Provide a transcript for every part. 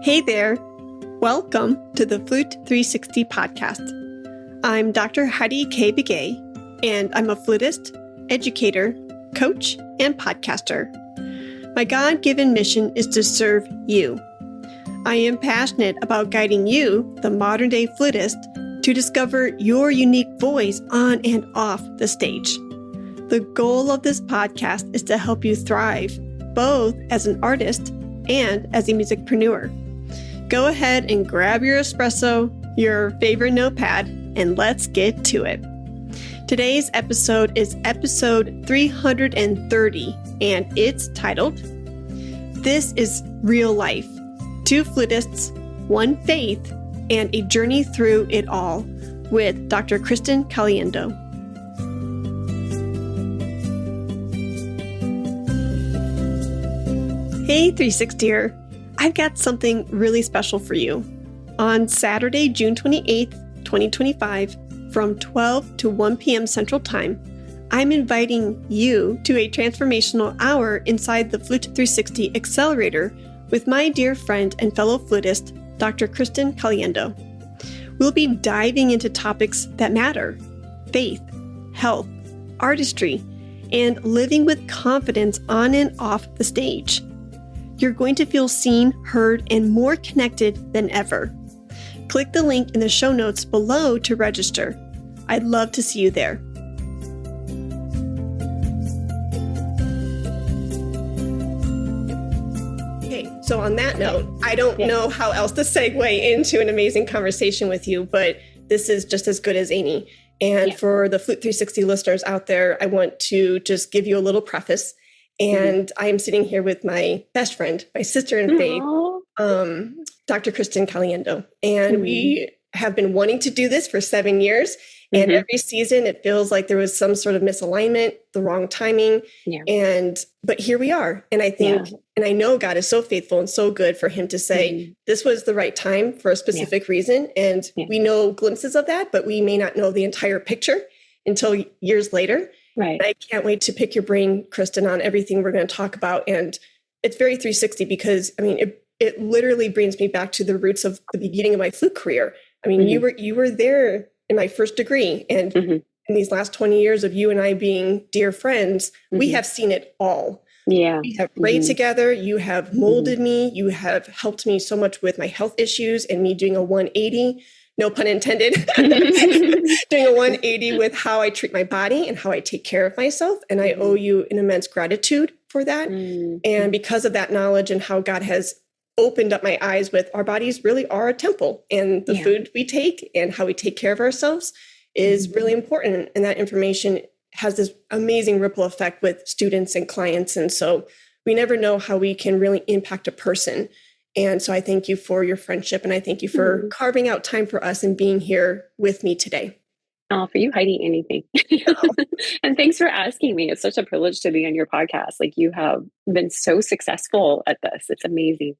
Hey there! Welcome to the Flute 360 podcast. I'm Dr. Heidi K. Begay, and I'm a flutist, educator, coach, and podcaster. My God-given mission is to serve you. I am passionate about guiding you, the modern-day flutist, to discover your unique voice on and off the stage. The goal of this podcast is to help you thrive, both as an artist and as a musicpreneur. Go ahead and grab your espresso, your favorite notepad, and let's get to it. Today's episode is episode 330, and it's titled, This is Real Life, Two Flutists, One Faith, and a Journey Through It All, with Dr. Kristin Caliendo. Hey 360er, I've got something really special for you. On Saturday, June 28th, 2025, from 12 to 1 p.m. Central Time, I'm inviting you to a transformational hour inside the Flute 360 Accelerator with my dear friend and fellow flutist, Dr. Kristin Caliendo. We'll be diving into topics that matter: faith, health, artistry, and living with confidence on and off the stage. You're going to feel seen, heard, and more connected than ever. Click the link in the show notes below to register. I'd love to see you there. Okay, so on that note, I don't know how else to segue into an amazing conversation with you, but this is just as good as any. And for the Flute 360 listeners out there, I want to just give you a little preface. And I am sitting here with my best friend, my sister in faith, Dr. Kristin Caliendo. And we have been wanting to do this for 7 years. And every season, it feels like there was some sort of misalignment, the wrong timing. But here we are. And I think, and I know God is so faithful and so good for him to say, this was the right time for a specific reason. And we know glimpses of that, but we may not know the entire picture until years later. Right. I can't wait to pick your brain, Kristin, on everything we're going to talk about. And it's very 360 because, I mean, it literally brings me back to the roots of the beginning of my flute career. I mean, you were there in my first degree. And in these last 20 years of you and I being dear friends, we have seen it all. Yeah. We have prayed together. You have molded me. You have helped me so much with my health issues and me doing a 180. No pun intended, doing a 180 with how I treat my body and how I take care of myself. And I owe you an immense gratitude for that. And because of that knowledge and how God has opened up my eyes with our bodies really are a temple, and the food we take and how we take care of ourselves is really important. And that information has this amazing ripple effect with students and clients. And so we never know how we can really impact a person. And so I thank you for your friendship, and I thank you for carving out time for us and being here with me today. Oh, for you, Heidi, anything. And thanks for asking me. It's such a privilege to be on your podcast. Like, you have been so successful at this. It's amazing.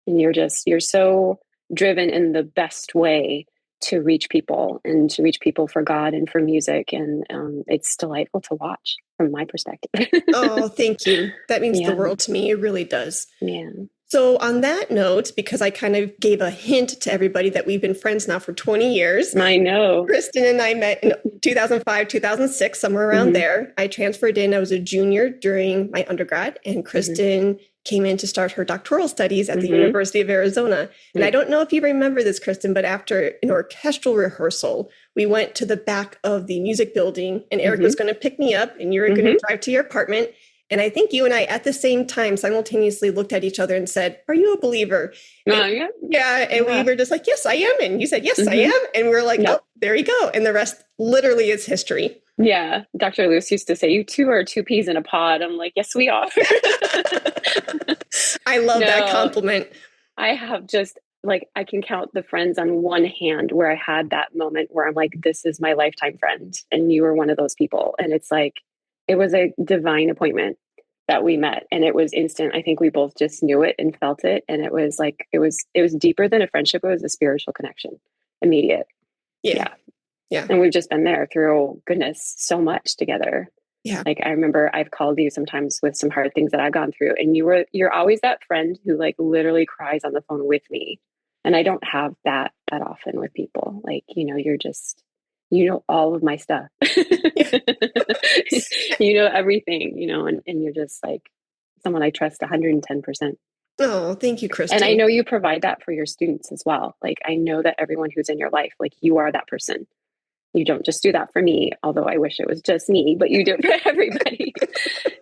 And you're so driven in the best way to reach people and to reach people for God and for music. And it's delightful to watch from my perspective. Oh, thank you. That means the world to me. It really does. Yeah. So on that note, because I kind of gave a hint to everybody that we've been friends now for 20 years. I know. Kristin and I met in 2005, 2006, somewhere around there. I transferred in. I was a junior during my undergrad, and Kristin came in to start her doctoral studies at the University of Arizona. And I don't know if you remember this, Kristin, but after an orchestral rehearsal, we went to the back of the music building, and Eric was going to pick me up, and you were going to drive to your apartment. And I think you and I, at the same time, simultaneously looked at each other and said, "Are you a believer?" And, we were just like, "Yes, I am." And you said, "Yes, I am." And we were like, "Oh, there you go." And the rest literally is history. Yeah. Dr. Lewis used to say, "You two are two peas in a pod." I'm like, "Yes, we are." I love that compliment. I have I can count the friends on one hand where I had that moment where I'm like, this is my lifetime friend. And you were one of those people. And it's like, it was a divine appointment that we met, and it was instant. I think we both just knew it and felt it. And it was like, it was deeper than a friendship. It was a spiritual connection, immediate. Yeah. And we've just been there through, goodness, so much together. Yeah. Like, I remember I've called you sometimes with some hard things that I've gone through, and you're always that friend who like literally cries on the phone with me. And I don't have that often with people. Like, you're just, all of my stuff. Yeah. Everything, and you're just like someone I trust 110%. Oh, thank you, And I Kristin. know you provide that for your students as well. Like, I know that everyone who's in your life, like, you are that person. You don't just do that for me, although I wish it was just me, but you do it for everybody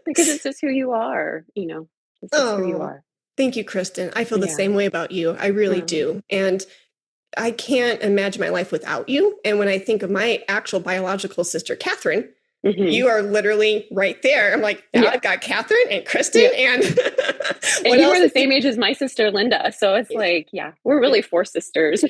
because it's just who you are, it's just who you Oh, are. thank you, Kristin. I feel the Yeah. same way about you. I really do. And I can't imagine my life without you. And when I think of my actual biological sister, Catherine, Mm-hmm. you are literally right there. I'm like, yeah, I've got Catherine and Kristin Yeah. and And what you were else? the same age as my sister, Linda. So it's like, yeah, we're really four sisters,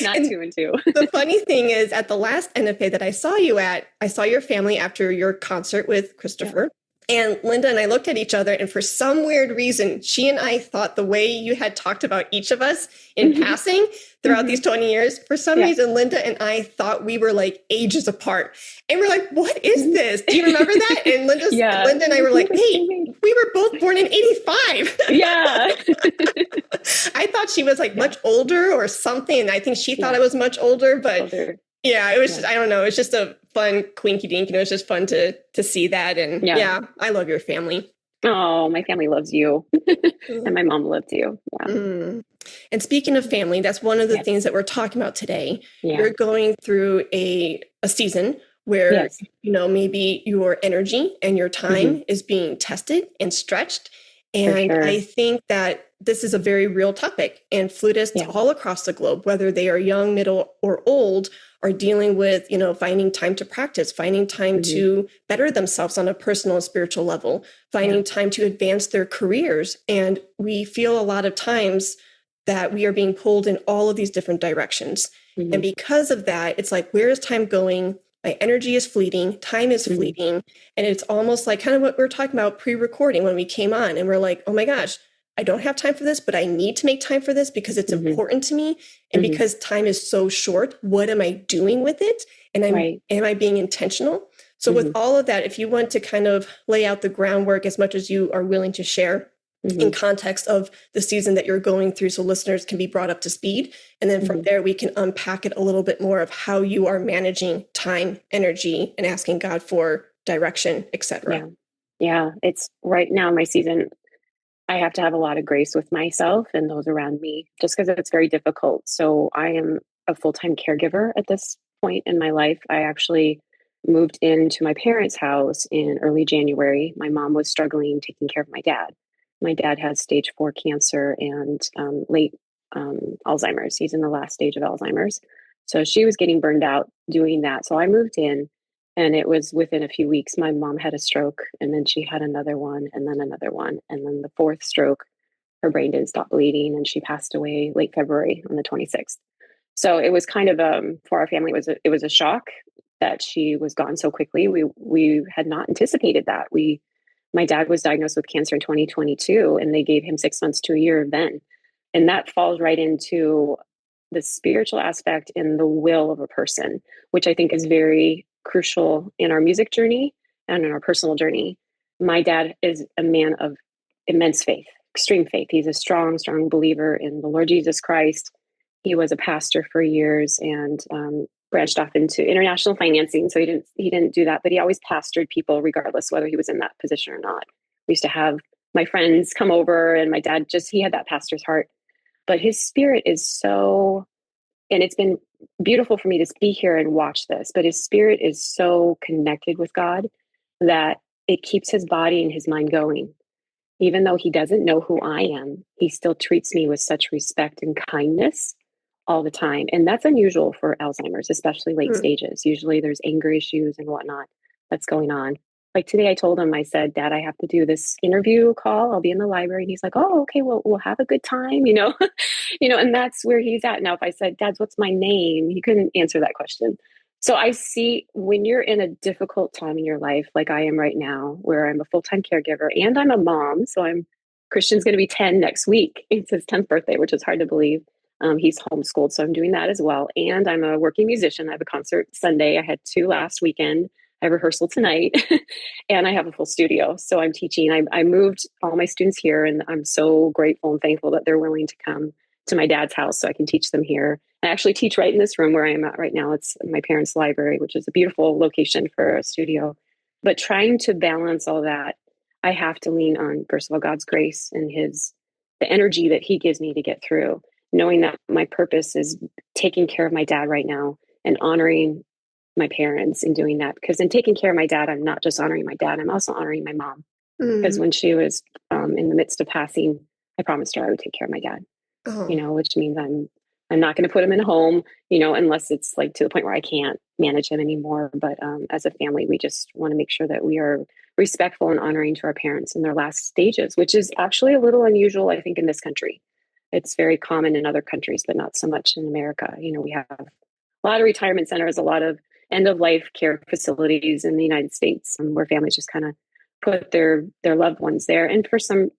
not And two and two. the funny thing is, at the last NFA that I saw you at, I saw your family after your concert with Christopher. And Linda and I looked at each other, and for some weird reason, she and I thought the way you had talked about each of us in passing throughout these 20 years, for some reason, Linda and I thought we were like ages apart. And we're like, what is this? Do you remember that? And Linda and I were like, hey, we were both born in 85. Yeah. I thought she was like much older or something. And I think she thought I was much older, but yeah, it was just, I don't know. It's just a fun quinky dink. It was just fun to see that. And yeah, I love your family. Oh, my family loves you. And my mom loves you. Yeah. And speaking of family, that's one of the things that we're talking about today. Yeah. You're going through a season where, maybe your energy and your time is being tested and stretched. And I think that this is a very real topic. And flutists all across the globe, whether they are young, middle, or old, are dealing with, finding time to practice, finding time to better themselves on a personal and spiritual level, finding time to advance their careers. And we feel a lot of times that we are being pulled in all of these different directions. And because of that, it's like, where is time going? My energy is fleeting, time is fleeting. And it's almost like kind of what we were talking about pre-recording when we came on. And we're like, oh my gosh, I don't have time for this, but I need to make time for this because it's important to me. And because time is so short, what am I doing with it? And am I being intentional? So with all of that, if you want to kind of lay out the groundwork as much as you are willing to share in context of the season that you're going through, so listeners can be brought up to speed. And then from there, we can unpack it a little bit more of how you are managing time, energy, and asking God for direction, etc. Yeah. It's right now, my season, I have to have a lot of grace with myself and those around me just because it's very difficult. So I am a full-time caregiver at this point in my life. I actually moved into my parents' house in early January. My mom was struggling taking care of my dad. My dad has stage 4 cancer and late Alzheimer's. He's in the last stage of Alzheimer's. So she was getting burned out doing that. So I moved in, and it was within a few weeks, my mom had a stroke, and then she had another one, and then another one. And then the 4th stroke, her brain didn't stop bleeding, and she passed away late February on the 26th. So it was kind of, for our family, it was a shock that she was gone so quickly. We had not anticipated that. My dad was diagnosed with cancer in 2022, and they gave him 6 months to a year then. And that falls right into the spiritual aspect and the will of a person, which I think is very crucial in our music journey and in our personal journey. My dad is a man of immense faith, extreme faith. He's a strong, strong believer in the Lord Jesus Christ. He was a pastor for years and branched off into international financing. So he didn't do that, but he always pastored people regardless whether he was in that position or not. We used to have my friends come over, and my dad he had that pastor's heart. But his spirit is so, and it's been beautiful for me to be here and watch this, but his spirit is so connected with God that it keeps his body and his mind going. Even though he doesn't know who I am, he still treats me with such respect and kindness all the time. And that's unusual for Alzheimer's, especially late stages. Usually there's anger issues and whatnot that's going on. Like today I told him, I said, Dad, I have to do this interview call. I'll be in the library. And he's like, oh, okay, well, we'll have a good time, and that's where he's at. Now, if I said, Dad, what's my name? He couldn't answer that question. So I see when you're in a difficult time in your life, like I am right now, where I'm a full-time caregiver and I'm a mom. So Christian's going to be 10 next week. It's his 10th birthday, which is hard to believe. He's homeschooled, so I'm doing that as well. And I'm a working musician. I have a concert Sunday. I had 2 last weekend. have rehearsal tonight, and I have a full studio. So I'm teaching. I moved all my students here, and I'm so grateful and thankful that they're willing to come to my dad's house so I can teach them here. I actually teach right in this room where I am at right now. It's my parents' library, which is a beautiful location for a studio. But trying to balance all that, I have to lean on, first of all, God's grace and the energy that he gives me to get through, knowing that my purpose is taking care of my dad right now and honoring my parents in doing that. Because in taking care of my dad, I'm not just honoring my dad, I'm also honoring my mom. Because when she was in the midst of passing, I promised her I would take care of my dad, which means I'm not going to put him in a home, unless it's like to the point where I can't manage him anymore. But as a family, we just want to make sure that we are respectful and honoring to our parents in their last stages, which is actually a little unusual, I think, in this country. It's very common in other countries, but not so much in America. We have a lot of retirement centers, a lot of end of life care facilities in the United States, where families just kind of put their loved ones there. And for some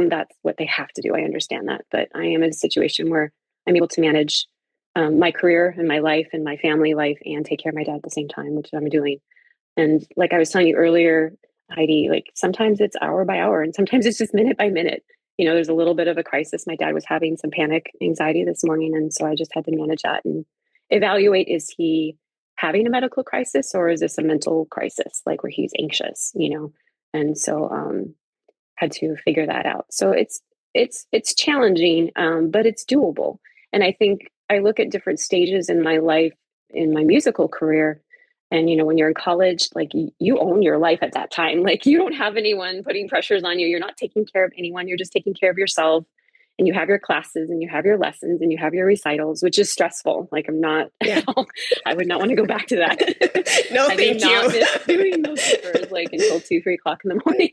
that's what they have to do. I understand that, but I am in a situation where I'm able to manage my career and my life and my family life and take care of my dad at the same time, which I'm doing. And like I was telling you earlier, Heidi, like sometimes it's hour by hour and sometimes it's just minute by minute. There's a little bit of a crisis. My dad was having some panic anxiety this morning. And so I just had to manage that and evaluate, is he having a medical crisis or is this a mental crisis, like where he's anxious, And so had to figure that out. So it's challenging, but it's doable. And I think I look at different stages in my life, in my musical career. And, when you're in college, like you own your life at that time. Like you don't have anyone putting pressures on you. You're not taking care of anyone. You're just taking care of yourself. And you have your classes and you have your lessons and you have your recitals, which is stressful. Like I'm not, I would not want to go back to that. No, I thank you. not miss doing those papers like until 2-3 o'clock in the morning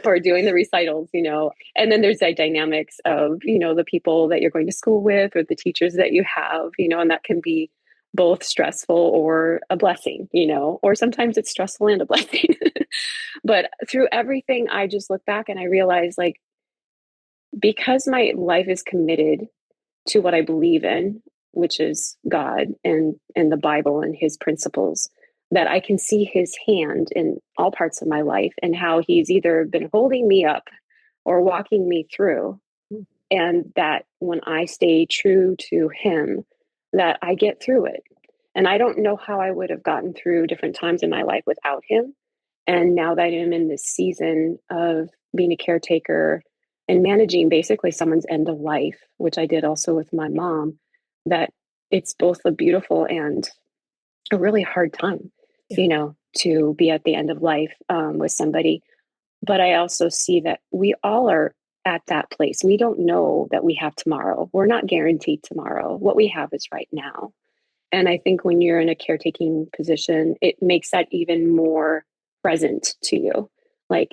or doing the recitals, And then there's the dynamics of, the people that you're going to school with or the teachers that you have, and that can be both stressful or a blessing, or sometimes it's stressful and a blessing. But through everything, I just look back and I realize, like, because my life is committed to what I believe in, which is God and the Bible and his principles, that I can see his hand in all parts of my life and how he's either been holding me up or walking me through. And that when I stay true to him, that I get through it. And I don't know how I would have gotten through different times in my life without him. And now that I'm in this season of being a caretaker and managing basically someone's end of life, which I did also with my mom, that it's both a beautiful and a really hard time, to be at the end of life with somebody. But I also see that we all are at that place. We don't know that we have tomorrow. We're not guaranteed tomorrow. What we have is right now. And I think when you're in a caretaking position, it makes that even more present to you. Like,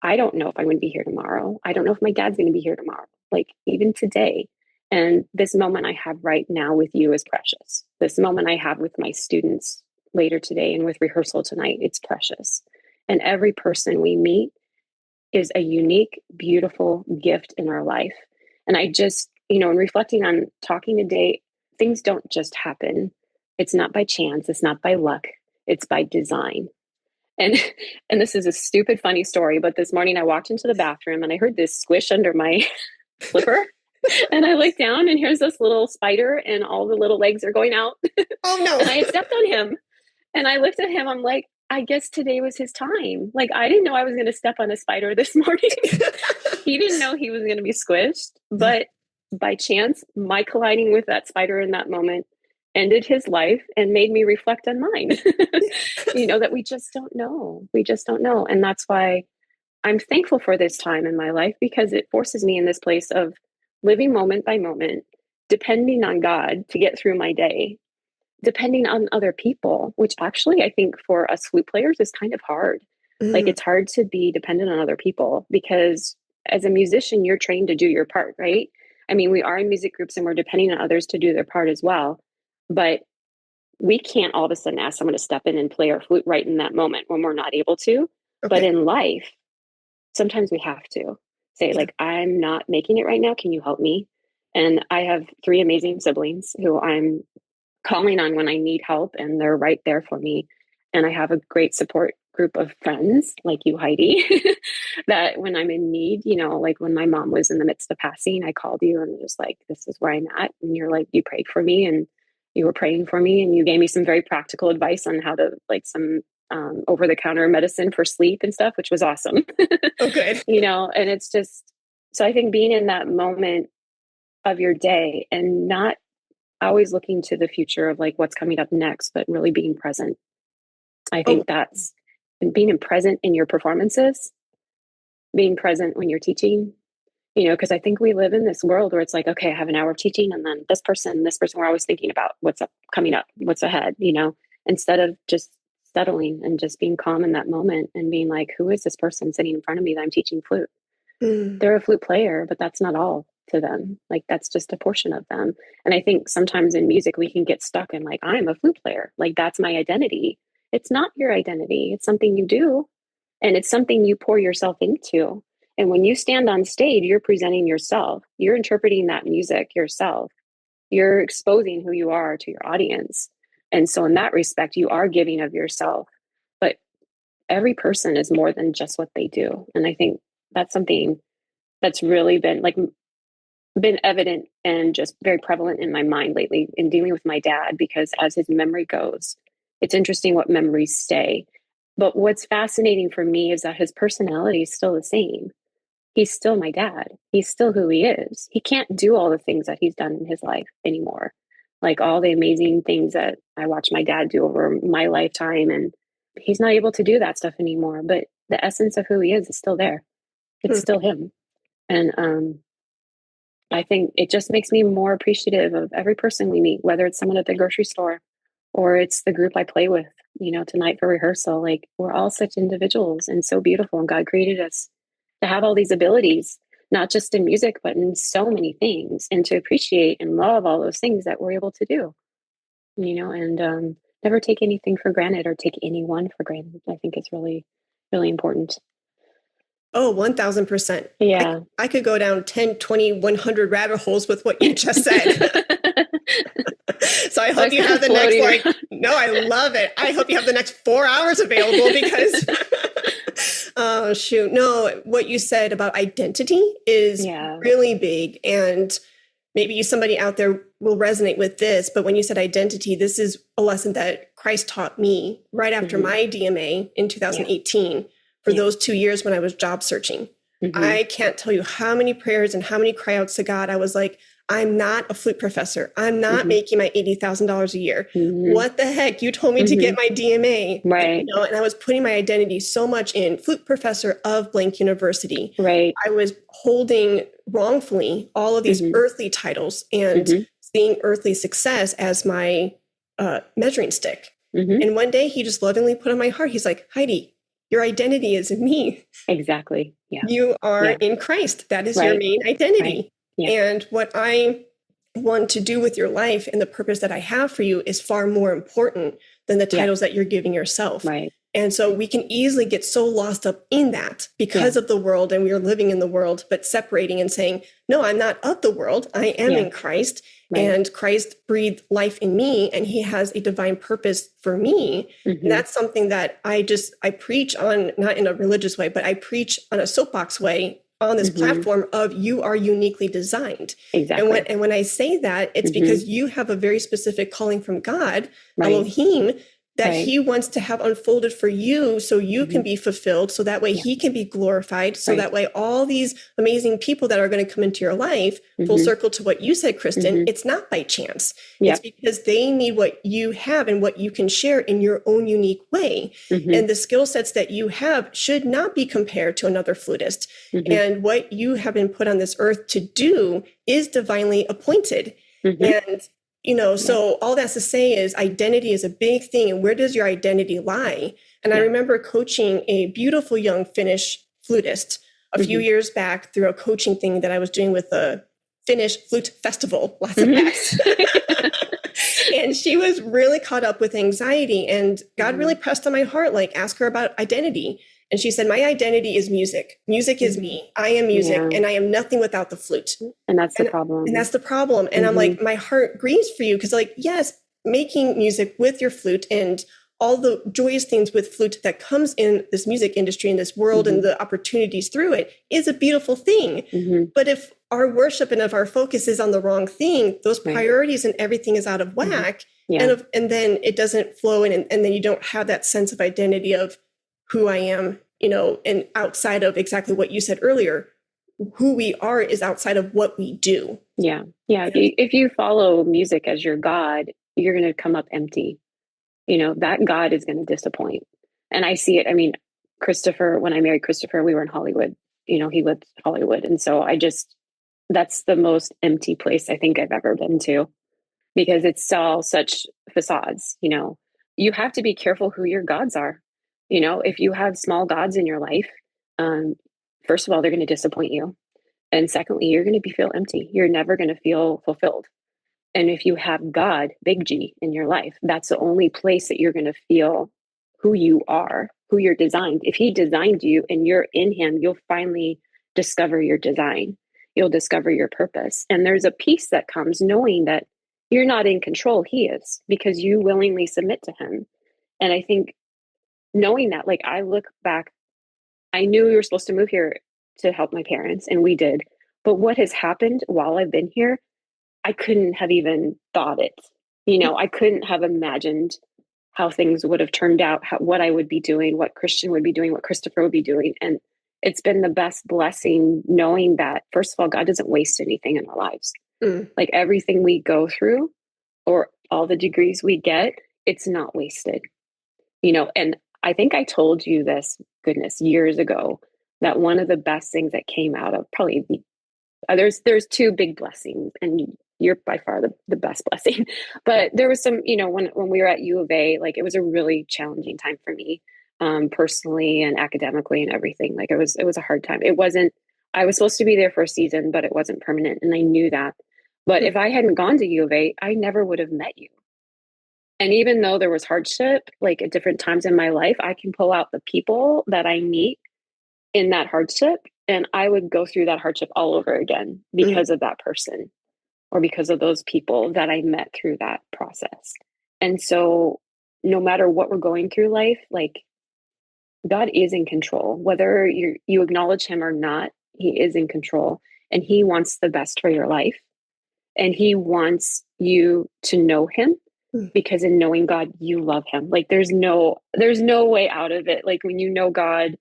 I don't know if I'm going to be here tomorrow. I don't know if my dad's going to be here tomorrow, like even today. And this moment I have right now with you is precious. This moment I have with my students later today and with rehearsal tonight, it's precious. And every person we meet is a unique, beautiful gift in our life. And I just, in reflecting on talking today, things don't just happen. It's not by chance. It's not by luck. It's by design. And this is a stupid, funny story, but this morning I walked into the bathroom and I heard this squish under my slipper. And I looked down and here's this little spider and all the little legs are going out. Oh, no. And I had stepped on him. And I looked at him. I'm like, I guess today was his time. Like, I didn't know I was going to step on a spider this morning. He didn't know he was going to be squished. But by chance, my colliding with that spider in that moment ended his life and made me reflect on mine. That we just don't know. We just don't know. And that's why I'm thankful for this time in my life, because it forces me in this place of living moment by moment, depending on God to get through my day, depending on other people, which actually I think for us flute players is kind of hard. Like, it's hard to be dependent on other people because as a musician, you're trained to do your part, right? I mean, we are in music groups and we're depending on others to do their part as well. But we can't all of a sudden ask someone to step in and play our flute right in that moment when we're not able to. Okay. But in life, sometimes we have to say, like, I'm not making it right now. Can you help me? And I have 3 amazing siblings who I'm calling on when I need help, and they're right there for me. And I have a great support group of friends like you, Heidi, that when I'm in need, you know, like when my mom was in the midst of passing, I called you and was like, this is where I'm at. And you're like, you prayed for me and you were praying for me. And you gave me some very practical advice on how to, like, some over the counter medicine for sleep and stuff, which was awesome. Oh, good. You know, and it's just, so I think being in that moment of your day and not always looking to the future of like what's coming up next, but really being present. I think that's being present in your performances, being present when you're teaching, you know, because I think we live in this world where it's like, okay, I have an hour of teaching and then this person, we're always thinking about what's up, coming up, what's ahead, you know, instead of just settling and just being calm in that moment and being like, who is this person sitting in front of me that I'm teaching flute? They're a flute player, but that's not all to them. Like, that's just a portion of them. And I think sometimes in music, we can get stuck in like, I'm a flute player. Like, that's my identity. It's not your identity. It's something you do. And it's something you pour yourself into. And when you stand on stage, you're presenting yourself. You're interpreting that music yourself. You're exposing who you are to your audience. And so in that respect, you are giving of yourself. But every person is more than just what they do. And I think that's something that's really been evident and just very prevalent in my mind lately in dealing with my dad, because as his memory goes, it's interesting what memories stay. But what's fascinating for me is that his personality is still the same. He's still my dad. He's still who he is. He can't do all the things that he's done in his life anymore. Like all the amazing things that I watched my dad do over my lifetime. And he's not able to do that stuff anymore. But the essence of who he is still there. It's still him. And I think it just makes me more appreciative of every person we meet, whether it's someone at the grocery store or it's the group I play with, you know, tonight for rehearsal. Like, we're all such individuals and so beautiful. And God created us to have all these abilities, not just in music, but in so many things, and to appreciate and love all those things that we're able to do, you know, and never take anything for granted or take anyone for granted. I think it's really, really important. Oh, 1000%. Yeah. I could go down 10, 20, 100 rabbit holes with what you just said. So I hope you have the next, no, I love it. I hope you have the next 4 hours available because, oh, shoot. No, what you said about identity is really big. And maybe somebody out there will resonate with this. But when you said identity, this is a lesson that Christ taught me right after my DMA in 2018. For those 2 years when I was job searching. I can't tell you how many prayers and how many cry outs to God. I was like, I'm not a flute professor. I'm not making my $80,000 a year. What the heck? You told me to get my DMA. Right. You know, and I was putting my identity so much in flute professor of blank university. Right. I was holding wrongfully all of these earthly titles and seeing earthly success as my measuring stick. And one day he just lovingly put on my heart. He's like, Heidi, your identity is in me. Exactly. Yeah. You are in Christ. That is your main identity. And what I want to do with your life and the purpose that I have for you is far more important than the titles that you're giving yourself. Right. And so we can easily get so lost up in that because of the world, and we are living in the world, but separating and saying, no, I'm not of the world. I am in Christ. And Christ breathed life in me, and he has a divine purpose for me. And that's something that I preach on, not in a religious way, but I preach on a soapbox way on this platform of you are uniquely designed. Exactly. And when I say that, it's because you have a very specific calling from God, Elohim, that he wants to have unfolded for you so you can be fulfilled, so that way he can be glorified, so that way all these amazing people that are going to come into your life, full circle to what you said, Kristin, it's not by chance. It's because they need what you have and what you can share in your own unique way. And the skill sets that you have should not be compared to another flutist. And what you have been put on this earth to do is divinely appointed. And you know, so all that's to say is identity is a big thing. And where does your identity lie? And I remember coaching a beautiful young Finnish flutist a few years back through a coaching thing that I was doing with a Finnish flute festival, lots of F's. And she was really caught up with anxiety. And God really pressed on my heart, like, ask her about identity. And she said, my identity is music. Music is me. I am music, and I am nothing without the flute. And that's the problem. And that's the problem. And I'm like, my heart grieves for you because, like, yes, making music with your flute and all the joyous things with flute that comes in this music industry, in this world, and the opportunities through it is a beautiful thing. But if our worship and if our focus is on the wrong thing, those priorities and everything is out of whack. And then it doesn't flow in, and then you don't have that sense of identity of who I am, and outside of exactly what you said earlier, who we are is outside of what we do. Yeah. If you follow music as your God, you're going to come up empty. That God is going to disappoint. And I see it. I mean, Christopher, when I married Christopher, we were in Hollywood. He lived in Hollywood. And so that's the most empty place I think I've ever been to, because it's all such facades. You have to be careful who your gods are. If you have small gods in your life, first of all, they're going to disappoint you. And secondly, you're going to feel empty. You're never going to feel fulfilled. And if you have God, big G, in your life, that's the only place that you're going to feel who you are, who you're designed. If he designed you and you're in him, you'll finally discover your design. You'll discover your purpose. And there's a peace that comes knowing that you're not in control. He is, because you willingly submit to him. And I think knowing that, like, I look back, I knew we were supposed to move here to help my parents, and we did. But what has happened while I've been here, I couldn't have even thought it. I couldn't have imagined how things would have turned out, what I would be doing, what Christian would be doing, what Christopher would be doing. And it's been the best blessing knowing that, first of all, God doesn't waste anything in our lives. Like, everything we go through or all the degrees we get, it's not wasted. And I think I told you this, goodness, years ago, that one of the best things that came out of probably there's two big blessings, and you're by far the best blessing. But there was some, when we were at U of A, like, it was a really challenging time for me, personally and academically and everything. Like, it was a hard time. I was supposed to be there for a season, but it wasn't permanent. And I knew that. But if I hadn't gone to U of A, I never would have met you. And even though there was hardship, like, at different times in my life, I can pull out the people that I meet in that hardship, and I would go through that hardship all over again because of that person, or because of those people that I met through that process. And so no matter what we're going through life, like, God is in control. Whether you acknowledge him or not, he is in control, and he wants the best for your life. And he wants you to know him, because in knowing God, you love him. Like, there's no way out of it. Like, when you know God,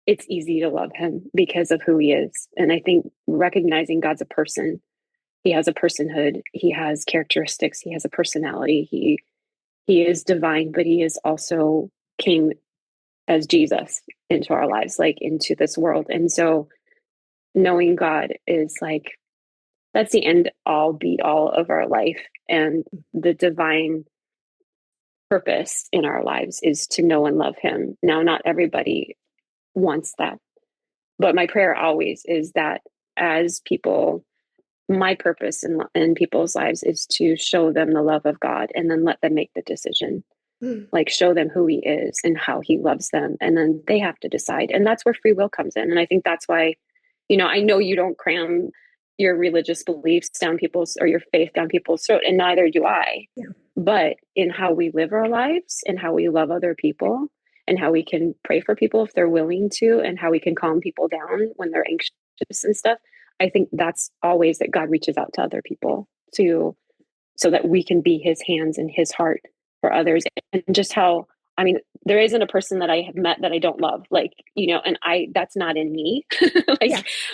it's easy to love him because of who he is. And I think recognizing God's a person, he has a personhood, he has characteristics, he has a personality, he is divine, but he is also came as Jesus into our lives, like, into this world. And so knowing God is like, that's the end all be all of our life. And the divine purpose in our lives is to know and love him. Now, not everybody wants that, but my prayer always is that as people, my purpose in people's lives is to show them the love of God, and then let them make the decision. Like, show them who he is and how he loves them, and then they have to decide. And that's where free will comes in. And I think that's why, I know you don't cram your religious beliefs down people's, or your faith down people's throat, and neither do I. But in how we live our lives, and how we love other people, and how we can pray for people if they're willing to, and how we can calm people down when they're anxious and stuff, I think that's always that God reaches out to other people so that we can be his hands and his heart for others. And just how, I mean, there isn't a person that I have met that I don't love, like, and that's not in me.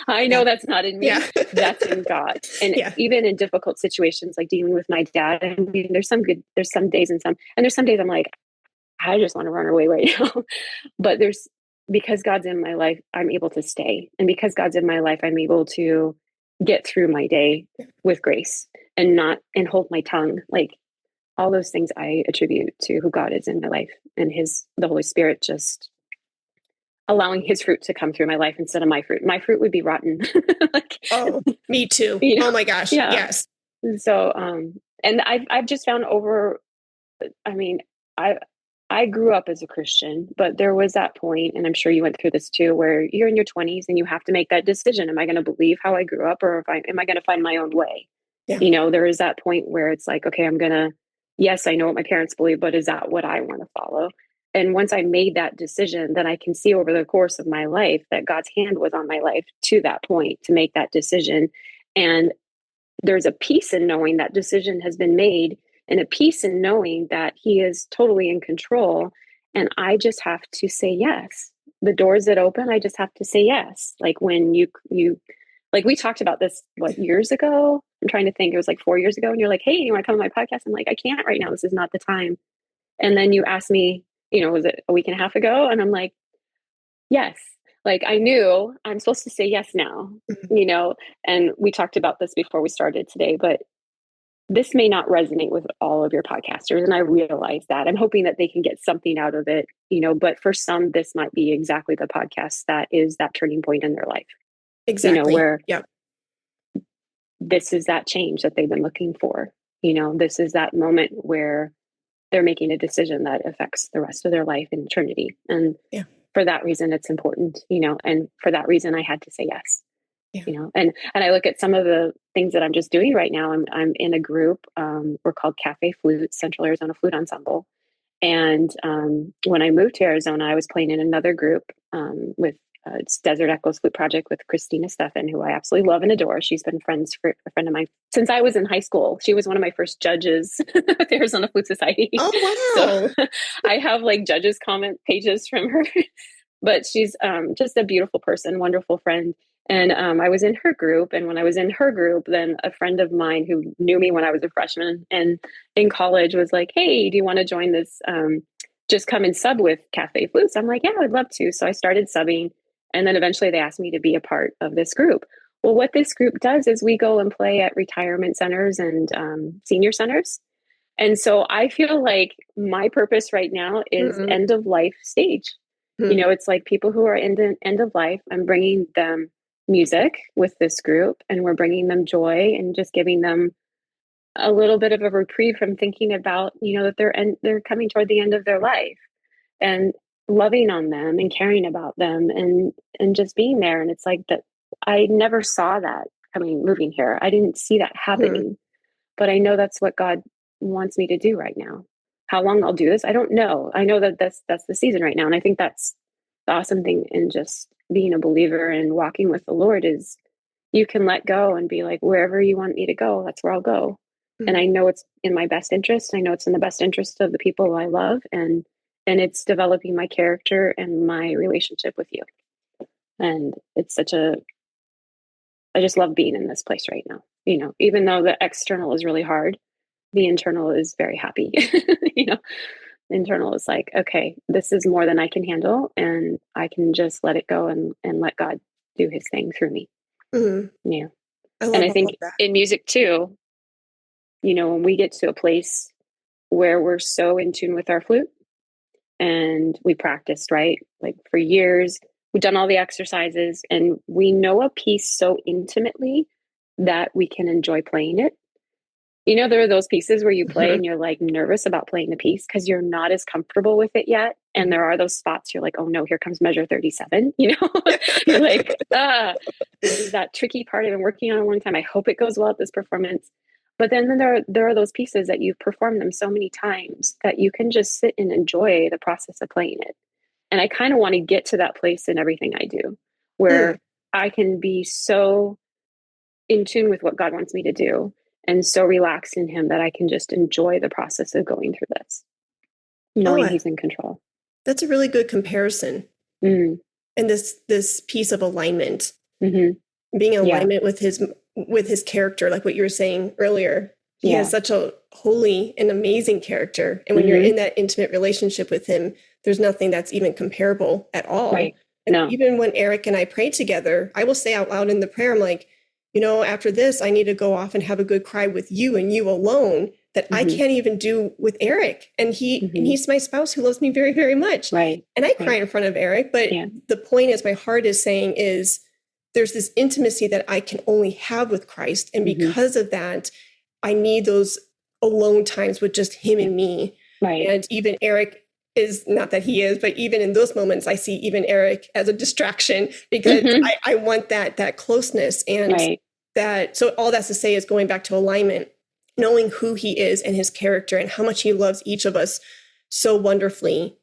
I know that's not in me. That's in God. And even in difficult situations, like dealing with my dad, I mean, there's some days and there's some days I'm like, I just want to run away right now. But because God's in my life, I'm able to stay. And because God's in my life, I'm able to get through my day with grace and hold my tongue. Like, all those things I attribute to who God is in my life, and the Holy Spirit just allowing his fruit to come through my life instead of my fruit. My fruit would be rotten. Oh, me too. Oh my gosh. Yeah. Yes. So, and I've just found I grew up as a Christian, but there was that point, and I'm sure you went through this too, where you're in your 20s and you have to make that decision. Am I going to believe how I grew up, or am I going to find my own way? There is that point where it's like, okay, I'm going to yes, I know what my parents believe, but is that what I want to follow? And once I made that decision, then I can see over the course of my life that God's hand was on my life to that point to make that decision. And there's a peace in knowing that decision has been made, and a peace in knowing that He is totally in control. And I just have to say yes. The doors that open, I just have to say yes. Like when you like we talked about this, what, years ago? I'm trying to think. It was like 4 years ago. And you're like, hey, you want to come on my podcast? I'm like, I can't right now. This is not the time. And then you asked me, was it a week and a half ago? And I'm like, yes. Like I knew I'm supposed to say yes now, and we talked about this before we started today, but this may not resonate with all of your podcasters. And I realize that. I'm hoping that they can get something out of it, but for some, this might be exactly the podcast that is that turning point in their life. Exactly. Where yeah. This is that change that they've been looking for. This is that moment where they're making a decision that affects the rest of their life in eternity. And for that reason, it's important, and for that reason, I had to say yes. And I look at some of the things that I'm just doing right now. I'm in a group. We're called Cafe Flute, Central Arizona Flute Ensemble. And when I moved to Arizona, I was playing in another group with it's Desert Echoes Flute Project with Kristin Caliendo, who I absolutely love and adore. She's been a friend of mine since I was in high school. She was one of my first judges at the Arizona Flute Society. Oh, wow. So I have like judges comment pages from her, but she's just a beautiful person, wonderful friend. And I was in her group. And when I was in her group, then a friend of mine who knew me when I was a freshman and in college was like, hey, do you want to join this? Just come and sub with Cafe Flutes. I'm like, yeah, I'd love to. So I started subbing. And then eventually they asked me to be a part of this group. Well, what this group does is we go and play at retirement centers and senior centers. And so I feel like my purpose right now is end of life stage. It's like people who are in the end of life, I'm bringing them music with this group, and we're bringing them joy and just giving them a little bit of a reprieve from thinking about, that they're coming toward the end of their life, and loving on them and caring about them and just being there. And it's like that. I never saw that moving here. I didn't see that happening, but I know that's what God wants me to do right now. How long I'll do this, I don't know. I know that that's the season right now. And I think that's the awesome thing in just being a believer and walking with the Lord is you can let go and be like, wherever you want me to go, that's where I'll go. And I know it's in my best interest. I know it's in the best interest of the people I love. And it's developing my character and my relationship with you. And it's I just love being in this place right now. Even though the external is really hard, the internal is very happy. The internal is like, okay, this is more than I can handle, and I can just let it go and let God do His thing through me. Yeah. And I think in music too, when we get to a place where we're so in tune with our flute and we practiced, right? Like for years, we've done all the exercises and we know a piece so intimately that we can enjoy playing it. There are those pieces where you play and you're like nervous about playing the piece because you're not as comfortable with it yet. And there are those spots you're like, oh no, here comes measure 37. You're like, this is that tricky part I've been working on a long time. I hope it goes well at this performance. But then there are those pieces that you've performed them so many times that you can just sit and enjoy the process of playing it. And I kind of want to get to that place in everything I do where I can be so in tune with what God wants me to do and so relaxed in Him that I can just enjoy the process of going through this, knowing He's in control. That's a really good comparison. And this piece of alignment, being in alignment with his character, like what you were saying earlier. He has such a holy and amazing character. And when you're in that intimate relationship with Him, there's nothing that's even comparable at all. Right. And even when Eric and I pray together, I will say out loud in the prayer, I'm like, after this, I need to go off and have a good cry with you and you alone that I can't even do with Eric. And he's my spouse who loves me very, very much. Right. And I cry in front of Eric. But the point is, my heart is saying is there's this intimacy that I can only have with Christ. And because of that, I need those alone times with just Him and me. Right. And even Eric is not that he is, but even in those moments, I see even Eric as a distraction because I want that closeness and that. So all that's to say is going back to alignment. knowing who he is and his character and how much he loves each of us so wonderfully,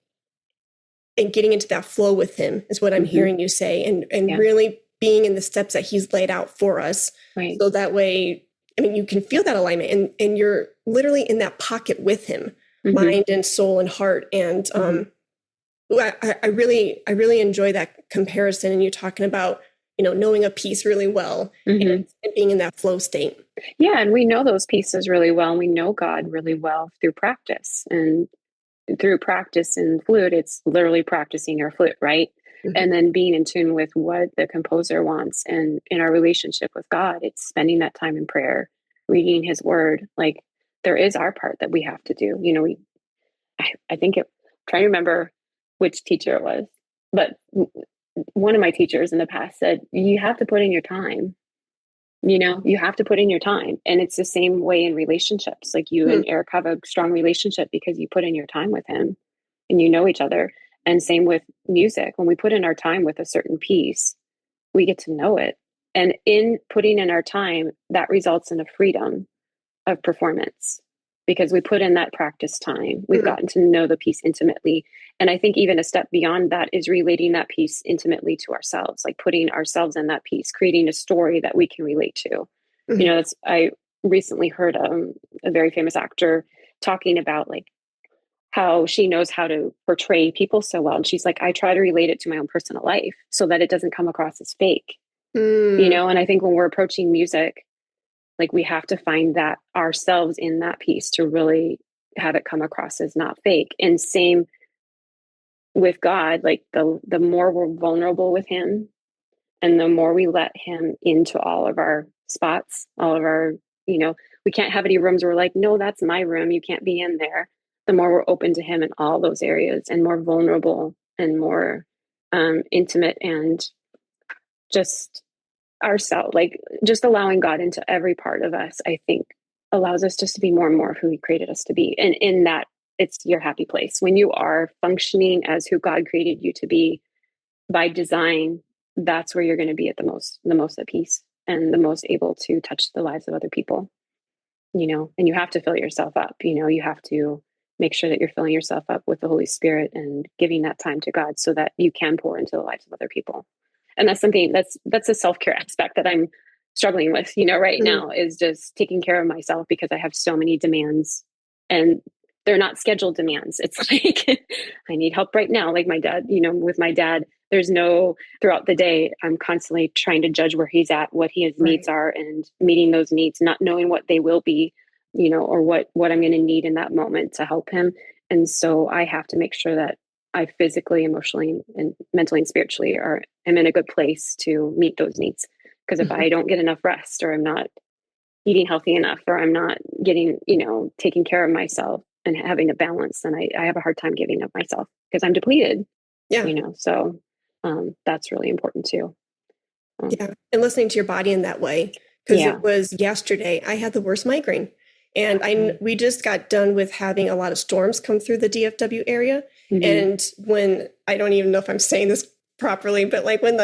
and getting into that flow with him is what I'm hearing you say, and really being in the steps that he's laid out for us. Right. So that way, I mean, you can feel that alignment, and you're literally in that pocket with him, mind and soul and heart. And I really enjoy that comparison. And you're talking about, knowing a piece really well and being in that flow state. Yeah. And we know those pieces really well. And we know God really well through practice. And through practice in flute, it's literally practicing your flute, right? And then being in tune with what the composer wants. And in our relationship with God, it's spending that time in prayer, reading his word. Like, there is our part that we have to do. I think trying to remember which teacher it was, but one of my teachers in the past said, you have to put in your time. You have to put in your time. And it's the same way in relationships. Like, you and Eric have a strong relationship because you put in your time with him and you know each other. And same with music. When we put in our time with a certain piece, we get to know it. And in putting in our time, that results in a freedom of performance because we put in that practice time. We've gotten to know the piece intimately. And I think even a step beyond that is relating that piece intimately to ourselves, like putting ourselves in that piece, creating a story that we can relate to. I recently heard a very famous actor talking about like how she knows how to portray people so well. And she's like, I try to relate it to my own personal life so that it doesn't come across as fake, and I think when we're approaching music, like, we have to find that ourselves in that piece to really have it come across as not fake. And same with God, like the more we're vulnerable with him and the more we let him into all of our spots, all of our, we can't have any rooms where we're like, no, that's my room, you can't be in there. The more we're open to him in all those areas and more vulnerable and more intimate and just ourselves, like just allowing God into every part of us, I think allows us just to be more and more of who he created us to be. And in that, it's your happy place. When you are functioning as who God created you to be by design, that's where you're going to be at the most at peace and the most able to touch the lives of other people, and you have to fill yourself up. You have to make sure that you're filling yourself up with the Holy Spirit and giving that time to God so that you can pour into the lives of other people. And that's something that's a self-care aspect that I'm struggling with, right now, is just taking care of myself because I have so many demands and they're not scheduled demands. It's like, I need help right now. Like my dad, with my dad, there's no, throughout the day, I'm constantly trying to judge where he's at, what his needs are and meeting those needs, not knowing what they will be, or what I'm going to need in that moment to help him. And so I have to make sure that I physically, emotionally, and mentally and spiritually am in a good place to meet those needs. Because if I don't get enough rest, or I'm not eating healthy enough, or I'm not getting, taking care of myself and having a balance, then I have a hard time giving of myself because I'm depleted. Yeah. So that's really important too. Yeah. And listening to your body in that way, because it was yesterday, I had the worst migraine. And we just got done with having a lot of storms come through the DFW area. And when, I don't even know if I'm saying this properly, but like when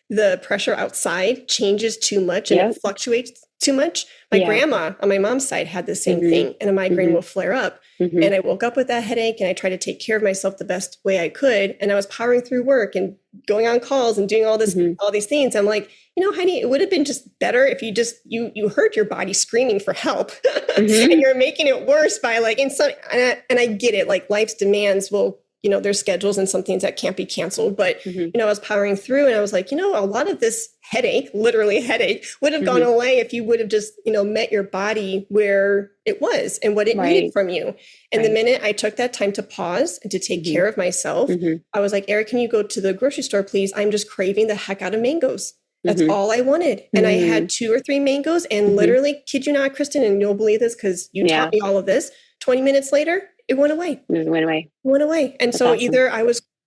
the pressure outside changes too much and it fluctuates too much. My grandma on my mom's side had the same thing, and a migraine will flare up. And I woke up with that headache, and I tried to take care of myself the best way I could. And I was powering through work and going on calls and doing all these things. I'm like, Heidi, it would have been just better if you just, you heard your body screaming for help and you're making it worse by and I get it. Like, life's demands will, there's schedules and some things that can't be canceled. But, I was powering through, and I was like, a lot of this headache, literally headache, would have gone away if you would have just, met your body where it was and what it needed from you. And the minute I took that time to pause and to take care of myself, I was like, Eric, can you go to the grocery store, please? I'm just craving the heck out of mangoes. That's all I wanted. And I had 2 or 3 mangoes, and literally, kid you not, Kristin, and you'll believe this because you taught me all of this, 20 minutes later, it went away. It went away. And that's so awesome.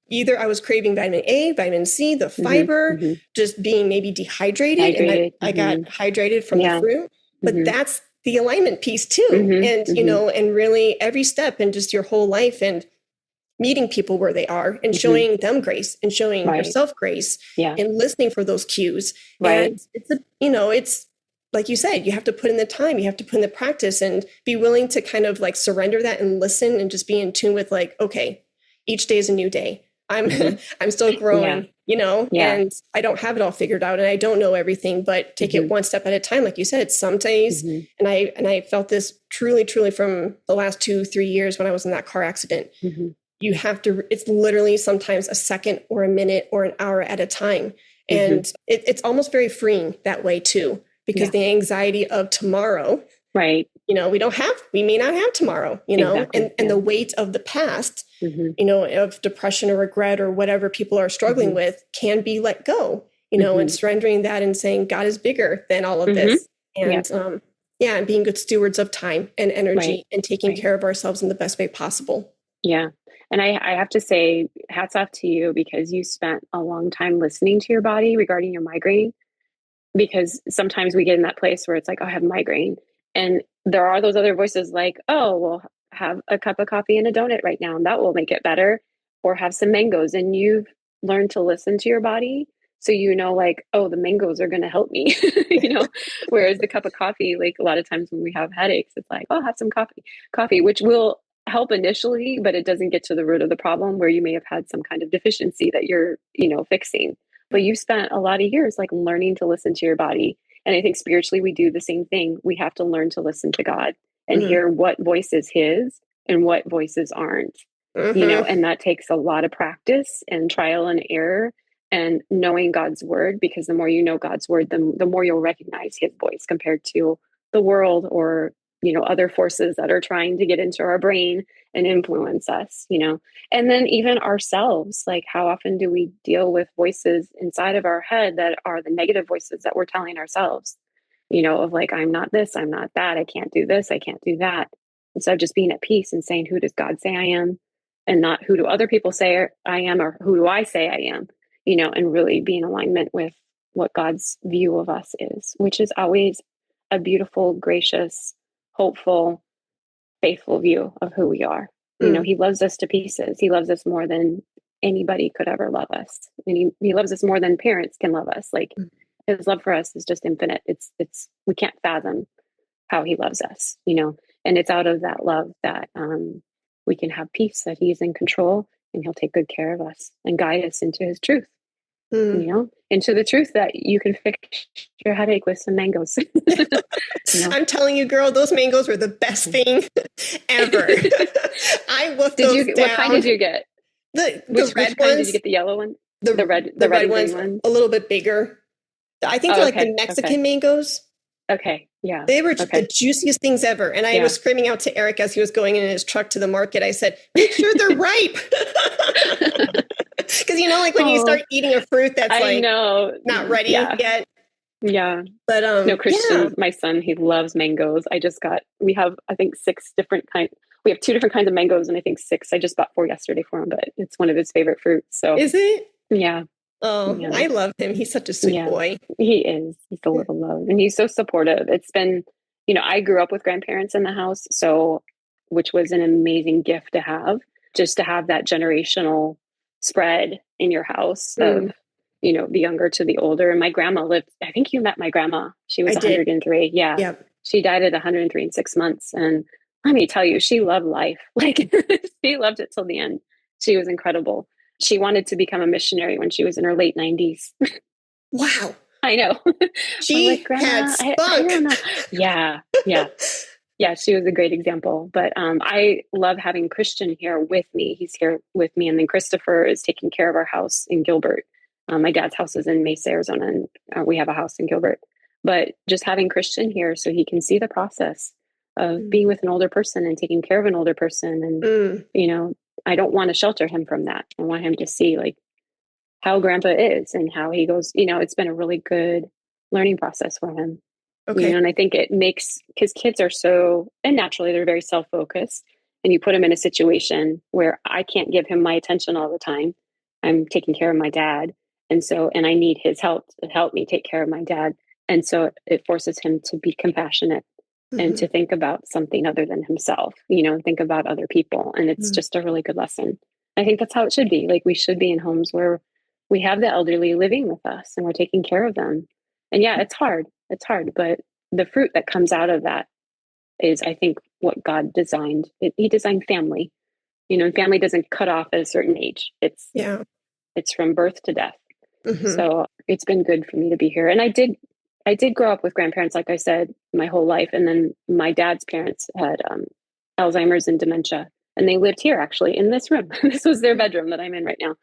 Either I was craving vitamin A, vitamin C, the fiber, just being maybe dehydrated. And I got hydrated from the fruit, but that's the alignment piece too. And, and really every step in just your whole life and meeting people where they are and showing them grace and showing yourself grace and listening for those cues. And it's like you said, you have to put in the time, you have to put in the practice and be willing to kind of like surrender that and listen and just be in tune with like, okay, each day is a new day. I'm I'm still growing, and I don't have it all figured out and I don't know everything, but take it one step at a time. Like you said, some days, and I felt this truly from the last 2-3 years when I was in that car accident. You have to, it's literally sometimes a second or a minute or an hour at a time. And it's almost very freeing that way too, because the anxiety of tomorrow, right. We may not have tomorrow, exactly. and the weight of the past, of depression or regret or whatever people are struggling with can be let go, and surrendering that and saying God is bigger than all of this. And, and being good stewards of time and energy and taking care of ourselves in the best way possible. Yeah. And I have to say, hats off to you, because you spent a long time listening to your body regarding your migraine, because sometimes we get in that place where it's like, oh, I have migraine. And there are those other voices like, oh, well, have a cup of coffee and a donut right now, and that will make it better. Or have some mangoes. And you've learned to listen to your body. So, like, oh, the mangoes are going to help me, whereas the cup of coffee, like a lot of times when we have headaches, it's like, oh, have some coffee, which will help initially, but it doesn't get to the root of the problem where you may have had some kind of deficiency that you're, fixing. But you spent a lot of years like learning to listen to your body. And I think spiritually, we do the same thing. We have to learn to listen to God and hear what voice is his and what voices aren't, and that takes a lot of practice and trial and error and knowing God's word, because the more you know God's word, the more you'll recognize his voice compared to the world or, other forces that are trying to get into our brain and influence us, and then even ourselves, like how often do we deal with voices inside of our head that are the negative voices that we're telling ourselves, of like, I'm not this, I'm not that, I can't do this, I can't do that. Instead of just being at peace and saying, who does God say I am? And not who do other people say I am, or who do I say I am, and really be in alignment with what God's view of us is, which is always a beautiful, gracious, hopeful, faithful view of who we are. He loves us to pieces. He loves us more than anybody could ever love us. And he loves us more than parents can love us. Like his love for us is just infinite. It's we can't fathom how he loves us, and it's out of that love that we can have peace, that he's in control and he'll take good care of us and guide us into his truth, into the truth that you can fix your headache with some mangoes. I'm telling you, girl, those mangoes were the best thing ever. I wolfed those down. What kind did you get? Which red ones? Did you get the yellow one? The red ones, a little bit bigger. I think they're like the Mexican mangoes. Okay. Yeah. They were the juiciest things ever. And I was screaming out to Eric as he was going in his truck to the market. I said, make sure they're ripe. Because, like when you start eating a fruit that's not ready yet. Yeah. But, no, Christian, my son, he loves mangoes. We have, I think 6 different kinds. We have 2 different kinds of mangoes and I think 6. I just bought 4 yesterday for him, but it's one of his favorite fruits. So is it? Yeah. Oh, yeah. I love him. He's such a sweet boy. He is. He's a little love. And he's so supportive. It's been, I grew up with grandparents in the house, which was an amazing gift to have, just to have that generational spread in your house of, the younger to the older. And my grandma lived, I think you met my grandma. She was 103. Yeah. Yep. She died at 103 in 6 months. And let me tell you, she loved life. Like she loved it till the end. She was incredible. She wanted to become a missionary when she was in her late 90s. Wow. I know. She had spunk. I don't know. Yeah. Yeah. Yeah. She was a great example. But I love having Christian here with me. He's here with me. And then Christopher is taking care of our house in Gilbert. My dad's house is in Mesa, Arizona, and we have a house in Gilbert. But just having Christian here so he can see the process of being with an older person and taking care of an older person. And, I don't want to shelter him from that. I want him to see like how grandpa is and how he goes, it's been a really good learning process for him. Okay. And I think it makes, because kids are and naturally they're very self-focused, and you put him in a situation where I can't give him my attention all the time. I'm taking care of my dad. And I need his help to help me take care of my dad. And so it forces him to be compassionate and to think about something other than himself, think about other people. And it's just a really good lesson. I think that's how it should be. Like we should be in homes where we have the elderly living with us and we're taking care of them. And yeah, it's hard, but the fruit that comes out of that is, I think, what God designed. He designed family, and family doesn't cut off at a certain age. It's from birth to death. Mm-hmm. So it's been good for me to be here. And I did grow up with grandparents, like I said, my whole life. And then my dad's parents had Alzheimer's and dementia, and they lived here actually in this room. This was their bedroom that I'm in right now.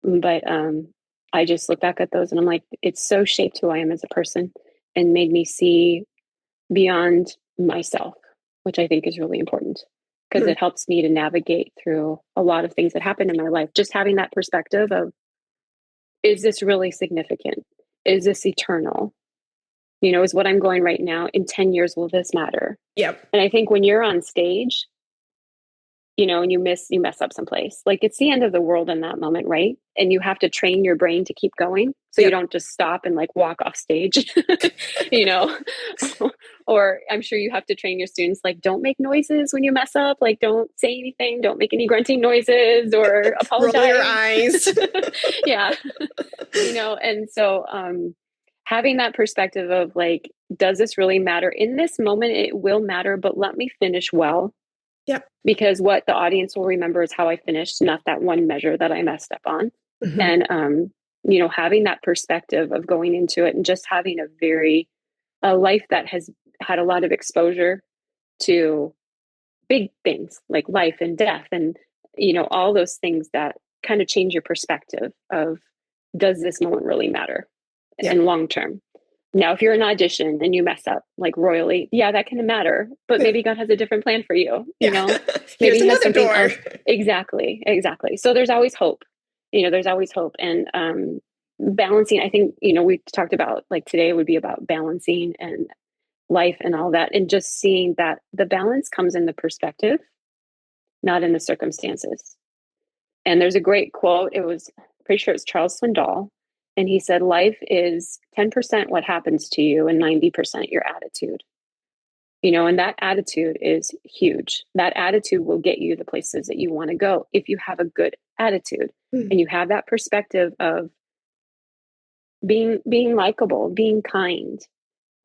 But I just look back at those and I'm like, it's so shaped who I am as a person and made me see beyond myself, which I think is really important, because it helps me to navigate through a lot of things that happen in my life. Just having that perspective of, is this really significant? Is this eternal? Is what I'm going right now, in 10 years, will this matter? Yep. And I think when you're on stage, and you mess up someplace, like it's the end of the world in that moment, right? And you have to train your brain to keep going. So you don't just stop and like walk off stage, or I'm sure you have to train your students, like, don't make noises when you mess up. Like, don't say anything. Don't make any grunting noises or apologize. Roll your eyes. Yeah. And so, having that perspective of like, does this really matter? In this moment, it will matter, but let me finish well. Yep. Because what the audience will remember is how I finished, not that one measure that I messed up on. Mm-hmm. And, having that perspective of going into it and just having a life that has had a lot of exposure to big things like life and death and, all those things that kind of change your perspective of, does this moment really matter in long term? Now, if you're in an audition and you mess up like royally, that can matter, but maybe God has a different plan for you, maybe Here's another door. Else. Exactly. So there's always hope, there's always hope. And balancing, I think, we talked about, like, today would be about balancing and life and all that. And just seeing that the balance comes in the perspective, not in the circumstances. And there's a great quote. It was, pretty sure it's Charles Swindoll. And he said, life is 10% what happens to you and 90% your attitude. And that attitude is huge. That attitude will get you the places that you want to go if you have a good attitude and you have that perspective of being likable, being kind,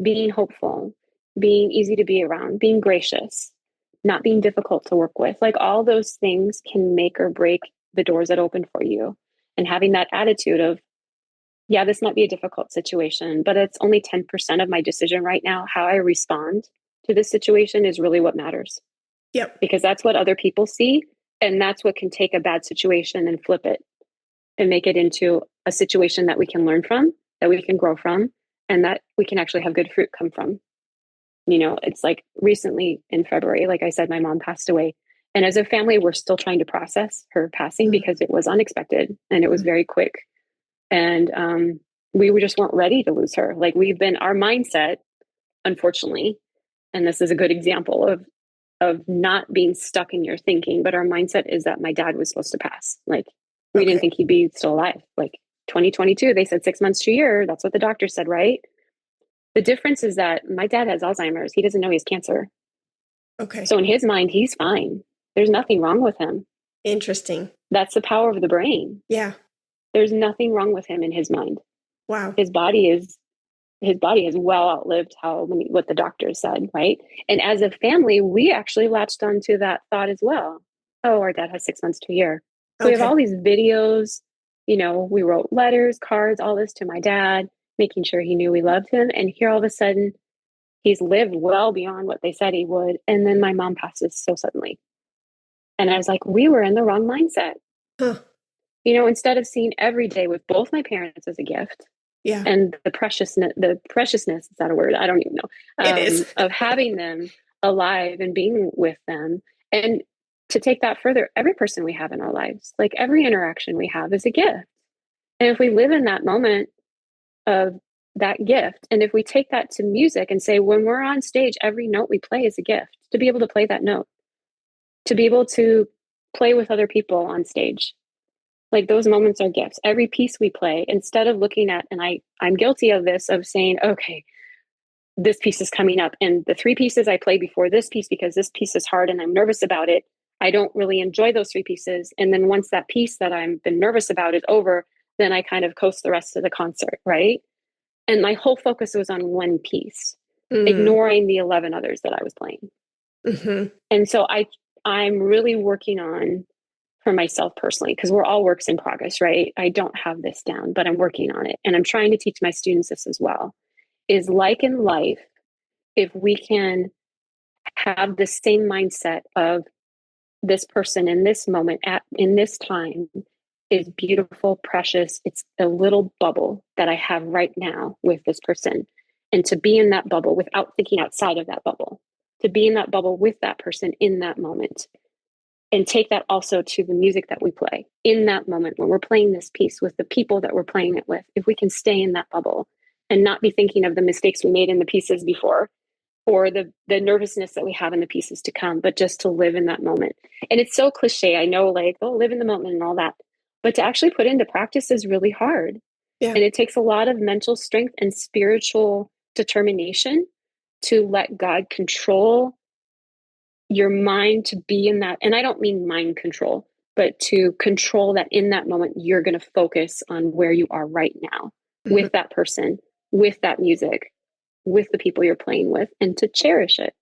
being hopeful, being easy to be around, being gracious, not being difficult to work with. Like, all those things can make or break the doors that open for you. And having that attitude of, this might be a difficult situation, but it's only 10% of my decision right now. How I respond to this situation is really what matters. Yep. Because that's what other people see. And that's what can take a bad situation and flip it and make it into a situation that we can learn from, that we can grow from, and that we can actually have good fruit come from. It's like recently in February, like I said, my mom passed away. And as a family, we're still trying to process her passing because it was unexpected and it was very quick. And we just weren't ready to lose her. Like, our mindset, unfortunately, and this is a good example of not being stuck in your thinking, but our mindset is that my dad was supposed to pass. Like, we didn't think he'd be still alive. Like 2022, they said 6 months to a year. That's what the doctor said, right? The difference is that my dad has Alzheimer's. He doesn't know he has cancer. Okay. So in his mind, he's fine. There's nothing wrong with him. Interesting. That's the power of the brain. Yeah. There's nothing wrong with him in his mind. Wow. His body has well outlived what the doctors said, right? And as a family, we actually latched onto that thought as well. Oh, our dad has 6 months to a year. So we have all these videos, we wrote letters, cards, all this to my dad, making sure he knew we loved him. And here all of a sudden, he's lived well beyond what they said he would. And then my mom passes so suddenly. And I was like, we were in the wrong mindset. Huh. Instead of seeing every day with both my parents as a gift. Yeah. And the preciousness, is that a word? I don't even know. It is. Of having them alive and being with them. And to take that further, every person we have in our lives, like every interaction we have, is a gift. And if we live in that moment of that gift, and if we take that to music and say, when we're on stage, every note we play is a gift, to be able to play that note, to be able to play with other people on stage. Like, those moments are gifts. Every piece we play, instead of looking at, and I'm guilty of this, of saying, okay, this piece is coming up, and the 3 pieces I play before this piece, because this piece is hard and I'm nervous about it, I don't really enjoy those 3 pieces. And then once that piece that I've been nervous about is over, then I kind of coast the rest of the concert, right? And my whole focus was on one piece, ignoring the 11 others that I was playing. And so I'm really working on, for myself personally, because we're all works in progress, right? I don't have this down, but I'm working on it. And I'm trying to teach my students this as well, is like in life, if we can have the same mindset of this person in this moment in this time is beautiful, precious. It's a little bubble that I have right now with this person. And to be in that bubble without thinking outside of that bubble, to be in that bubble with that person in that moment. And take that also to the music that we play in that moment when we're playing this piece with the people that we're playing it with. If we can stay in that bubble and not be thinking of the mistakes we made in the pieces before, or the nervousness that we have in the pieces to come, but just to live in that moment. And it's so cliche. I know, like, oh, live in the moment and all that. But to actually put into practice is really hard. Yeah. And it takes a lot of mental strength and spiritual determination to let God control your mind, to be in that. And I don't mean mind control, but to control that in that moment, you're going to focus on where you are right now with that person, with that music, with the people you're playing with, and to cherish it.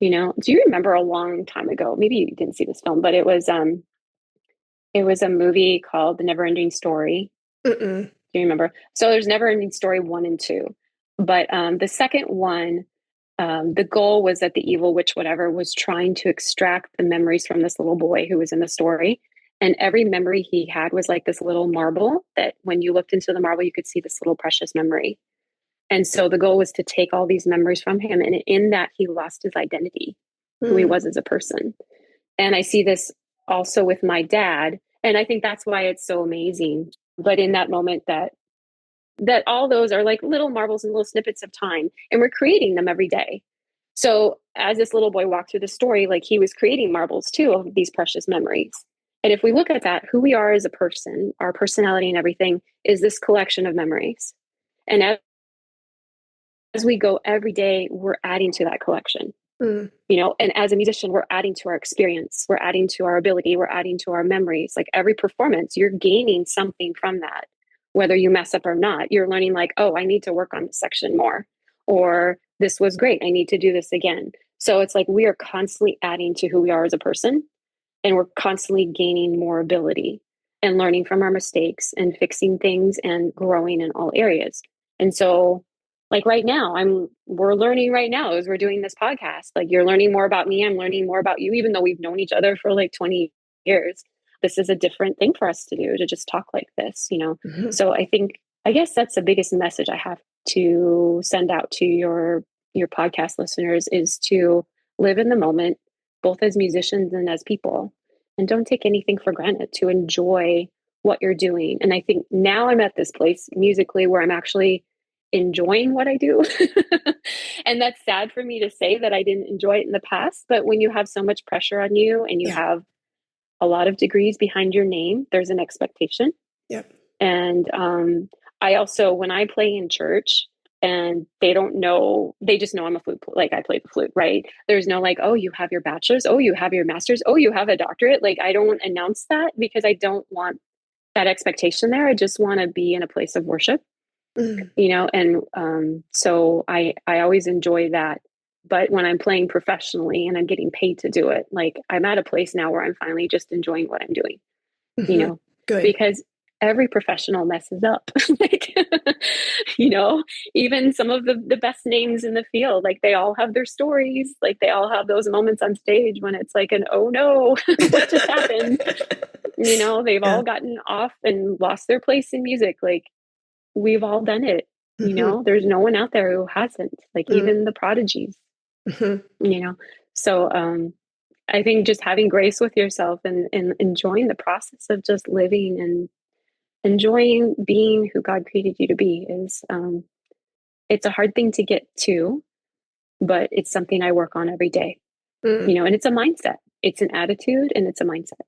You know, do you remember a long time ago, maybe you didn't see this film, but it was a movie called The Never-Ending Story. Do you remember? So there's Never-Ending Story 1 and 2. But the second one, the goal was that the evil witch, whatever, was trying to extract the memories from this little boy who was in the story. And every memory he had was like this little marble that when you looked into the marble, you could see this little precious memory. And so the goal was to take all these memories from him. And in that, he lost his identity, who he was as a person. And I see this also with my dad. And I think that's why it's so amazing. But in that moment that all those are like little marbles and little snippets of time, and we're creating them every day. So as this little boy walked through the story, like he was creating marbles too of these precious memories. And if we look at that, who we are as a person, our personality and everything is this collection of memories. And as we go every day, we're adding to that collection, you know, and as a musician, we're adding to our experience, we're adding to our ability, we're adding to our memories. Like every performance, you're gaining something from that, whether you mess up or not. You're learning like, oh, I need to work on this section more, or this was great, I need to do this again. So it's like we are constantly adding to who we are as a person, and we're constantly gaining more ability and learning from our mistakes and fixing things and growing in all areas. And so like right now, we're learning right now as we're doing this podcast. Like you're learning more about me, I'm learning more about you, even though we've known each other for like 20 years. This is a different thing for us to do, to just talk like this, you know? So I guess that's the biggest message I have to send out to your podcast listeners, is to live in the moment, both as musicians and as people, and don't take anything for granted, to enjoy what you're doing. And I think now I'm at this place musically where I'm actually enjoying what I do. And that's sad for me to say that I didn't enjoy it in the past. But when you have so much pressure on you and you have a lot of degrees behind your name, there's an expectation. Yep. And I also, when I play in church and they don't know, they just know I'm a flute, like I play the flute, right? There's no like, oh, you have your bachelor's, oh, you have your master's, oh, you have a doctorate. Like I don't announce that because I don't want that expectation there. I just want to be in a place of worship. You know, and so I always enjoy that. But when I'm playing professionally and I'm getting paid to do it, like I'm at a place now where I'm finally just enjoying what I'm doing, you know, because every professional messes up. Like, you know, even some of the best names in the field, like they all have their stories, like they all have those moments on stage when it's like oh no, what just happened? You know, they've all gotten off and lost their place in music. Like, we've all done it, you know, there's no one out there who hasn't, like even the prodigies, you know? So, I think just having grace with yourself and enjoying the process of just living and enjoying being who God created you to be is, it's a hard thing to get to, but it's something I work on every day, you know, and it's a mindset, it's an attitude, and it's a mindset.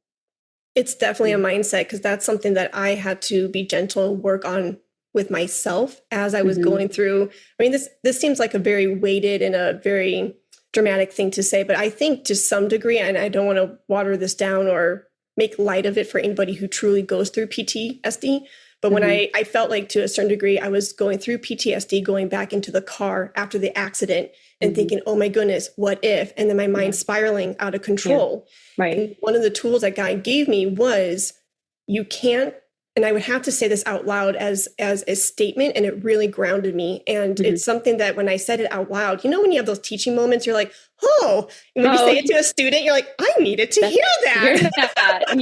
It's definitely a mindset, because that's something that I had to be gentle and work on with myself as I was going through. I mean, this seems like a very weighted and a very dramatic thing to say, but I think to some degree, and I don't want to water this down or make light of it for anybody who truly goes through PTSD, But when I felt like to a certain degree, I was going through PTSD, going back into the car after the accident and thinking, oh my goodness, what if? And then my mind spiraling out of control. Right. And one of the tools that God gave me was you can't, and I would have to say this out loud as a statement, and it really grounded me. And it's something that when I said it out loud, you know, when you have those teaching moments, you're like, oh, and when you say it to a student, you're like, I needed to hear that.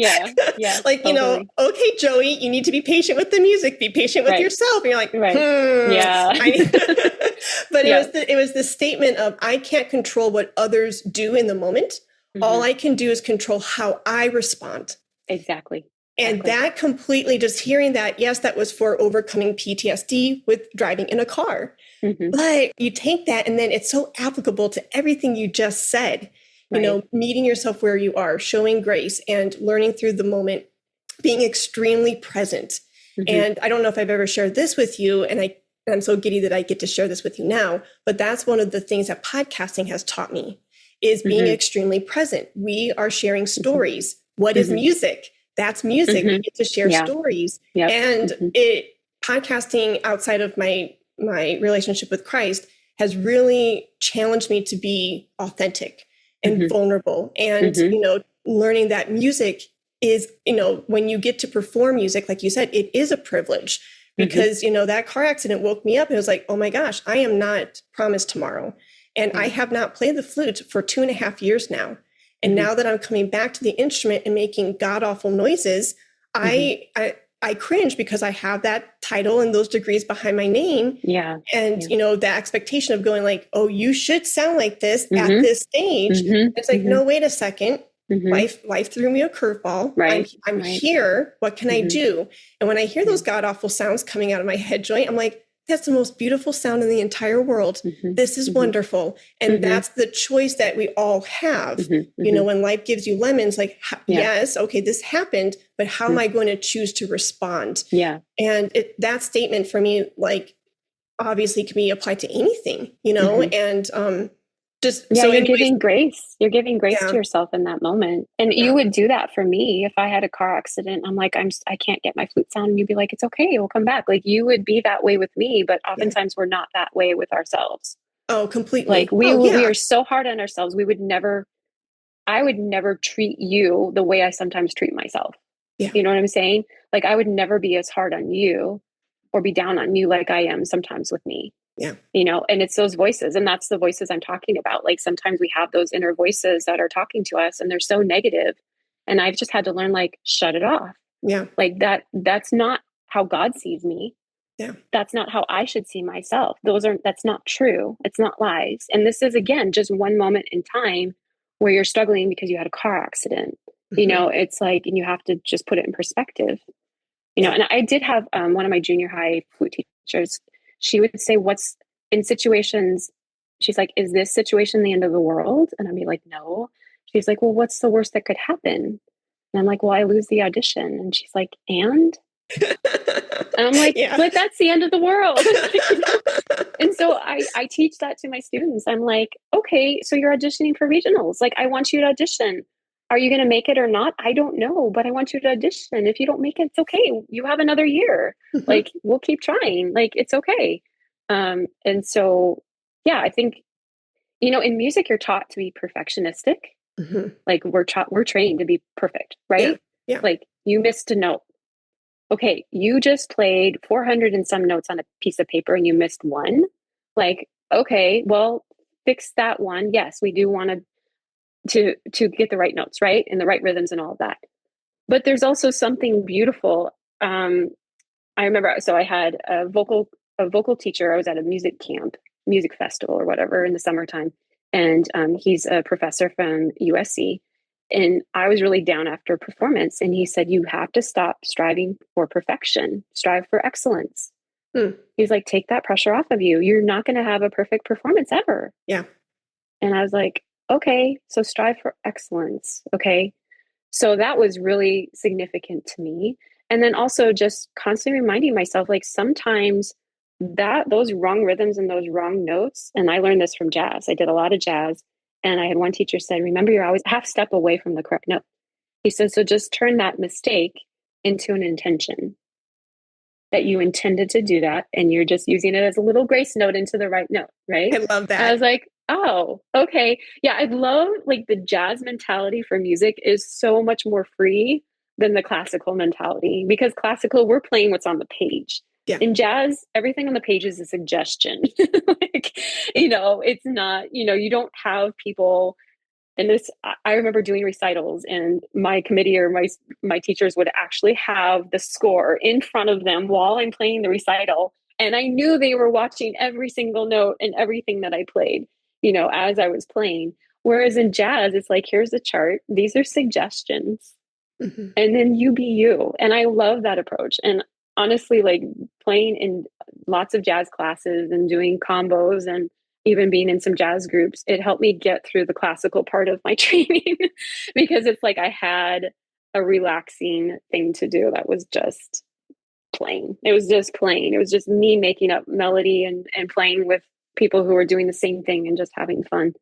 Yeah. Like, totally. you know, okay, Joey, you need to be patient with the music, be patient with yourself. And you're like, Yeah. But it was the statement of, I can't control what others do in the moment. All I can do is control how I respond. Exactly. And that completely, just hearing that, yes, that was for overcoming PTSD with driving in a car. But you take that and then it's so applicable to everything you just said, you know, meeting yourself where you are, showing grace and learning through the moment, being extremely present. And I don't know if I've ever shared this with you, and I'm so giddy that I get to share this with you now, but that's one of the things that podcasting has taught me is being extremely present. We are sharing stories. What is music? That's music. We get to share stories. And podcasting outside of my relationship with Christ has really challenged me to be authentic and vulnerable. And, you know, learning that music is, you know, when you get to perform music, like you said, it is a privilege because, you know, that car accident woke me up and it was like, oh my gosh, I am not promised tomorrow. And I have not played the flute for 2.5 years now. And now that I'm coming back to the instrument and making god-awful noises, I cringe because I have that title and those degrees behind my name. And, you know, the expectation of going like, oh, you should sound like this at this stage. It's like, no, wait a second. Life threw me a curveball. I'm here. What can I do? And when I hear those god-awful sounds coming out of my head joint, I'm like, that's the most beautiful sound in the entire world. This is wonderful. And that's the choice that we all have. You know, when life gives you lemons, like, yes, okay, this happened, but how am I going to choose to respond? And that statement for me, like, obviously can be applied to anything, you know, and you're giving grace. You're giving grace to yourself in that moment. And you would do that for me if I had a car accident. I'm like, I can't get my flute sound. And you'd be like, it's okay, we'll come back. Like you would be that way with me, but oftentimes we're not that way with ourselves. Oh, completely. Like we are so hard on ourselves. I would never treat you the way I sometimes treat myself. You know what I'm saying? Like I would never be as hard on you or be down on you like I am sometimes with me. You know, and it's those voices, and that's the voices I'm talking about. Like sometimes we have those inner voices that are talking to us and they're so negative. And I've just had to learn, like, shut it off. Like that's not how God sees me. That's not how I should see myself. That's not true. It's not lies. And this is, again, just one moment in time where you're struggling because you had a car accident. You know, it's like, and you have to just put it in perspective, you know. And I did have one of my junior high flute teachers. She would say, what's in situations, she's like, is this situation the end of the world? And I'd be like, no. She's like, well, what's the worst that could happen? And I'm like, well, I lose the audition. And she's like, and I'm like, but that's the end of the world. And so I teach that to my students. I'm like, okay, so you're auditioning for regionals. Like, I want you to audition. Are you going to make it or not? I don't know, but I want you to audition. If you don't make it, it's okay. You have another year. Like, we'll keep trying. Like, it's okay. And so, I think, you know, in music, you're taught to be perfectionistic. Like we're trained to be perfect, right? Like you missed a note. Okay. You just played 400 and some notes on a piece of paper and you missed one. Like, okay, well, fix that one. Yes, we do want to get the right notes, right? And the right rhythms and all of that. But there's also something beautiful. I remember, so I had a vocal teacher. I was at a music camp, music festival or whatever in the summertime. And he's a professor from USC. And I was really down after a performance. And he said, you have to stop striving for perfection, strive for excellence. He's like, take that pressure off of you. You're not going to have a perfect performance ever. And I was like, okay, so strive for excellence. Okay. So that was really significant to me. And then also just constantly reminding myself, like sometimes those wrong rhythms and those wrong notes, and I learned this from jazz. I did a lot of jazz. And I had one teacher said, remember, you're always half step away from the correct note. He said, so just turn that mistake into an intention. that you intended to do that and you're just using it as a little grace note into the right note, right? I love that. And I was like, oh, okay. Yeah, I love like the jazz mentality for music is so much more free than the classical mentality, because classical, we're playing what's on the page. Yeah. In jazz, everything on the page is a suggestion. Like, it's not, you don't have people. And this, I remember doing recitals, and my committee or my teachers would actually have the score in front of them while I'm playing the recital. And I knew they were watching every single note and everything that I played, as I was playing. Whereas in jazz, it's like, here's the chart. These are suggestions. Mm-hmm. And then you be you. And I love that approach. And honestly, like playing in lots of jazz classes and doing combos and even being in some jazz groups, it helped me get through the classical part of my training because it's like I had a relaxing thing to do that was just playing. It was just playing. It was just me making up melody and playing with people who were doing the same thing and just having fun,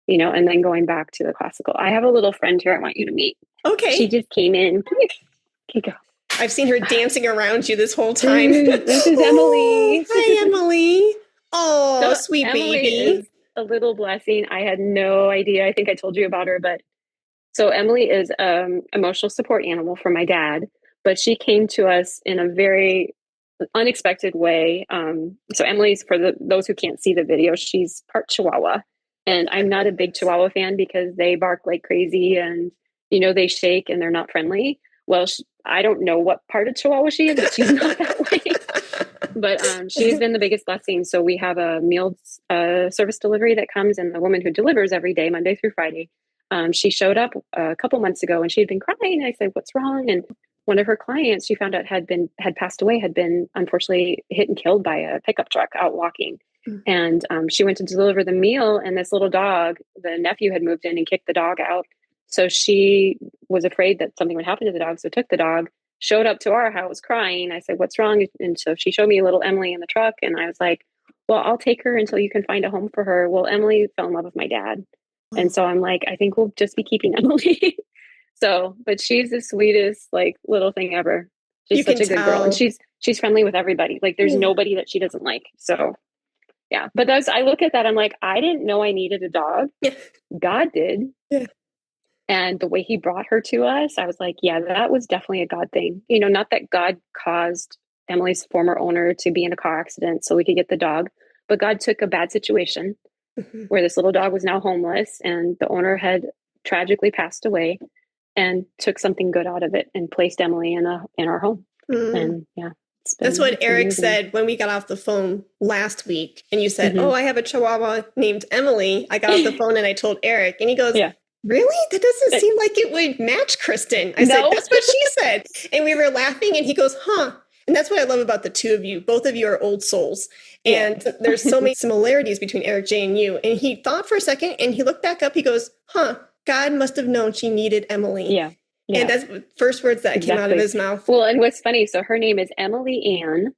and then going back to the classical. I have a little friend here I want you to meet. Okay. She just came in. Okay, go. I've seen her dancing around you this whole time. This is Emily. Hi, Emily. Oh, so sweet Emily baby. Is a little blessing. I had no idea. I think I told you about her, but so Emily is emotional support animal for my dad, but she came to us in a very unexpected way. So Emily's, for those who can't see the video, she's part Chihuahua, and I'm not a big Chihuahua fan because they bark like crazy and they shake and they're not friendly. Well, I don't know what part of Chihuahua she is, but she's not that way. But she's been the biggest blessing. So we have a meal service delivery that comes, and the woman who delivers every day, Monday through Friday, she showed up a couple months ago and she had been crying. And I said, what's wrong? And one of her clients, she found out had passed away, had been unfortunately hit and killed by a pickup truck out walking. Mm-hmm. And she went to deliver the meal, and this little dog, the nephew had moved in and kicked the dog out. So she was afraid that something would happen to the dog. So took the dog, showed up to our house crying. I said, what's wrong? And so she showed me little Emily in the truck. And I was like, well, I'll take her until you can find a home for her. Well, Emily fell in love with my dad. Oh. And so I'm like, I think we'll just be keeping Emily. So, but she's the sweetest, like, little thing ever. She's such a good girl. And she's friendly with everybody. Like, there's nobody that she doesn't like. So yeah. But I look at that, I'm like, I didn't know I needed a dog. Yeah. God did. Yeah. And the way he brought her to us, I was like, yeah, that was definitely a God thing. Not that God caused Emily's former owner to be in a car accident so we could get the dog, but God took a bad situation where this little dog was now homeless and the owner had tragically passed away, and took something good out of it and placed Emily in our home. And yeah. That's what Eric said when we got off the phone last week. And you said, oh, I have a Chihuahua named Emily. I got off the phone and I told Eric, and he goes, yeah. Really? That doesn't seem like it would match Kristin. I said, that's what she said. And we were laughing, and he goes, huh. And that's what I love about the two of you. Both of you are old souls. And there's so many similarities between Eric J and you. And he thought for a second, and he looked back up. He goes, huh, God must have known she needed Emily. Yeah. And that's the first words that came out of his mouth. Well, and what's funny, so her name is Emily Ann.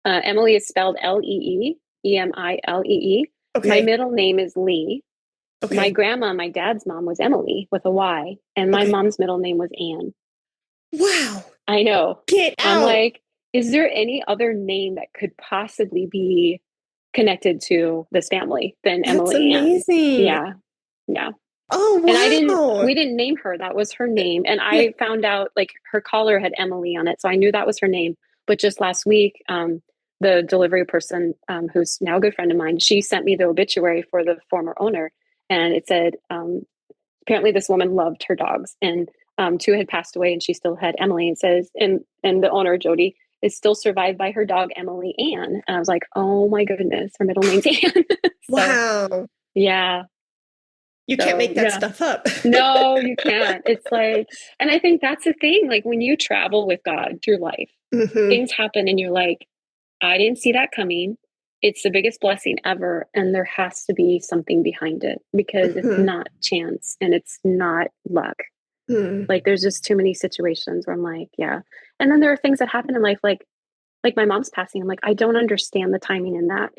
Emily is spelled Lee, Emilee. Okay. My middle name is Lee. Okay. My grandma, my dad's mom, was Emily with a Y, and my mom's middle name was Ann. Wow. I know. Get out. I'm like, is there any other name that could possibly be connected to this family than Emily Ann? That's amazing. Yeah. Yeah. Oh, wow. And we didn't name her. That was her name. And I found out, like, her collar had Emily on it. So I knew that was her name. But just last week, the delivery person, who's now a good friend of mine, she sent me the obituary for the former owner. And it said, apparently this woman loved her dogs, and two had passed away and she still had Emily. It says, and the owner, Jody, is still survived by her dog, Emily Ann. And I was like, oh my goodness, her middle name's Ann. Wow. Yeah. You can't make that stuff up. No, you can't. It's like, and I think that's the thing, like when you travel with God through life, things happen and you're like, I didn't see that coming. It's the biggest blessing ever. And there has to be something behind it, because it's not chance and it's not luck. Like there's just too many situations where I'm like, yeah. And then there are things that happen in life, like my mom's passing. I'm like, I don't understand the timing in that.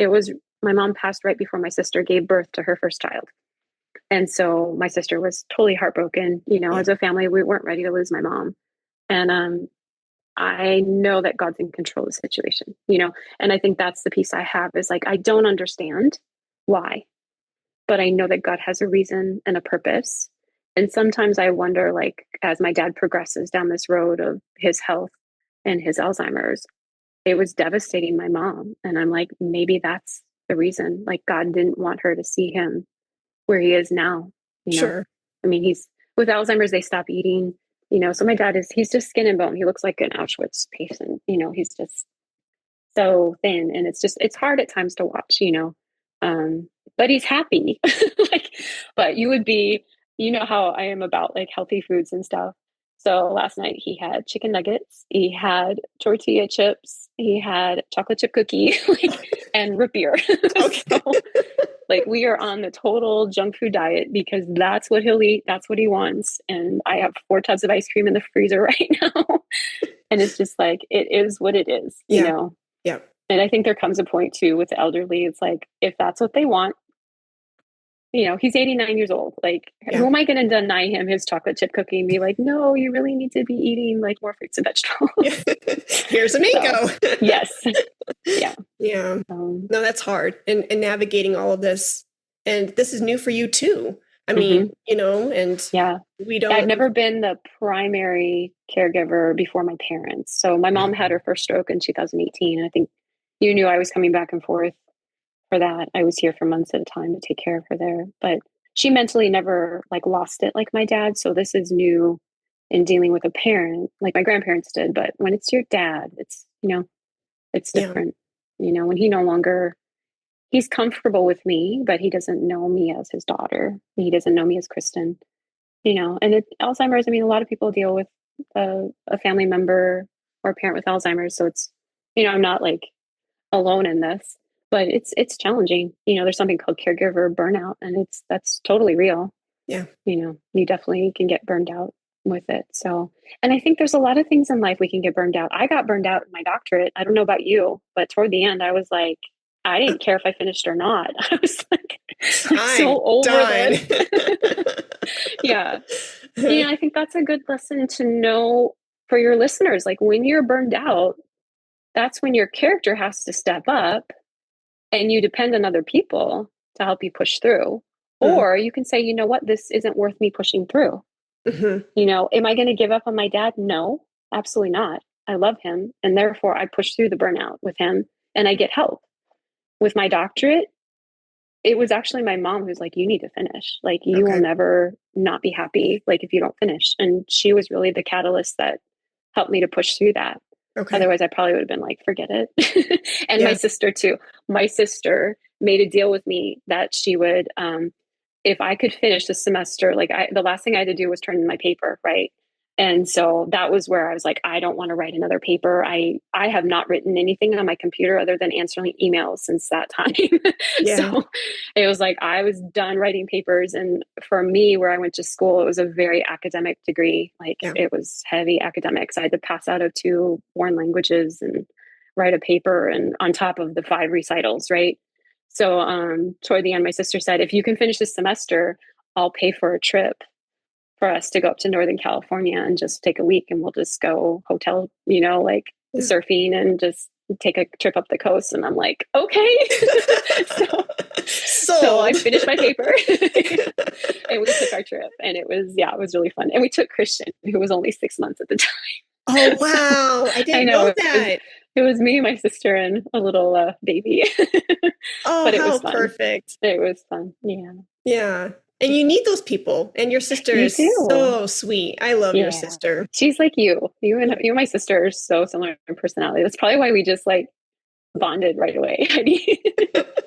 My mom passed right before my sister gave birth to her first child. And so my sister was totally heartbroken. As a family, we weren't ready to lose my mom. And I know that God's in control of the situation, you know? And I think that's the piece I have is like, I don't understand why, but I know that God has a reason and a purpose. And sometimes I wonder, like, as my dad progresses down this road of his health and his Alzheimer's, it was devastating my mom. And I'm like, maybe that's the reason. Like, God didn't want her to see him where he is now, you know? Sure. I mean, he's with Alzheimer's, they stop eating, you know. So my dad he's just skin and bone. He looks like an Auschwitz patient, you know, he's just so thin. And it's hard at times to watch, you know. But he's happy. Like, but you would be, you know how I am about like healthy foods and stuff. So last night he had chicken nuggets, he had tortilla chips, he had chocolate chip cookie, like, and root beer. Okay. So, like, we are on the total junk food diet because that's what he'll eat. That's what he wants. And I have 4 tubs of ice cream in the freezer right now. And it's just like, it is what it is, you know? Yeah. And I think there comes a point too with the elderly. It's like, if that's what they want, you know, he's 89 years old. Like, who am I going to deny him his chocolate chip cookie and be like, no, you really need to be eating like more fruits and vegetables. Here's a mango. So, yes. Yeah. Yeah. No, that's hard. And navigating all of this. And this is new for you too. I mean, you know, and I've never been the primary caregiver before my parents. So my mom had her first stroke in 2018. I think you knew I was coming back and forth for that. I was here for months at a time to take care of her there, but she mentally never like lost it like my dad. So this is new in dealing with a parent like my grandparents did. But when it's your dad, it's, you know, it's different, you know, when he's comfortable with me, but he doesn't know me as his daughter. He doesn't know me as Kristin, you know. And Alzheimer's, I mean, a lot of people deal with a family member or a parent with Alzheimer's. So it's, you know, I'm not like alone in this, but it's challenging. You know, there's something called caregiver burnout, and that's totally real. Yeah. You know, you definitely can get burned out with it. So, and I think there's a lot of things in life we can get burned out. I got burned out in my doctorate. I don't know about you, but toward the end, I was like, I didn't care if I finished or not. I was like so over it. Yeah. You know, I think that's a good lesson to know for your listeners. Like, when you're burned out, that's when your character has to step up and you depend on other people to help you push through. Or you can say, you know what, this isn't worth me pushing through. You know, am I going to give up on my dad? No, absolutely not. I love him. And therefore I push through the burnout with him and I get help. With my doctorate, it was actually my mom who's like, you need to finish. Like, you will never not be happy, like, if you don't finish. And she was really the catalyst that helped me to push through that. Otherwise, I probably would have been like, forget it. And my sister too. My sister made a deal with me that she would, if I could finish the semester, like the last thing I had to do was turn in my paper, right? And so that was where I was like, I don't want to write another paper. I have not written anything on my computer other than answering emails since that time. So it was like, I was done writing papers. And for me, where I went to school, it was a very academic degree. Like it was heavy academics. I had to pass out of 2 foreign languages and write a paper, and on top of the 5 recitals, right? So toward the end, my sister said, if you can finish this semester, I'll pay for a trip for us to go up to Northern California and just take a week, and we'll just go hotel, you know, like surfing and just take a trip up the coast. And I'm like, okay. So I finished my paper and we took our trip, and it was really fun. And we took Kristin, who was only 6 months at the time. Oh, wow. I didn't know that. It was me, my sister, and a little baby. Oh, but it how was fun. Perfect. It was fun. Yeah. Yeah. And you need those people. And your sister is so sweet. I love your sister. She's like you. You and my sister are so similar in personality. That's probably why we just like bonded right away.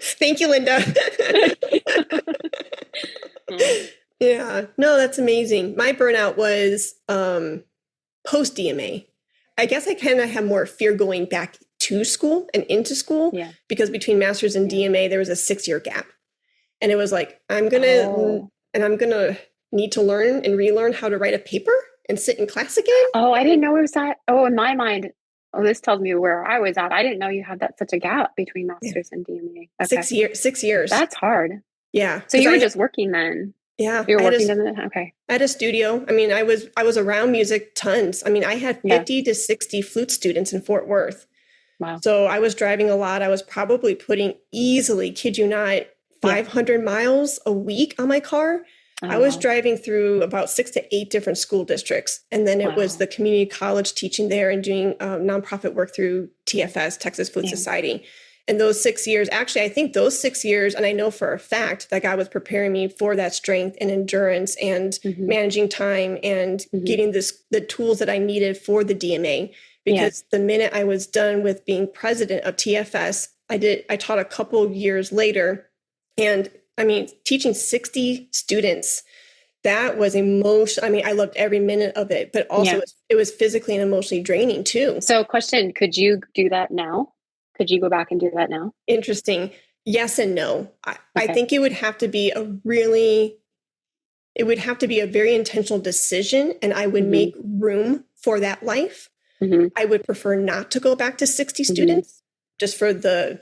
Thank you, Linda. Yeah. No, that's amazing. My burnout was post DMA. I guess I kind of have more fear going back to school and into school because between master's and DMA, there was a 6-year gap. And it was like, I'm going to need to learn and relearn how to write a paper and sit in class again. Oh, I didn't know it was that. Oh, in my mind, this tells me where I was at. I didn't know you had such a gap between master's and DMA. Okay. 6 years. That's hard. Yeah. So you were just working then. Yeah. You're working in the, okay. I had a studio. I mean, I was around music tons. I mean, I had 50 to 60 flute students in Fort Worth. Wow. So I was driving a lot. I was probably putting easily, kid you not, 500 miles a week on my car. I was driving through about 6 to 8 different school districts. And then it was the community college teaching there and doing nonprofit work through TFS, Texas Flute Society. And those 6 years, actually, I think those 6 years, and I know for a fact that God was preparing me for that strength and endurance and managing time and getting the tools that I needed for the DMA. Because the minute I was done with being president of TFS, I taught a couple years later. And I mean, teaching 60 students, that was emotional. I mean, I loved every minute of it, but also it was physically and emotionally draining too. So question, could you do that now? Could you go back and do that now? Interesting. Yes and no. I think it would have to be a very intentional decision, and I would make room for that life. I would prefer not to go back to 60 students just for the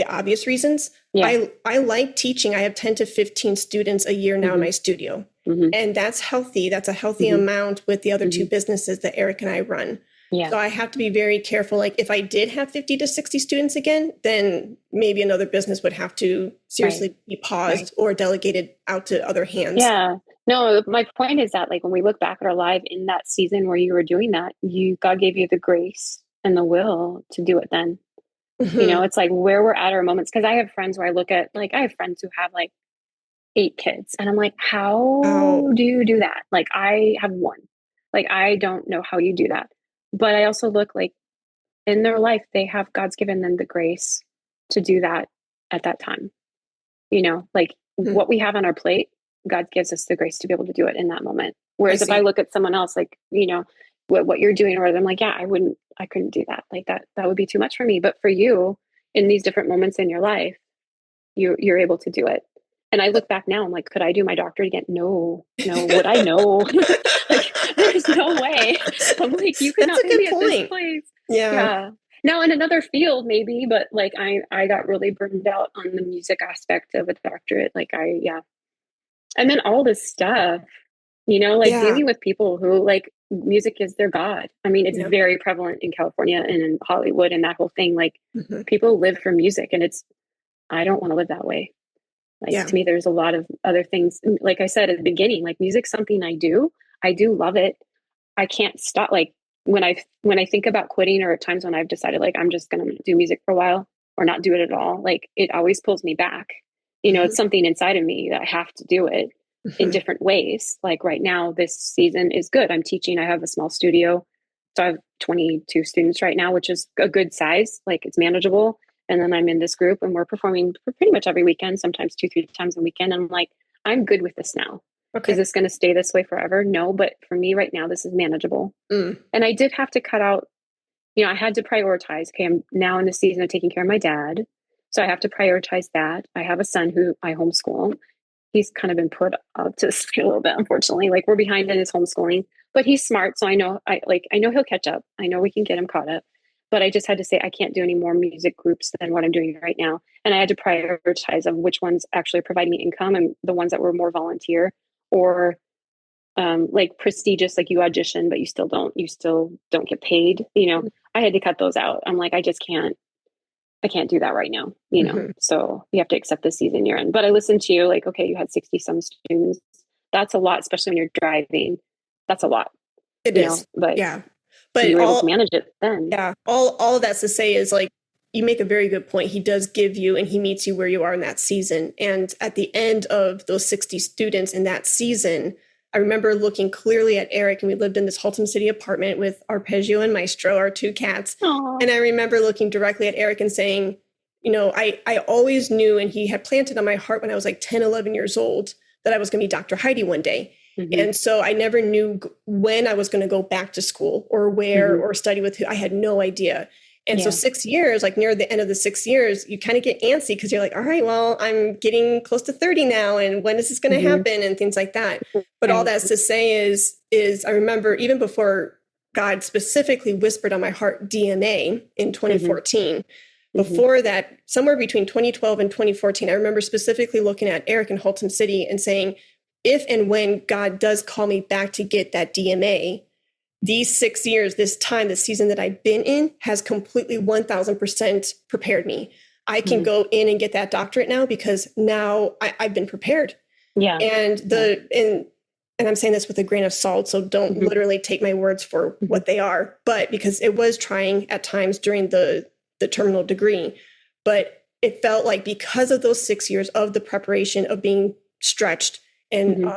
obvious reasons. I like teaching. I have 10 to 15 students a year now in my studio. And that's healthy. That's a healthy amount with the other two businesses that Eric and I run. So I have to be very careful. Like if I did have 50 to 60 students again, then maybe another business would have to seriously be paused or delegated out to other hands. Yeah. No, my point is that like when we look back at our life in that season where you were doing that, God gave you the grace and the will to do it then. You know, it's like where we're at our moments. Cause I have friends where I look at, like, I have friends who have like 8 kids and I'm like, how do you do that? Like I have 1, like, I don't know how you do that. But I also look like in their life, God's given them the grace to do that at that time. You know, like what we have on our plate, God gives us the grace to be able to do it in that moment. Whereas if I look at someone else, like, you know, what you're doing, or I'm like, yeah, I couldn't do that. Like that would be too much for me. But for you in these different moments in your life, you're able to do it. And I look back now, I'm like, could I do my doctorate again? No, would I know? Like, there's no way. I'm like, you could not be at this place. Yeah. Now in another field, maybe, but like I got really burned out on the music aspect of a doctorate. Like and then all this stuff, you know, like dealing with people who like music is their God. I mean, it's very prevalent in California and in Hollywood and that whole thing. Like people live for music, and I don't want to live that way. Like to me, there's a lot of other things. Like I said at the beginning, like music's something I do love it. I can't stop. Like when I think about quitting, or at times when I've decided like I'm just going to do music for a while or not do it at all, like it always pulls me back. You know, it's something inside of me that I have to do it in different ways. Like right now, this season is good. I'm teaching. I have a small studio. So I have 22 students right now, which is a good size. Like it's manageable. And then I'm in this group and we're performing for pretty much every weekend, sometimes 2-3 times a weekend. And I'm like, I'm good with this now. Is this going to stay this way forever? No, but for me right now, this is manageable. And I did have to cut out, you know, I had to prioritize. Okay, I'm now in the season of taking care of my dad. So I have to prioritize that. I have a son who I homeschool. He's kind of been put up to a little bit, unfortunately. Like we're behind in his homeschooling, but he's smart. So I know he'll catch up. I know we can get him caught up. But I just had to say, I can't do any more music groups than what I'm doing right now. And I had to prioritize of which ones actually provide me income and the ones that were more volunteer or like prestigious, like you audition, but you still don't get paid. You know, I had to cut those out. I'm like, I can't do that right now, you know? So you have to accept the season you're in. But I listened to you like, okay, you had 60 some students. That's a lot, especially when you're driving. That's a lot. It is. But but you were able to manage it then. Yeah. All of that's to say is like, you make a very good point. He does give you and he meets you where you are in that season. And at the end of those 60 students in that season, I remember looking clearly at Eric, and we lived in this Haltom City apartment with Arpeggio and Maestro, our 2 cats. Aww. And I remember looking directly at Eric and saying, you know, I always knew, and he had planted on my heart when I was like 10, 11 years old, that I was going to be Dr. Heidi one day. And so I never knew when I was going to go back to school or where or study with who. I had no idea. And so 6 years, like near the end of the 6 years, you kind of get antsy because you're like, all right, well, I'm getting close to 30 now. And when is this going to happen? And things like that. But all that's to say is I remember even before God specifically whispered on my heart DMA in 2014, before that, somewhere between 2012 and 2014, I remember specifically looking at Eric in Haltom City and saying, if and when God does call me back to get that DMA, these 6 years, this time, this season that I've been in has completely 1000% prepared me. I can go in and get that doctorate now because now I've been prepared. Yeah. And and I'm saying this with a grain of salt, so don't literally take my words for what they are, but because it was trying at times during the terminal degree, but it felt like because of those 6 years of the preparation of being stretched and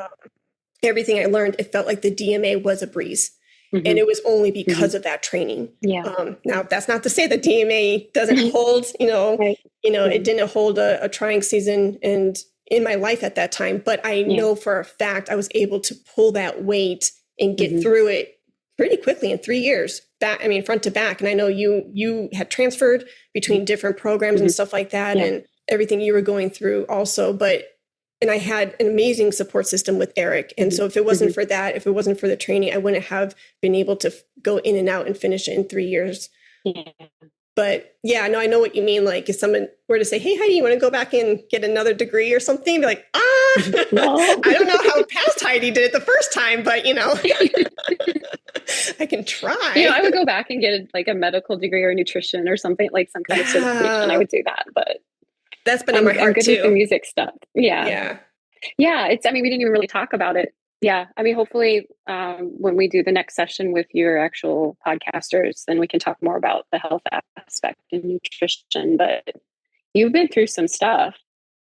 everything I learned, it felt like the DMA was a breeze. And it was only because of that training. Yeah. Now, that's not to say the DMA doesn't hold, Right. It didn't hold a trying season and in my life at that time, but I know for a fact I was able to pull that weight and get through it pretty quickly in 3 years, front to back. And I know you had transferred between different programs and stuff like that and everything you were going through also, and I had an amazing support system with Eric. And so if it wasn't for that, if it wasn't for the training, I wouldn't have been able to go in and out and finish it in 3 years. Yeah. But yeah, no, I know what you mean. Like if someone were to say, hey, Heidi, you want to go back and get another degree or something? Be like, no. I don't know how past Heidi did it the first time, but I can try. I would go back and get a medical degree or nutrition or something, like some kind of certification. I would do that, but that's been in my heart too. With the music stuff. Yeah. It's, we didn't even really talk about it. Yeah. Hopefully when we do the next session with your actual podcasters, then we can talk more about the health aspect and nutrition, but you've been through some stuff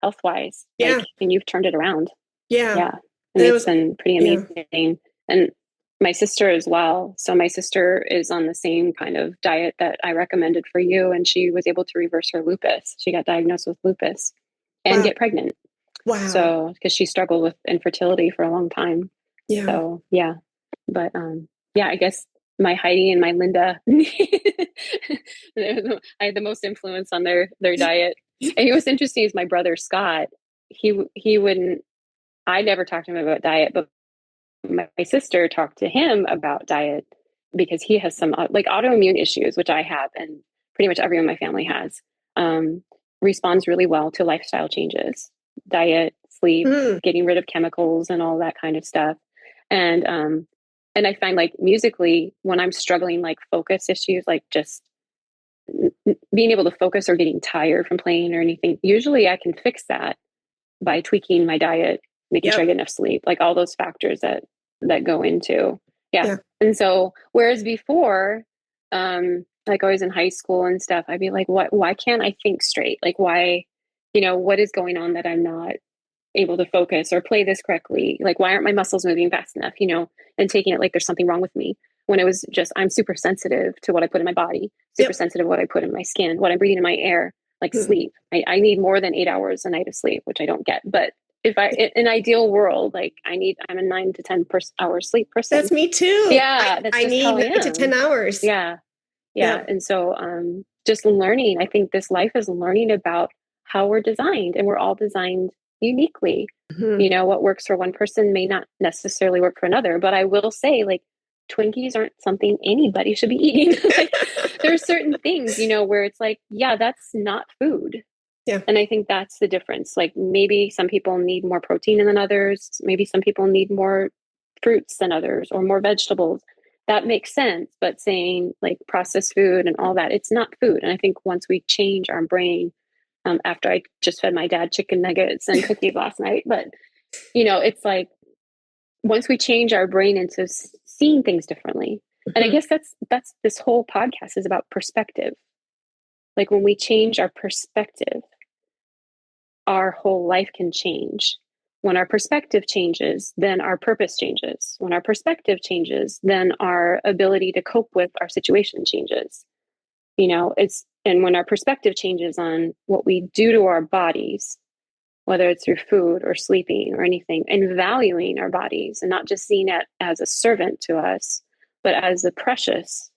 health-wise. And you've turned it around. Yeah. And it's been pretty amazing. And my sister as well. So my sister is on the same kind of diet that I recommended for you. And she was able to reverse her lupus. She got diagnosed with lupus and get pregnant. Wow. So, because she struggled with infertility for a long time. Yeah. So, yeah. But, I guess my Heidi and my Linda, I had the most influence on their diet. And what's interesting is my brother, Scott, he wouldn't, I never talked to him about diet, but my sister talked to him about diet because he has some autoimmune issues, which I have, and pretty much everyone in my family has, responds really well to lifestyle changes, diet, sleep, getting rid of chemicals and all that kind of stuff. And I find musically, when I'm struggling, focus issues, just being able to focus or getting tired from playing or anything, usually I can fix that by tweaking my diet, making sure I get enough sleep, all those factors that go into. Yeah. And so, whereas before, I was in high school and stuff, I'd be like, why can't I think straight? Why, what is going on that I'm not able to focus or play this correctly? Why aren't my muscles moving fast enough, and taking it there's something wrong with me, when it was just, I'm super sensitive to what I put in my body, super sensitive to what I put in my skin, what I'm breathing in my air, sleep. I need more than 8 hours a night of sleep, which I don't get. But if in an ideal world, I'm a 9 to 10 hour sleep person. That's me too. Yeah. I need 9 to 10 hours. Yeah. And so, just learning, I think this life is learning about how we're designed, and we're all designed uniquely. What works for one person may not necessarily work for another, but I will say Twinkies aren't something anybody should be eating. There are certain things, where it's that's not food. Yeah. And I think that's the difference. Maybe some people need more protein than others. Maybe some people need more fruits than others, or more vegetables. That makes sense. But saying processed food and all that, it's not food. And I think once we change our brain, after I just fed my dad chicken nuggets and cookies last night, but it's once we change our brain into seeing things differently. And I guess that's this whole podcast is about perspective. When we change our perspective, our whole life can change. When our perspective changes, then our purpose changes. When our perspective changes, then our ability to cope with our situation changes. And when our perspective changes on what we do to our bodies, whether it's through food or sleeping or anything, and valuing our bodies and not just seeing it as a servant to us, but as a precious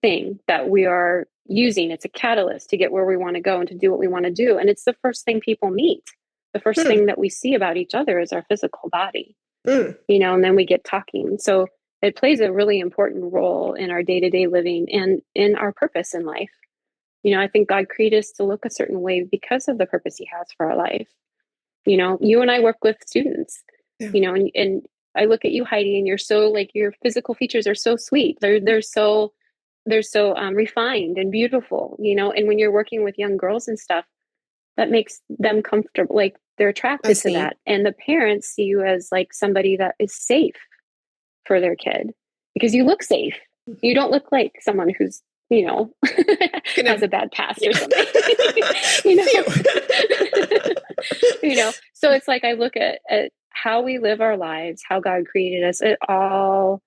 thing that we are using. It's a catalyst to get where we want to go and to do what we want to do. And it's the first thing people meet. The first thing that we see about each other is our physical body, and then we get talking. So it plays a really important role in our day-to-day living and in our purpose in life. I think God created us to look a certain way because of the purpose he has for our life. You and I work with students you know, and I look at you, Heidi, and you're so like, your physical features are so sweet. They're so refined and beautiful, you know, and when you're working with young girls and stuff, that makes them comfortable. Like they're attracted to that. And the parents see you as like somebody that is safe for their kid because you look safe. You don't look like someone who's, you know, has a bad past or something, you know, you know? So it's like, I look at how we live our lives, how God created us. It all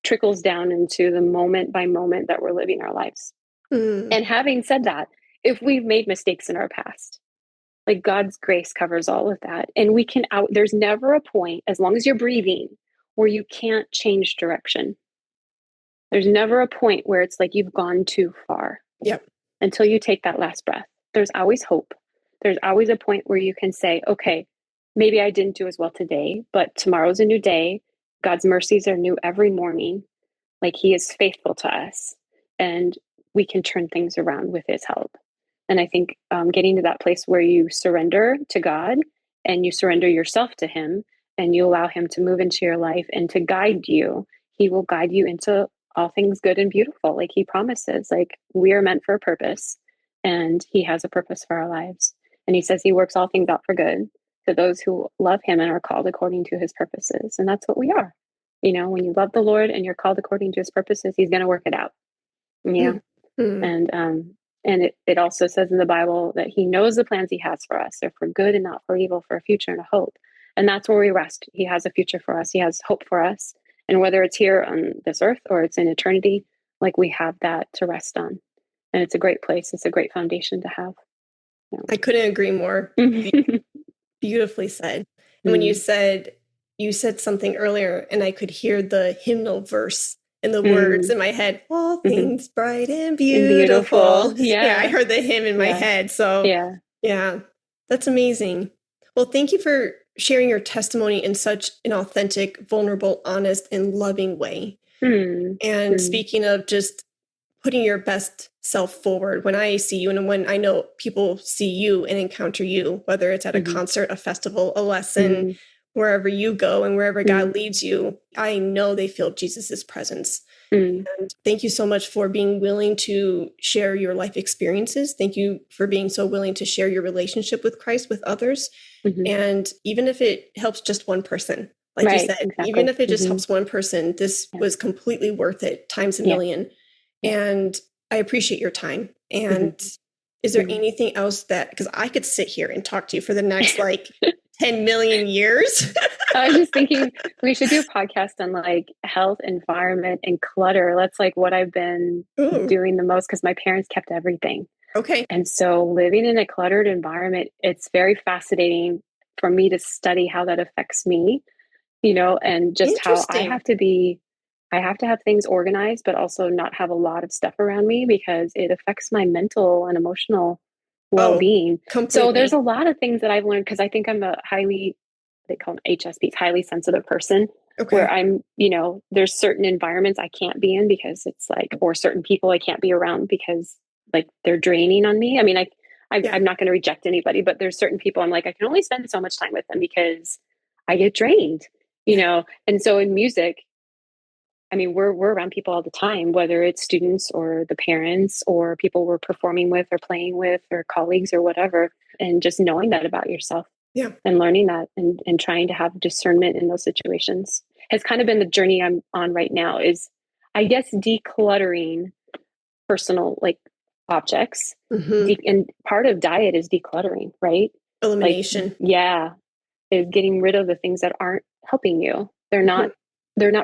trickles down into the moment by moment that we're living our lives. And having said that, if we've made mistakes in our past, like God's grace covers all of that. And we can there's never a point, as long as you're breathing, where you can't change direction. There's never a point where it's like you've gone too far. Yep. Until you take that last breath. There's always hope. There's always a point where you can say, okay, maybe I didn't do as well today, but tomorrow's a new day. God's mercies are new every morning. Like he is faithful to us and we can turn things around with his help. And I think getting to that place where you surrender to God and you surrender yourself to him and you allow him to move into your life and to guide you, he will guide you into all things good and beautiful. Like he promises, like we are meant for a purpose and he has a purpose for our lives. And he says he works all things out for good to those who love him and are called according to his purposes. And that's what we are. You know, when you love the Lord and you're called according to his purposes, he's going to work it out. You know? And it also says in the Bible that he knows the plans he has for us. They're for good and not for evil, for a future and a hope. And that's where we rest. He has a future for us. He has hope for us. And whether it's here on this earth or it's in eternity, like we have that to rest on. And it's a great place. It's a great foundation to have. Yeah. I couldn't agree more. Beautifully said. And when you said something earlier and I could hear the hymnal verse and the words in my head, all things bright and beautiful. Yeah, I heard the hymn in my head. So yeah, that's amazing. Well, thank you for sharing your testimony in such an authentic, vulnerable, honest, and loving way. And speaking of just putting your best self forward, when I see you and when I know people see you and encounter you, whether it's at a concert, a festival, a lesson, wherever you go and wherever God leads you, I know they feel Jesus's presence. And thank you so much for being willing to share your life experiences. Thank you for being so willing to share your relationship with Christ with others. And even if it helps just one person, like you said, even if it just helps one person, this was completely worth it, times a million. And I appreciate your time. And is there anything else that, because I could sit here and talk to you for the next like 10 million years. I was just thinking we should do a podcast on like health, environment, and clutter. That's like what I've been doing the most because my parents kept everything. Okay. And so living in a cluttered environment, it's very fascinating for me to study how that affects me, you know, and just how I have to have things organized, but also not have a lot of stuff around me because it affects my mental and emotional well-being. So there's a lot of things that I've learned because I think I'm a they call them HSPs, highly sensitive person, where I'm, you know, there's certain environments I can't be in because it's like, or certain people I can't be around because like they're draining on me. I mean, I'm not going to reject anybody, but there's certain people I'm like, I can only spend so much time with them because I get drained, you know? And so in music, I mean, we're around people all the time, whether it's students or the parents or people we're performing with or playing with or colleagues or whatever. And just knowing that about yourself and learning that and trying to have discernment in those situations has kind of been the journey I'm on right now is, I guess, decluttering personal like objects. And part of diet is decluttering, right? Elimination. Like, is getting rid of the things that aren't helping you. They're not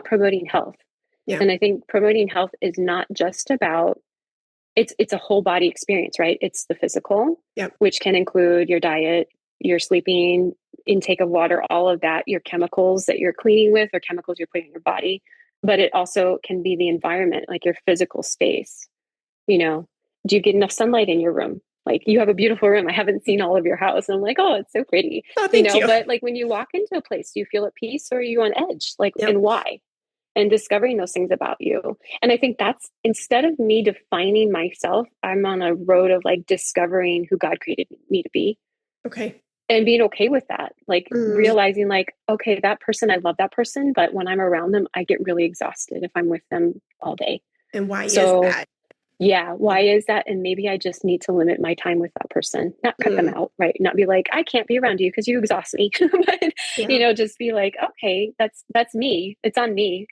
promoting health. And I think promoting health is not just about, it's a whole body experience, right? It's the physical, which can include your diet, your sleeping, intake of water, all of that, your chemicals that you're cleaning with or chemicals you're putting in your body. But it also can be the environment, like your physical space. You know, do you get enough sunlight in your room? Like you have a beautiful room. I haven't seen all of your house. And I'm like, oh, it's so pretty. Oh, thank you. But like when you walk into a place, do you feel at peace or are you on edge? Like, and why? And discovering those things about you. And I think that's, instead of me defining myself, I'm on a road of like discovering who God created me to be. Okay. and being okay with that, like Mm. realizing like, okay, that person, I love that person, but when I'm around them, I get really exhausted if I'm with them all day. And why is So that? yeah, why is that? And maybe I just need to limit my time with that person, not cut them Mm. out, right? Not be like, I can't be around you because you exhaust me. But, Yeah. just be like, okay, that's me. It's on me,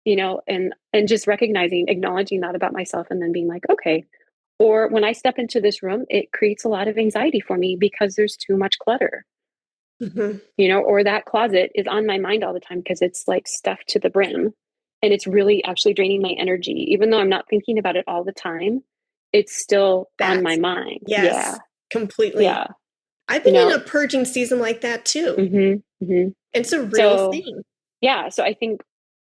and just recognizing, acknowledging that about myself, and then being like, okay. Or when I step into this room, it creates a lot of anxiety for me because there's too much clutter, Hmm. or that closet is on my mind all the time because it's like stuffed to the brim, and it's really actually draining my energy. Even though I'm not thinking about it all the time, it's still on my That's, mind. Yeah. yes, completely. Yeah. I've You been in know, a purging season like that too. hmm hmm It's a real so thing. yeah. So I think,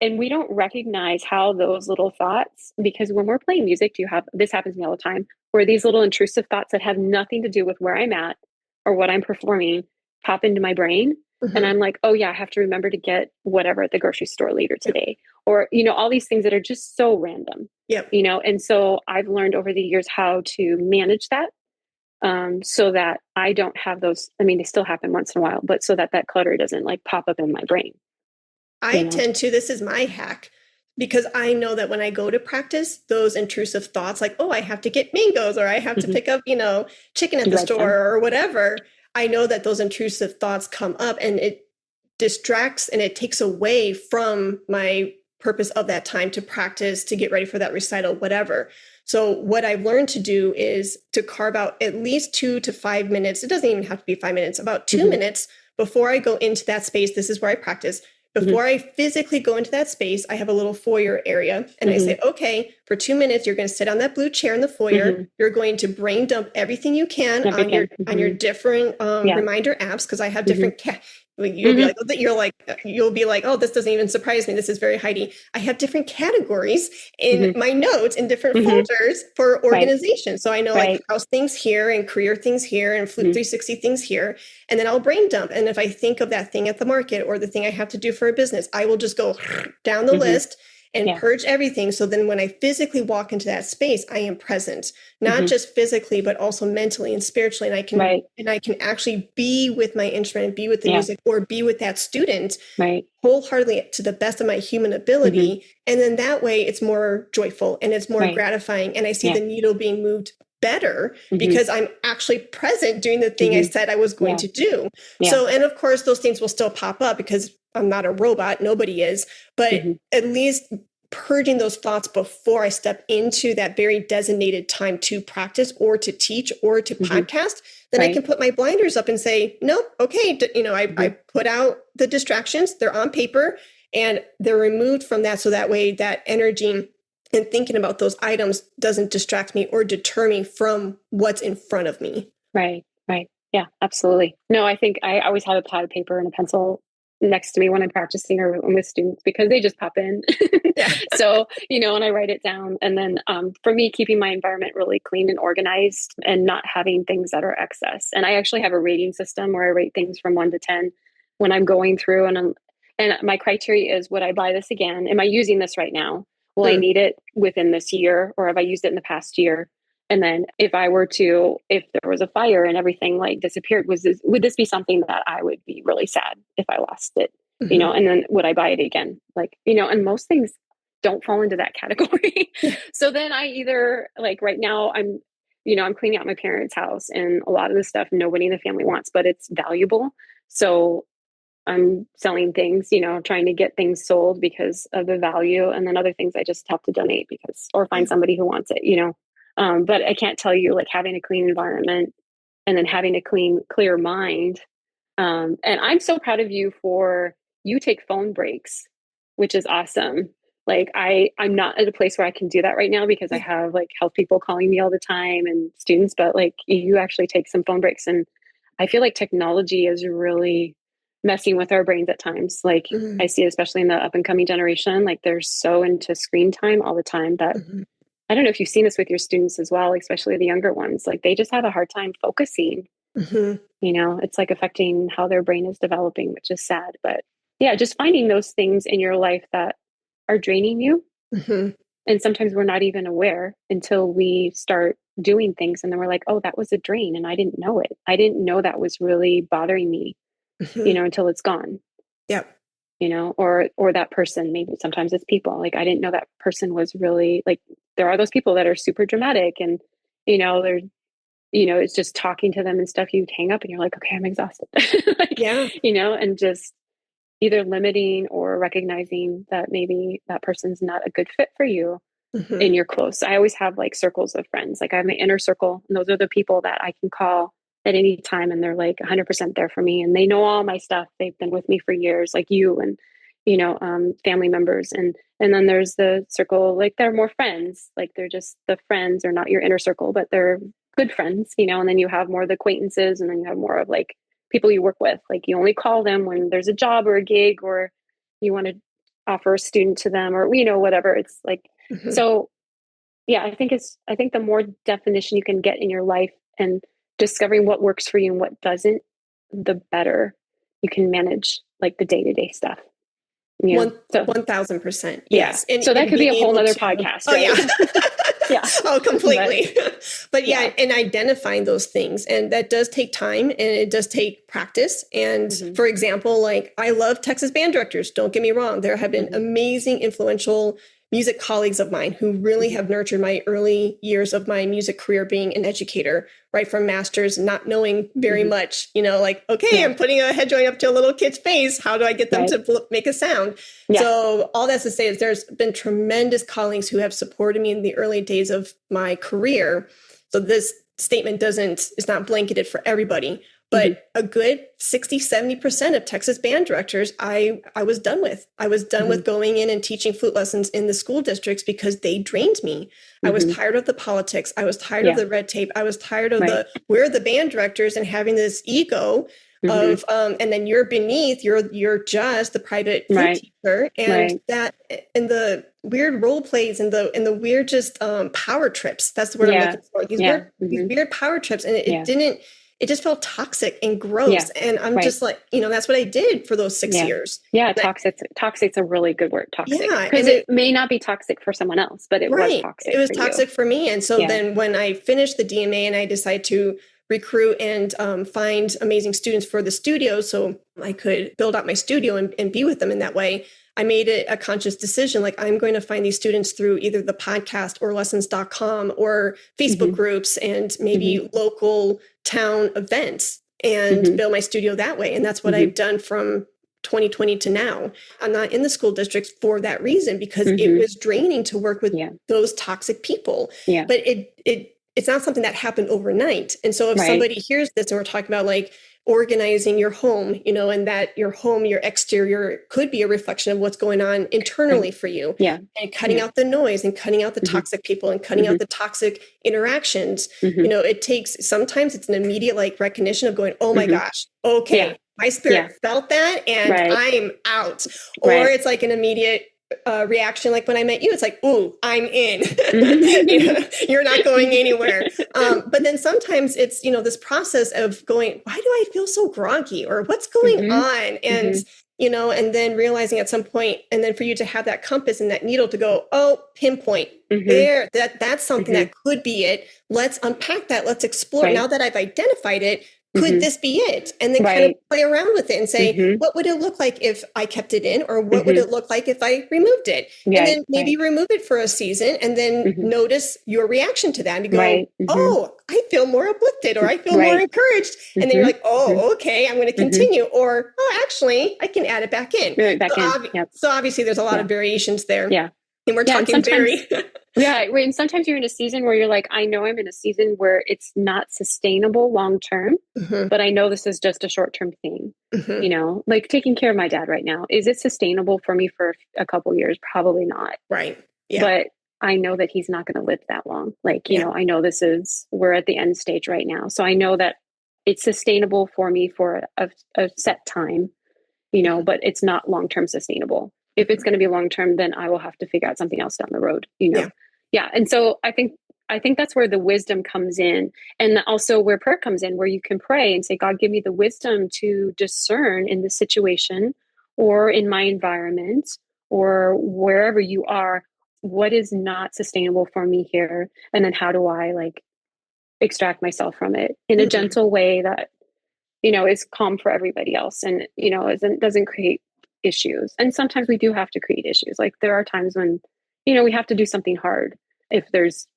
and we don't recognize how those little thoughts, because when we're playing music, this happens to me all the time, where these little intrusive thoughts that have nothing to do with where I'm at or what I'm performing pop into my brain. And Hmm. I'm like, oh yeah, I have to remember to get whatever at the grocery store later Yep. today. Or, all these things that are just so random, Yep. and so I've learned over the years how to manage that, so that I don't have those. I mean, they still happen once in a while, but so that that clutter doesn't like pop up in my brain, I you know? tend to, this is my hack, because I know that when I go to practice, those intrusive thoughts like, oh, I have to get mangoes or I have to Mhm. pick up, chicken at the Right store then. or whatever. I know that those intrusive thoughts come up and it distracts and it takes away from my purpose of that time to practice, to get ready for that recital, whatever. So what I've learned to do is to carve out at least 2 to 5 minutes. It doesn't even have to be 5 minutes, about two hmm minutes before I go into that space. This is where I practice. hmm Before I physically go into that space, I have a little foyer area. And I hmm say, okay, for 2 minutes, you're going to sit on that blue chair in the foyer. hmm You're going to brain dump everything you can on your Everything. different Yeah. reminder apps, because I have hmm different you'll be hmm like, oh, this doesn't even surprise me. This is very Heidi. I have different categories in hmm my notes in different hmm folders for Right. organization. So I know like Right. house things here and career things here and Flute hmm 360 things here. And then I'll brain dump. And if I think of that thing at the market or the thing I have to do for a business, I will just go down the hmm list and Yeah. purge everything. So then when I physically walk into that space, I am present, not hmm just physically, but also mentally and spiritually. Right. And I can actually be with my instrument, be with the Yeah. music, or be with that student Right. wholeheartedly to the best of my human hmm ability. And then that way it's more joyful and it's more Right. gratifying. And I see Yeah. the needle being moved better hmm because I'm actually present doing the thing I hmm said I was going Yeah. to do. Yeah. So, and of course, those things will still pop up because I'm not a robot. Nobody is. But hmm at least purging those thoughts before I step into that very designated time to practice or to teach or to hmm podcast, then I Right. can put my blinders up and say, nope, okay, I hmm put out the distractions, they're on paper and they're removed from that. So that way that energy and thinking about those items doesn't distract me or deter me from what's in front of me. Right. Right. Yeah, absolutely. No, I think I always have a pad of paper and a pencil next to me when I'm practicing or with students because they just pop in. Yeah. So, and I write it down. And then for me, keeping my environment really clean and organized and not having things that are excess. And I actually have a rating system where I rate things from 1 to 10 when I'm going through and my criteria is, would I buy this again? Am I using this right now? Will I Hmm. need it within this year or have I used it in the past year? And then if there was a fire and everything like disappeared, would this be something that I would be really sad if I lost it? Hmm. And then would I buy it again? Like, and most things don't fall into that category. Yeah. So then I either like right now I'm cleaning out my parents' house and a lot of the stuff nobody in the family wants, but it's valuable. So I'm selling things, trying to get things sold because of the value. And then other things I just have to donate or find somebody who wants it. But I can't tell you like having a clean environment and then having a clear mind. And I'm so proud of you for you take phone breaks, which is awesome. Like I'm not at a place where I can do that right now because I Yeah. have like health people calling me all the time and students, but like you actually take some phone breaks. And I feel like technology is really messing with our brains at times. Like Hmm. I see it, especially in the up and coming generation, like they're so into screen time all the time that Hmm. I don't know if you've seen this with your students as well, especially the younger ones. Like they just have a hard time focusing. Hmm. It's like affecting how their brain is developing, which is sad. But yeah, just finding those things in your life that are draining you. Hmm. And sometimes we're not even aware until we start doing things and then we're like, oh, that was a drain. And I didn't know it. I didn't know that was really bothering me, until it's gone. Yep. Or that person, maybe sometimes it's people. Like, I didn't know that person was really like, there are those people that are super dramatic and, they're, it's just talking to them and stuff. You hang up and you're like, okay, I'm exhausted. Like, Yeah. And just either limiting or recognizing that maybe that person's not a good fit for you and you're close. I always have like circles of friends. Like I have my inner circle, and those are the people that I can call at any time and they're like 100% there for me and they know all my stuff. They've been with me for years, like you and family members. And then there's the circle, like they're more friends, like they're just the friends, or not your inner circle, but they're good friends, and then you have more of the acquaintances, and then you have more of like people you work with. Like you only call them when there's a job or a gig, or you want to offer a student to them, or whatever. It's like, so yeah, I think the more definition you can get in your life and discovering what works for you and what doesn't, the better you can manage like the day-to-day stuff. 1000%. Yes. Yeah. So that could be a whole other podcast, right? Oh, yeah. Yeah. Oh, completely. But and identifying those things. And that does take time and it does take practice. And for example, like I love Texas band directors. Don't get me wrong. There have been amazing, influential music colleagues of mine who really have nurtured my early years of my music career being an educator, right from masters, not knowing very much, like, okay, I'm putting a head joint up to a little kid's face. How do I get them to make a sound? Yeah. So all that's to say is there's been tremendous colleagues who have supported me in the early days of my career. So this statement is not blanketed for everybody. But a good 60, 70% of Texas band directors, I was done with. I was done with going in and teaching flute lessons in the school districts because they drained me. I was tired of the politics. I was tired of the red tape. I was tired of we're the band directors and having this ego of, and then you're beneath, you're just the private flute teacher. And that, and the weird role plays and the weird just power trips. That's the word I'm looking for. These weird power trips. And it just felt toxic and gross. Yeah. And I'm just like, that's what I did for those 6 years. Yeah. Toxic's a really good word. Toxic. Because it may not be toxic for someone else, but it was toxic. It was toxic for me. And so then when I finished the DMA and I decided to recruit and find amazing students for the studio so I could build out my studio and be with them in that way, I made it a conscious decision. Like, I'm going to find these students through either the podcast or lessons.com or Facebook groups and maybe local town events and build my studio that way. And that's what I've done from 2020 to now. I'm not in the school districts for that reason, because it was draining to work with those toxic people. Yeah. But it's not something that happened overnight. And so if somebody hears this and we're talking about like organizing your home, and that your home, your exterior could be a reflection of what's going on internally for you. Yeah. And cutting out the noise and cutting out the toxic people and cutting out the toxic interactions. Sometimes it's an immediate like recognition of going, oh my gosh, okay, my spirit felt that and I'm out. Or it's like an immediate reaction, like when I met you, it's like, ooh, I'm in. You're not going anywhere. But then sometimes it's, this process of going, why do I feel so groggy, or what's going on? And, and then realizing at some point, and then for you to have that compass and that needle to go, oh, pinpoint there, that's something that could be it. Let's unpack that. Let's explore. Now that I've identified it, could this be it? And then kind of play around with it and say, what would it look like if I kept it in? Or what would it look like if I removed it? And then maybe remove it for a season and then notice your reaction to that and go, oh, I feel more uplifted, or I feel more encouraged. And then you're like, oh, okay, I'm going to continue. Or, oh, actually, I can add it back in. So obviously there's a lot of variations there. Yeah. And we're talking very... And sometimes you're in a season where you're like, I know I'm in a season where it's not sustainable long-term, but I know this is just a short-term thing. Like taking care of my dad right now. Is it sustainable for me for a couple of years? Probably not. Right. Yeah. But I know that he's not going to live that long. Like, I know we're at the end stage right now. So I know that it's sustainable for me for a set time, but it's not long-term sustainable. If it's going to be long-term, then I will have to figure out something else down the road, Yeah. And so I think that's where the wisdom comes in, and also where prayer comes in, where you can pray and say, God, give me the wisdom to discern in this situation or in my environment or wherever you are, what is not sustainable for me here. And then how do I like extract myself from it in a gentle way that, is calm for everybody else and, doesn't create issues. And sometimes we do have to create issues. Like there are times when, we have to do something hard if there's,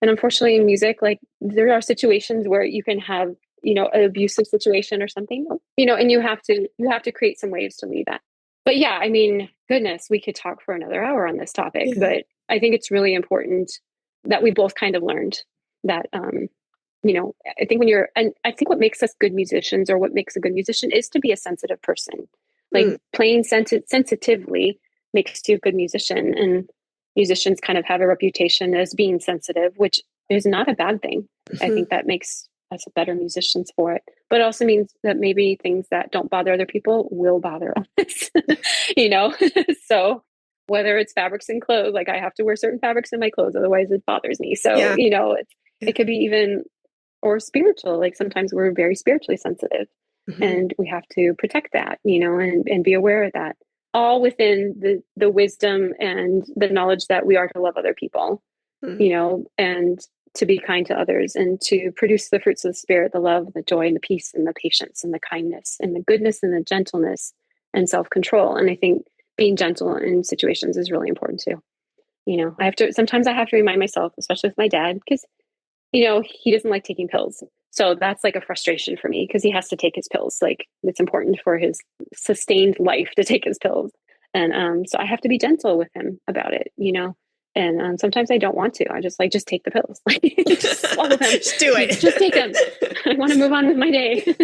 and unfortunately in music, like there are situations where you can have, an abusive situation or something, and you have to create some ways to leave that. But yeah, I mean, goodness, we could talk for another hour on this topic, but I think it's really important that we both kind of learned that, I think and I think what makes us good musicians or what makes a good musician is to be a sensitive person. Like playing sensitively makes you a good musician, and musicians kind of have a reputation as being sensitive, which is not a bad thing. I think that makes us better musicians for it, but it also means that maybe things that don't bother other people will bother us, so whether it's fabrics and clothes, like I have to wear certain fabrics in my clothes, otherwise it bothers me. So, it could be even, or spiritual, like sometimes we're very spiritually sensitive and we have to protect that, and be aware of that, all within the wisdom and the knowledge that we are to love other people, and to be kind to others and to produce the fruits of the spirit, the love, the joy, and the peace, and the patience, and the kindness, and the goodness, and the gentleness, and self-control. And I think being gentle in situations is really important too. Sometimes I have to remind myself, especially with my dad, because, he doesn't like taking pills. So that's like a frustration for me because he has to take his pills. Like it's important for his sustained life to take his pills. And so I have to be gentle with him about it, and sometimes I don't want to. I just take the pills. Just swallow them. Just do it. Just take them. I want to move on with my day.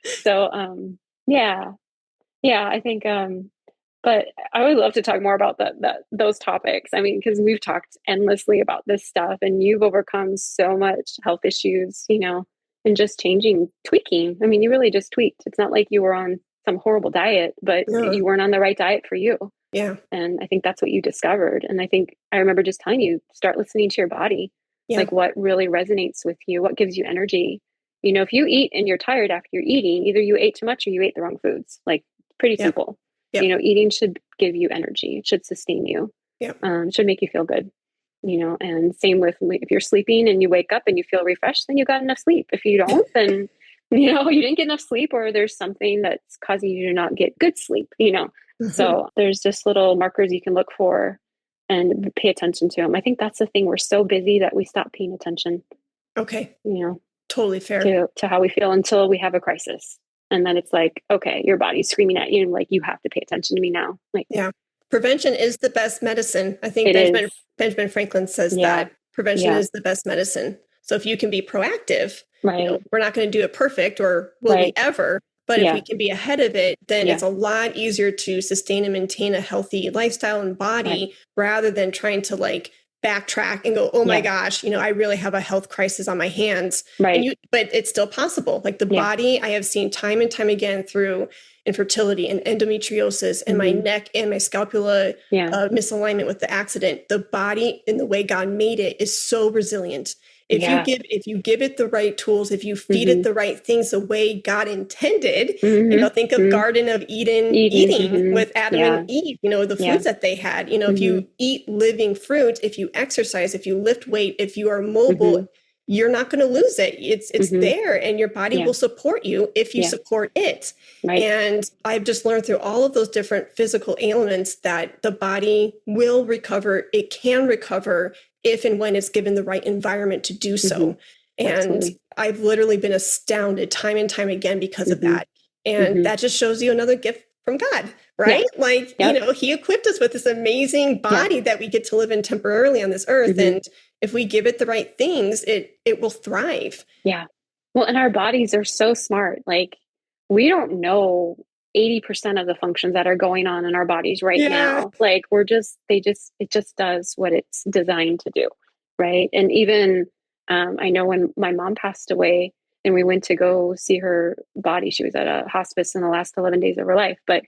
So yeah. I think. But I would love to talk more about those topics. I mean, because we've talked endlessly about this stuff, and you've overcome so much health issues, and just tweaking. I mean, you really just tweaked. It's not like you were on some horrible diet, but you weren't on the right diet for you. Yeah. And I think that's what you discovered. And I think I remember just telling you, start listening to your body, like what really resonates with you, what gives you energy. If you eat and you're tired after you're eating, either you ate too much or you ate the wrong foods. Like pretty simple. Yep. Eating should give you energy. It should sustain you. Should make you feel good. And same with if you're sleeping and you wake up and you feel refreshed, then you got enough sleep. If you don't, then, you didn't get enough sleep, or there's something that's causing you to not get good sleep, So there's just little markers you can look for and pay attention to them. I think that's the thing. We're so busy that we stop paying attention. Okay. Totally fair. To how we feel until we have a crisis. And then it's like, okay, your body's screaming at you and like, you have to pay attention to me now. Like, prevention is the best medicine. I think Benjamin Franklin says that prevention is the best medicine. So if you can be proactive, we're not going to do it perfect, or will we ever, but if we can be ahead of it, then it's a lot easier to sustain and maintain a healthy lifestyle and body rather than trying to like backtrack and go, oh my gosh, I really have a health crisis on my hands. Right. But it's still possible. Like the body, I have seen time and time again through infertility and endometriosis and my neck and my scapula misalignment with the accident. The body and the way God made it is so resilient. If you give it the right tools, if you feed it the right things the way God intended, think of Garden of Eden eating with Adam and Eve, the foods that they had, if you eat living fruit, if you exercise, if you lift weight, if you are mobile, you're not going to lose it. It's there, and your body will support you if you support it. Right. And I've just learned through all of those different physical ailments that the body will recover. It can recover if and when it's given the right environment to do so. And absolutely. I've literally been astounded time and time again because of that. And that just shows you another gift from God, right? Like, he equipped us with this amazing body that we get to live in temporarily on this earth. And if we give it the right things, it will thrive. Yeah. Well, and our bodies are so smart. Like we don't know 80% of the functions that are going on in our bodies right now. Like it just does what it's designed to do. Right. And even, I know when my mom passed away and we went to go see her body, she was at a hospice in the last 11 days of her life, but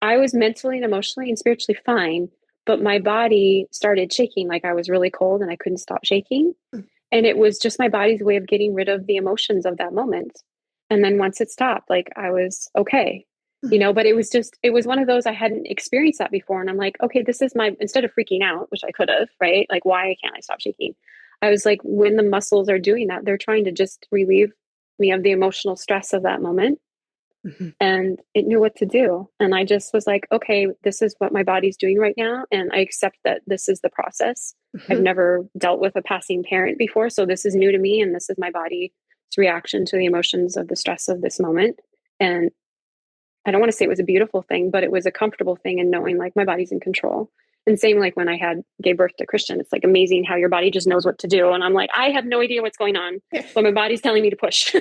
I was mentally and emotionally and spiritually fine, but my body started shaking. Like I was really cold and I couldn't stop shaking. And it was just my body's way of getting rid of the emotions of that moment. And then once it stopped, like I was okay, but it was one of those, I hadn't experienced that before. And I'm like, okay, this is instead of freaking out, which I could have, right? Like, why can't I stop shaking? I was like, when the muscles are doing that, they're trying to just relieve me of the emotional stress of that moment. Mm-hmm. And it knew what to do. And I just was like, okay, this is what my body's doing right now. And I accept that this is the process. Mm-hmm. I've never dealt with a passing parent before. So this is new to me. And this is my body's reaction to the emotions of the stress of this moment. And I don't want to say it was a beautiful thing, but it was a comfortable thing in knowing like my body's in control. And same like when I gave birth to Christian, it's like amazing how your body just knows what to do. And I'm like, I have no idea what's going on, but my body's telling me to push. So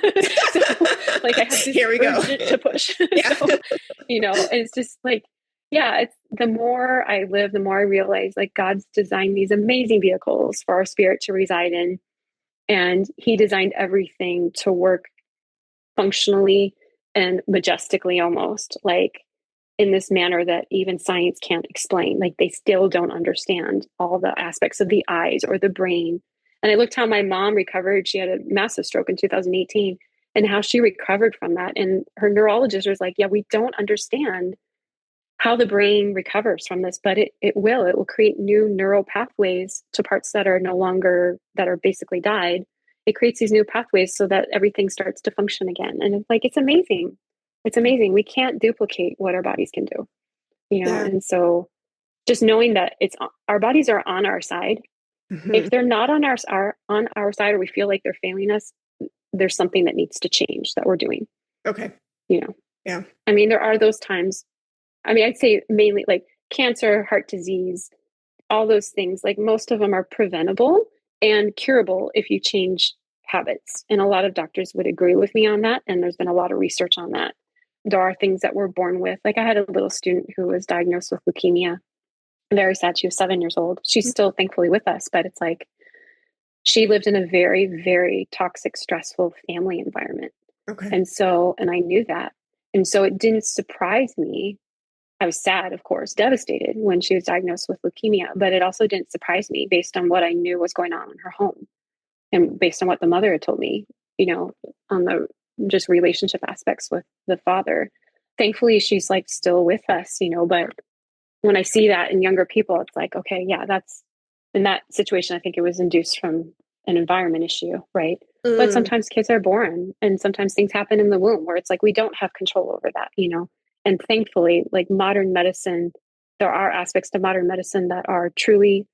like I have this Here we go. to push. Yeah. So, it's just like, yeah, it's the more I live, the more I realize like God's designed these amazing vehicles for our spirit to reside in. And he designed everything to work functionally and majestically almost like in this manner that even science can't explain. Like they still don't understand all the aspects of the eyes or the brain. And I looked how my mom recovered. She had a massive stroke in 2018 and how she recovered from that. And her neurologist was like, yeah, we don't understand how the brain recovers from this, but it will create new neural pathways to parts that are no longer, that are basically died. It creates these new pathways so that everything starts to function again. And it's like, it's amazing. It's amazing. We can't duplicate what our bodies can do, Yeah. And so just knowing that our bodies are on our side. Mm-hmm. If they're not on our side, or we feel like they're failing us, there's something that needs to change that we're doing. Okay. Yeah. I mean, there are those times. I mean, I'd say mainly like cancer, heart disease, all those things, like most of them are preventable and curable if you change habits. And a lot of doctors would agree with me on that. And there's been a lot of research on that. There are things that we're born with. Like I had a little student who was diagnosed with leukemia. Very sad. She was 7 years old. She's still thankfully with us, but it's like she lived in a very, very toxic, stressful family environment. Okay. And I knew that. And so it didn't surprise me. I was sad, of course, devastated when she was diagnosed with leukemia, but it also didn't surprise me based on what I knew was going on in her home and based on what the mother had told me, on the just relationship aspects with the father. Thankfully, she's like still with us, but when I see that in younger people, it's like, okay, yeah, that's in that situation. I think it was induced from an environment issue, right? But sometimes kids are born and sometimes things happen in the womb where it's like we don't have control over that, And thankfully, like modern medicine, there are aspects to modern medicine that are truly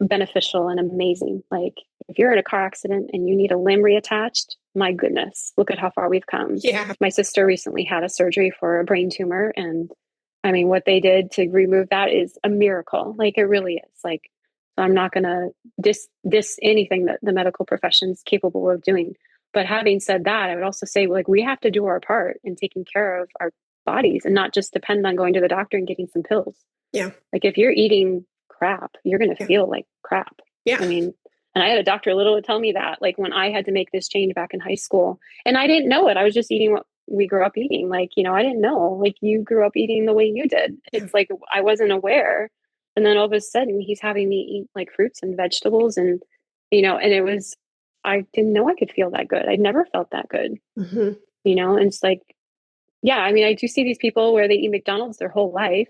beneficial and amazing. Like if you're in a car accident and you need a limb reattached, my goodness, look at how far we've come. Yeah. My sister recently had a surgery for a brain tumor. And I mean, what they did to remove that is a miracle. Like it really is. Like, I'm not going to diss anything that the medical profession is capable of doing. But having said that, I would also say, like, we have to do our part in taking care of our bodies and not just depend on going to the doctor and getting some pills. Yeah. Like if you're eating crap, you're going to feel like crap. Yeah. I mean, and I had a doctor literally tell me that, like when I had to make this change back in high school, and I didn't know it. I was just eating what we grew up eating. Like, I didn't know, like you grew up eating the way you did. It's like, I wasn't aware. And then all of a sudden he's having me eat like fruits and vegetables and, and it was, I didn't know I could feel that good. I'd never felt that good, Mm-hmm. And it's like, yeah, I mean, I do see these people where they eat McDonald's their whole life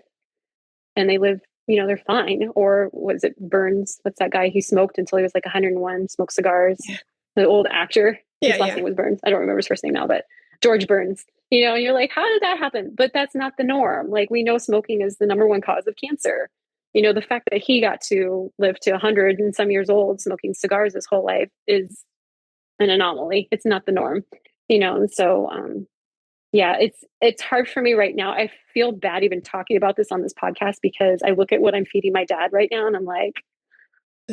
and they live, they're fine. Or was it Burns? What's that guy? He smoked until he was like 101, smoked cigars. Yeah. The old actor. His last name was Burns. I don't remember his first name now, but George Burns, and you're like, how did that happen? But that's not the norm. Like we know smoking is the number one cause of cancer. The fact that he got to live to 100 and some years old smoking cigars his whole life is an anomaly. It's not the norm, and so, yeah, it's hard for me right now. I feel bad even talking about this on this podcast because I look at what I'm feeding my dad right now and I'm like,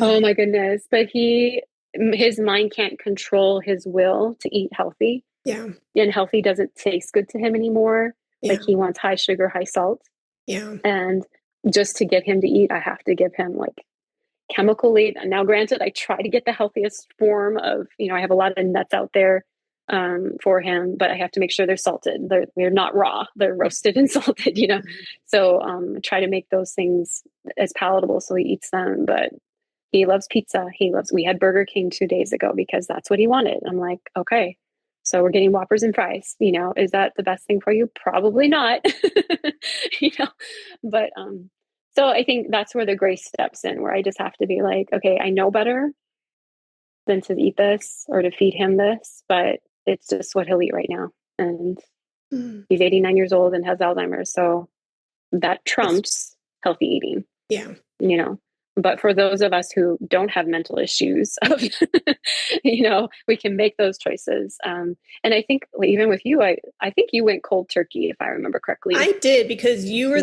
oh my goodness. But his mind can't control his will to eat healthy. Yeah. And healthy doesn't taste good to him anymore. Yeah. Like he wants high sugar, high salt. Yeah. And just to get him to eat, I have to give him like chemically. Now, granted, I try to get the healthiest form of, I have a lot of nuts out there for him, but I have to make sure they're salted. They're not raw. They're roasted and salted, Mm-hmm. So I try to make those things as palatable so he eats them. But he loves pizza. We had Burger King 2 days ago because that's what he wanted. I'm like, okay, so we're getting Whoppers and fries. Is that the best thing for you? Probably not. But so I think that's where the grace steps in, where I just have to be like, okay, I know better. than to eat this or to feed him this, but it's just what he'll eat right now. And he's 89 years old and has Alzheimer's. So that trumps healthy eating. Yeah. But for those of us who don't have mental issues, we can make those choices. And I think even with you, I think you went cold turkey, if I remember correctly. I did, because you were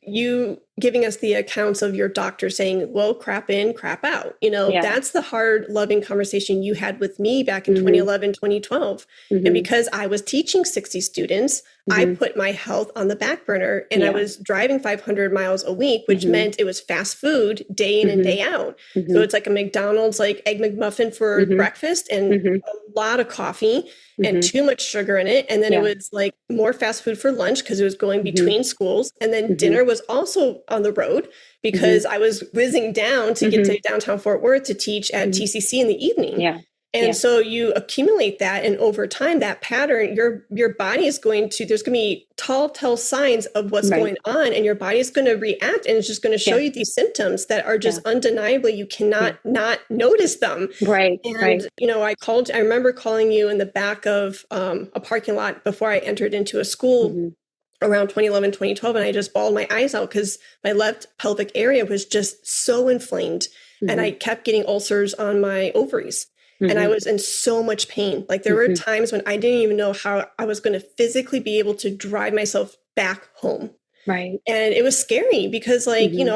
you giving us the accounts of your doctor saying, well, crap in, crap out. That's the hard, loving conversation you had with me back in 2011, 2012. And because I was teaching 60 students, I put my health on the back burner, and I was driving 500 miles a week, which meant it was fast food day in and day out. So it's like a McDonald's, like Egg McMuffin for breakfast, and a lot of coffee and too much sugar in it. And then it was like more fast food for lunch, because it was going between schools. And then dinner was also on the road, because I was whizzing down to get to downtown Fort Worth to teach at TCC in the evening. Yeah. And so you accumulate that, and over time, that pattern, your body is there's going to be telltale signs of what's going on, and your body is going to react, and it's just going to show you these symptoms that are just undeniably, you cannot not notice them. Right. And, I remember calling you in the back of a parking lot before I entered into a school around 2011, 2012, and I just bawled my eyes out, because my left pelvic area was just so inflamed, and I kept getting ulcers on my ovaries. And I was in so much pain. Like, there were times when I didn't even know how I was going to physically be able to drive myself back home. Right. And it was scary, because on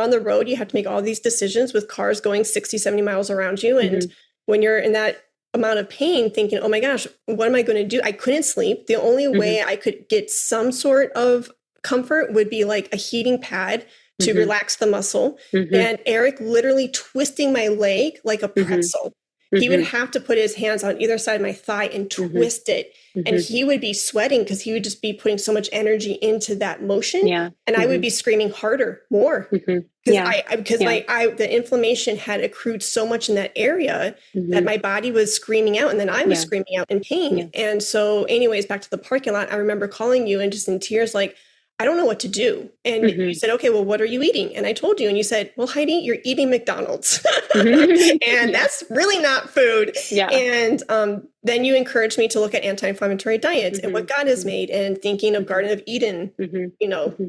the road, you have to make all these decisions with cars going 60, 70 miles around you. And when you're in that amount of pain, thinking, oh my gosh, what am I going to do? I couldn't sleep. The only way I could get some sort of comfort would be like a heating pad to relax the muscle. And Eric literally twisting my leg like a pretzel. He would have to put his hands on either side of my thigh and twist it. And he would be sweating, because he would just be putting so much energy into that motion. Yeah. And I would be screaming harder, more. Because the inflammation had accrued so much in that area that my body was screaming out, and then I was screaming out in pain. And so anyways, back to the parking lot, I remember calling you and just in tears, like, I don't know what to do. And you said, okay, well, what are you eating? And I told you, and you said, well, Heidi, you're eating McDonald's. And that's really not food. Yeah. And then you encouraged me to look at anti-inflammatory diets and what God has made, and thinking of Garden of Eden,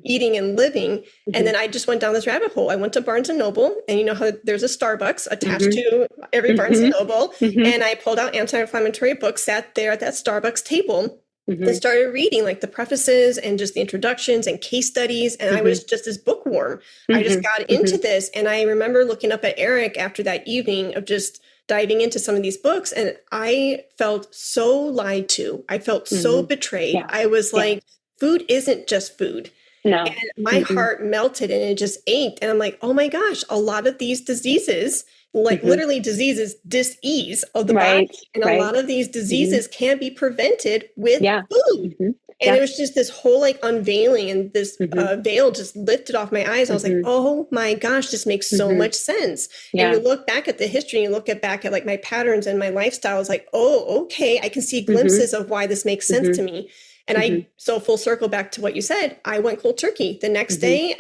eating and living. And then I just went down this rabbit hole. I went to Barnes and Noble, and you know how there's a Starbucks attached to every Barnes and Noble. And I pulled out anti-inflammatory books, sat there at that Starbucks table, and started reading like the prefaces and just the introductions and case studies. And I was just this bookworm. I just got into this. And I remember looking up at Eric after that evening of just diving into some of these books. And I felt so lied to. I felt so betrayed. Yeah. I was like, food isn't just food. No. And my heart melted and it just ached. And I'm like, oh my gosh, a lot of these diseases, like literally diseases, dis-ease of the body. And a lot of these diseases can be prevented with food. And it was just this whole like unveiling, and this veil just lifted off my eyes. I was like, oh my gosh, this makes so much sense. And you look back at the history, and you look back at like my patterns and my lifestyle. It's like, oh, okay, I can see glimpses of why this makes sense to me. And so full circle back to what you said, I went cold turkey. The next day,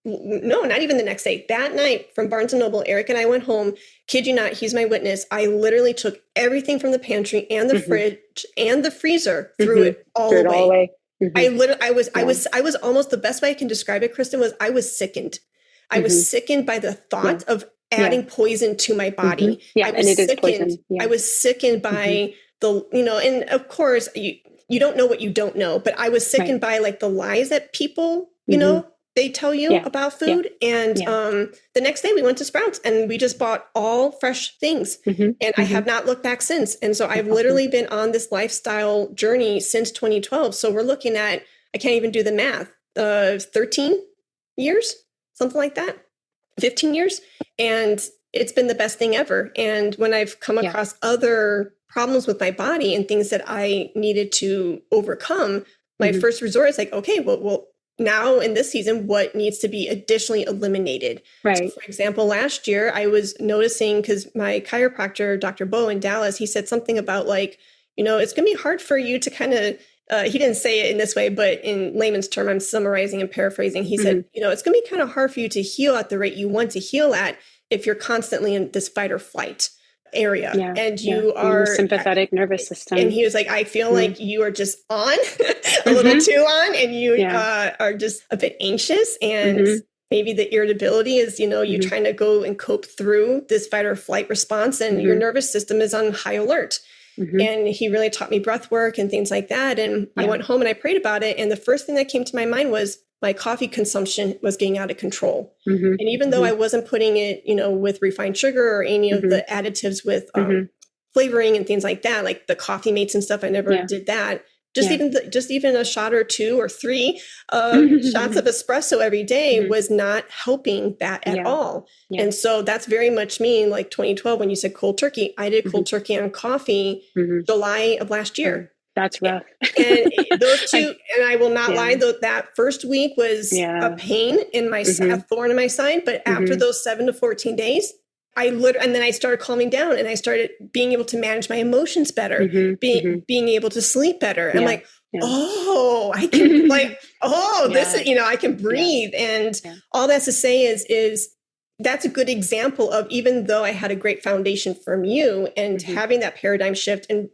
no, not even the next day. That night from Barnes & Noble, Eric and I went home. Kid you not, he's my witness. I literally took everything from the pantry and the fridge and the freezer, threw it all away. I was almost, the best way I can describe it, Kristin, was I was sickened. I was sickened by the thought of adding poison to my body. I was sickened. I was sickened by the, and of course you don't know what you don't know, but I was sickened by like the lies that people, they tell you about food. And the next day we went to Sprouts and we just bought all fresh things. And I have not looked back since. And so I've literally been on this lifestyle journey since 2012. So we're looking at, I can't even do the math, 13 years, something like that, 15 years. And it's been the best thing ever. And when I've come across other problems with my body and things that I needed to overcome, my first resort is like, okay, well, now in this season, what needs to be additionally eliminated? Right. So for example, last year I was noticing, because my chiropractor, Dr. Bo in Dallas, he said something about like, it's going to be hard for you to kind of, he didn't say it in this way, but in layman's term, I'm summarizing and paraphrasing. He said, it's going to be kind of hard for you to heal at the rate you want to heal at if you're constantly in this fight or flight. area. Yeah. And Yeah. you Your are sympathetic nervous system. And he was like, I feel like you are just on a little too on, and you are just a bit anxious, and maybe the irritability is, you trying to go and cope through this fight or flight response, and your nervous system is on high alert. And he really taught me breath work and things like that. And I went home and I prayed about it. And the first thing that came to my mind was my coffee consumption was getting out of control. And even though I wasn't putting it, with refined sugar or any of the additives with flavoring and things like that, like the coffee mates and stuff, I never did that. Just even a shot or 2 or 3 shots of espresso every day was not helping that at all. And so that's very much me. Like 2012, when you said cold turkey, I did cold turkey on coffee July of last year. That's rough. And those two, and I will not lie, though, that first week was a pain in my a thorn in my side. But after those 7 to 14 days, and then I started calming down, and I started being able to manage my emotions better, being able to sleep better. I'm like, oh, I can this is, I can breathe. And all that's to say is that's a good example of, even though I had a great foundation from you and having that paradigm shift and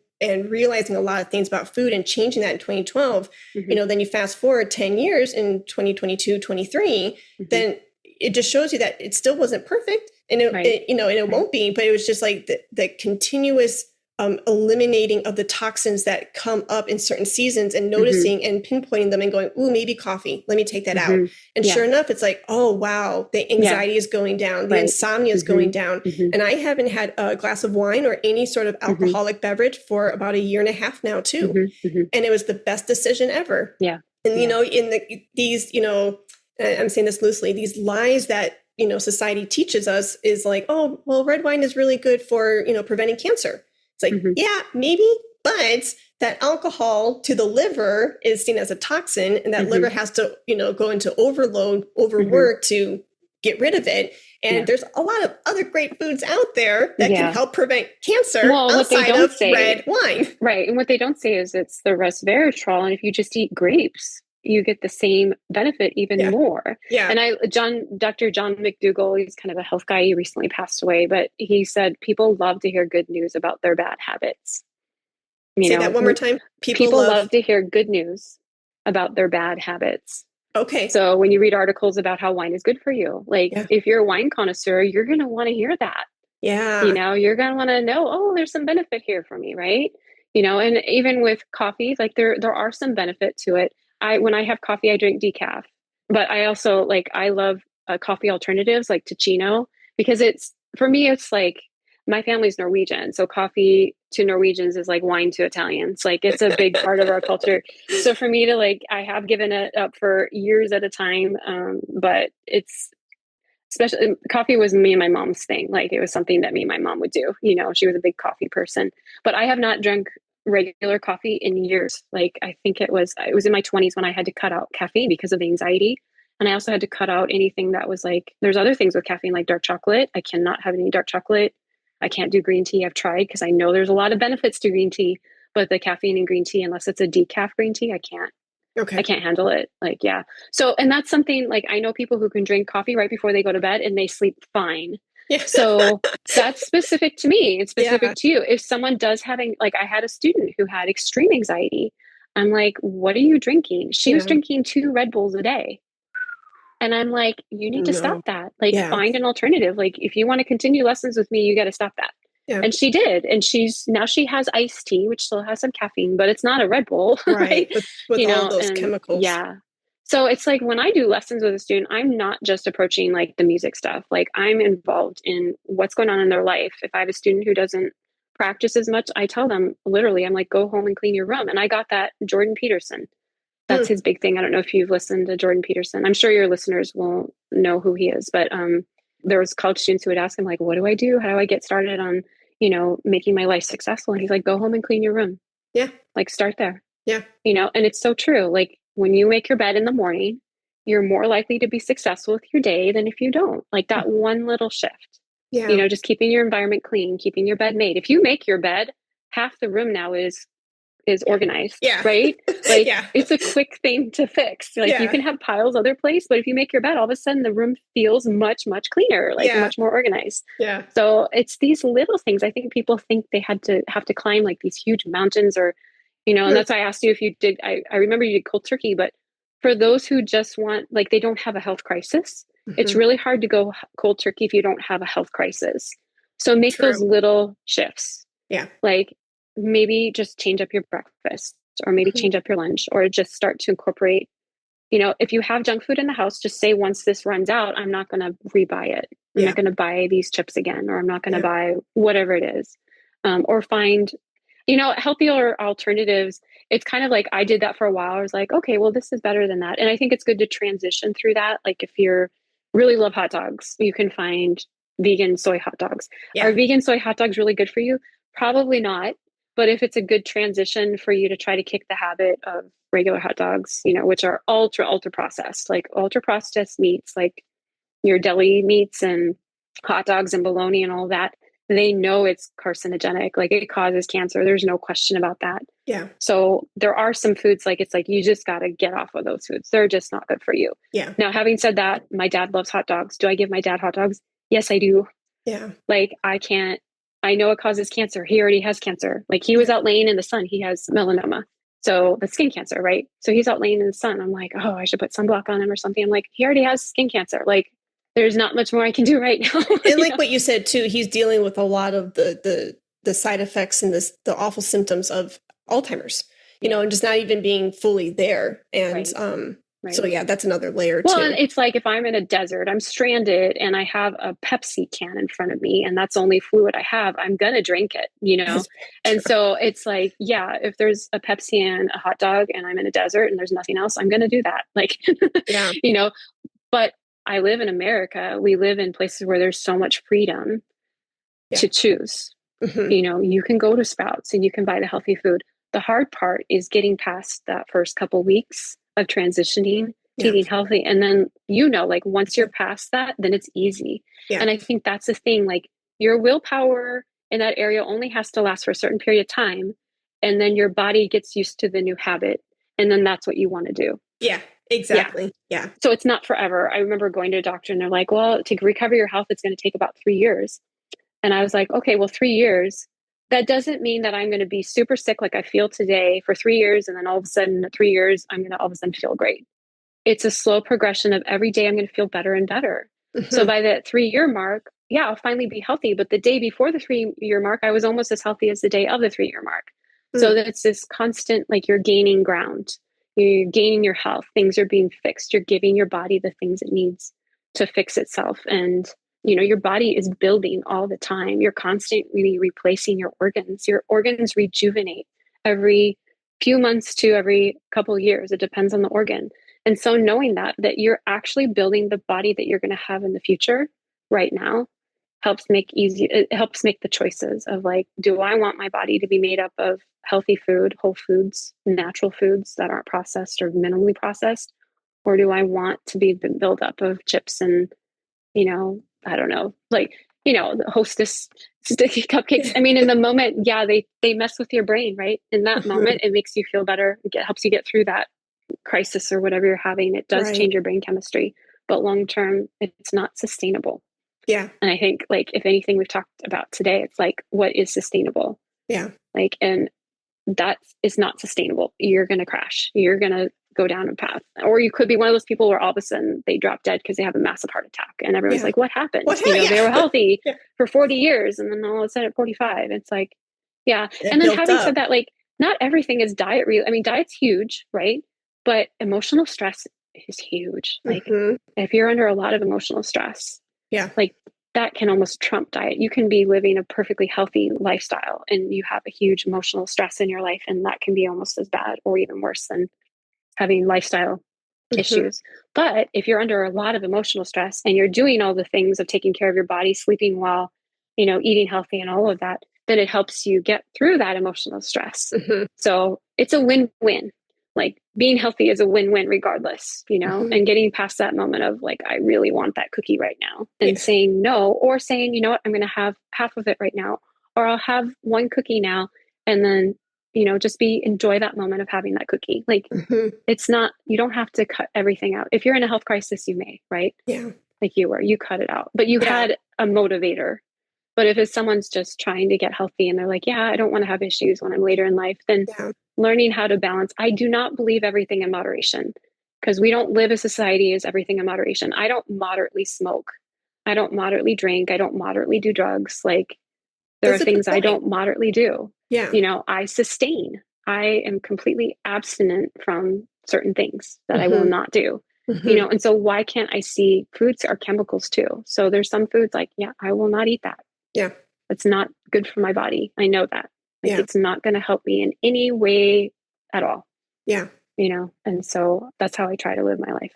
realizing a lot of things about food and changing that in 2012, then you fast forward 10 years in 2022, 23, then it just shows you that it still wasn't perfect, and it won't be, but it was just like the continuous eliminating of the toxins that come up in certain seasons, and noticing and pinpointing them and going, ooh, maybe coffee, let me take that out. And sure enough, it's like, oh, wow, the anxiety is going down, the insomnia is going down. And I haven't had a glass of wine or any sort of alcoholic beverage for about 1.5 years now too. And it was the best decision ever. And, in these, I'm saying this loosely, these lies that, society teaches us is like, oh, well, red wine is really good for, preventing cancer. It's like, yeah, maybe, but that alcohol to the liver is seen as a toxin, and that liver has to, go into overwork to get rid of it. And there's a lot of other great foods out there that can help prevent cancer outside of red wine. Right. And what they don't say is it's the resveratrol. And if you just eat grapes, you get the same benefit even more. And Dr. John McDougall, he's kind of a health guy. He recently passed away, but he said people love to hear good news about their bad habits. Say that one more time. People love to hear good news about their bad habits. Okay. So when you read articles about how wine is good for you, if you're a wine connoisseur, you're going to want to hear that. Yeah. You're going to want to know, oh, there's some benefit here for me, right? And even with coffee, there are some benefit to it. When I have coffee, I drink decaf, but I also I love coffee alternatives like Ticino, because for me, it's like my family's Norwegian. So coffee to Norwegians is like wine to Italians. It's a big part of our culture. So for me to I have given it up for years at a time. But it's especially coffee was me and my mom's thing. It was something that me and my mom would do. She was a big coffee person, but I have not drunk regular coffee in years. I think it was in my 20s when I had to cut out caffeine because of anxiety. And I also had to cut out anything that was there's other things with caffeine, like dark chocolate. I cannot have any dark chocolate. I can't do green tea. I've tried because I know there's a lot of benefits to green tea, but the caffeine in green tea, unless it's a decaf green tea, I can't. Okay. I can't handle it. So, and that's something I know people who can drink coffee right before they go to bed and they sleep fine. Yeah. So that's specific to me. It's specific to you. If someone does having, I had a student who had extreme anxiety. I'm like, what are you drinking? She was drinking 2 Red Bulls a day. And I'm like, you need to stop that. Find an alternative. If you want to continue lessons with me, you got to stop that. Yeah. And she did. And she has iced tea, which still has some caffeine, but it's not a Red Bull. Right. With all those chemicals. Yeah. So it's when I do lessons with a student, I'm not just approaching the music stuff. I'm involved in what's going on in their life. If I have a student who doesn't practice as much, I tell them literally, I'm like, go home and clean your room. And I got that Jordan Peterson. That's his big thing. I don't know if you've listened to Jordan Peterson. I'm sure your listeners will know who he is, but there was college students who would ask him what do I do? How do I get started on, making my life successful? And he's like, go home and clean your room. Yeah. Start there. Yeah. And it's so true. When you make your bed in the morning, you're more likely to be successful with your day than if you don't. That one little shift. Yeah. Just keeping your environment clean, keeping your bed made. If you make your bed, half the room now is is organized, Yeah. right? Like Yeah. it's a quick thing to fix. Like you can have piles other place, but if you make your bed, all of a sudden the room feels much, much cleaner, like much more organized. Yeah. So it's these little things. I think people think they have to climb like these huge mountains or, and that's why I asked you if you did, I remember you did cold turkey, but for those who just want, like, they don't have a health crisis, it's really hard to go cold turkey if you don't have a health crisis. So make those little shifts. Yeah. Like maybe just change up your breakfast or maybe change up your lunch or just start to incorporate, if you have junk food in the house, just say once this runs out, I'm not going to rebuy it. I'm not going to buy these chips again, or I'm not going to buy whatever it is. Or find, healthier alternatives. It's kind of like I did that for a while. I was like, okay, well, this is better than that. And I think it's good to transition through that. Like if you're really love hot dogs, you can find vegan soy hot dogs. Are vegan soy hot dogs really good for you? Probably not. But if it's a good transition for you to try to kick the habit of regular hot dogs, which are ultra processed, like ultra processed meats, like your deli meats and hot dogs and bologna and all that, they know it's carcinogenic, like it causes cancer. There's no question about that. Yeah. So there are some foods, like it's like you just got to get off of those foods. They're just not good for you. Yeah. Now, having said that, my dad loves hot dogs. Do I give my dad hot dogs? Yes, I do. Yeah. Like I know it causes cancer. He already has cancer. Like he was out laying in the sun. He has melanoma. So the skin cancer, right? So he's out laying in the sun. I'm like, oh, I should put sunblock on him or something. I'm like, he already has skin cancer. Like there's not much more I can do right now. And like what you said too, he's dealing with a lot of the side effects and the awful symptoms of Alzheimer's, and just not even being fully there. And so that's another layer too. Well, and it's like if I'm in a desert, I'm stranded and I have a Pepsi can in front of me and that's only fluid I have, I'm going to drink it, And so it's like, if there's a Pepsi and a hot dog and I'm in a desert and there's nothing else, I'm going to do that. Like, but I live in America. We live in places where there's so much freedom to choose. You can go to Sprouts and you can buy the healthy food. The hard part is getting past that first couple weeks of transitioning to eating healthy. And then, like once you're past that, then it's easy. Yeah. And I think that's the thing, like your willpower in that area only has to last for a certain period of time. And then your body gets used to the new habit. And then that's what you want to do. Yeah. Exactly. Yeah. So it's not forever. I remember going to a doctor and they're like, well, to recover your health, it's going to take about 3 years. And I was like, okay, well, 3 years, that doesn't mean that I'm going to be super sick like I feel today for 3 years. And then all of a sudden, 3 years, I'm going to all of a sudden feel great. It's a slow progression of every day I'm going to feel better and better. So by the 3-year mark, I'll finally be healthy. But the day before the 3-year mark, I was almost as healthy as the day of the 3-year mark. So that's this constant, like you're gaining ground. You're gaining your health. Things are being fixed. You're giving your body the things it needs to fix itself. And, your body is building all the time. You're constantly replacing your organs. Your organs rejuvenate every few months to every couple of years. It depends on the organ. And so knowing that you're actually building the body that you're going to have in the future right now it helps make the choices of like, do I want my body to be made up of healthy food, whole foods, natural foods that aren't processed or minimally processed? Or do I want to be built up of chips and, I don't know, like, the Hostess sticky cupcakes. I mean, in the moment, they mess with your brain, right? In that moment, it makes you feel better. It helps you get through that crisis or whatever you're having. It does change your brain chemistry, but long term, it's not sustainable. Yeah. And I think like, if anything we've talked about today, it's like, what is sustainable? Yeah. Like, and that is not sustainable. You're going to crash. You're going to go down a path. Or you could be one of those people where all of a sudden they drop dead because they have a massive heart attack. And everyone's like, what happened? They were healthy for 40 years. And then all of a sudden at 45, it's like, and then having said that, like, not everything is diet real. I mean, diet's huge, right? But emotional stress is huge. Like if you're under a lot of emotional stress, like that can almost trump diet. You can be living a perfectly healthy lifestyle and you have a huge emotional stress in your life. And that can be almost as bad or even worse than having lifestyle issues. But if you're under a lot of emotional stress and you're doing all the things of taking care of your body, sleeping well, eating healthy and all of that, then it helps you get through that emotional stress. So it's a win-win. Like being healthy is a win-win regardless, and getting past that moment of like, I really want that cookie right now and saying no, or saying, you know what, I'm going to have half of it right now, or I'll have one cookie now. And then just enjoy that moment of having that cookie. Like, Mm-hmm. it's not, you don't have to cut everything out. If you're in a health crisis, you may, right? Yeah. Like you cut it out, but you had a motivator. But if it's someone's just trying to get healthy and they're like, yeah, I don't want to have issues when I'm later in life, then learning how to balance. I do not believe everything in moderation, because we don't live a society as everything in moderation. I don't moderately smoke. I don't moderately drink. I don't moderately do drugs. Like, there are things I don't moderately do. Yeah. I sustain. I am completely abstinent from certain things that I will not do. And so why can't I see foods are chemicals too? So there's some foods like, I will not eat that. Yeah. It's not good for my body. I know that. Like, it's not going to help me in any way at all. Yeah. And so that's how I try to live my life.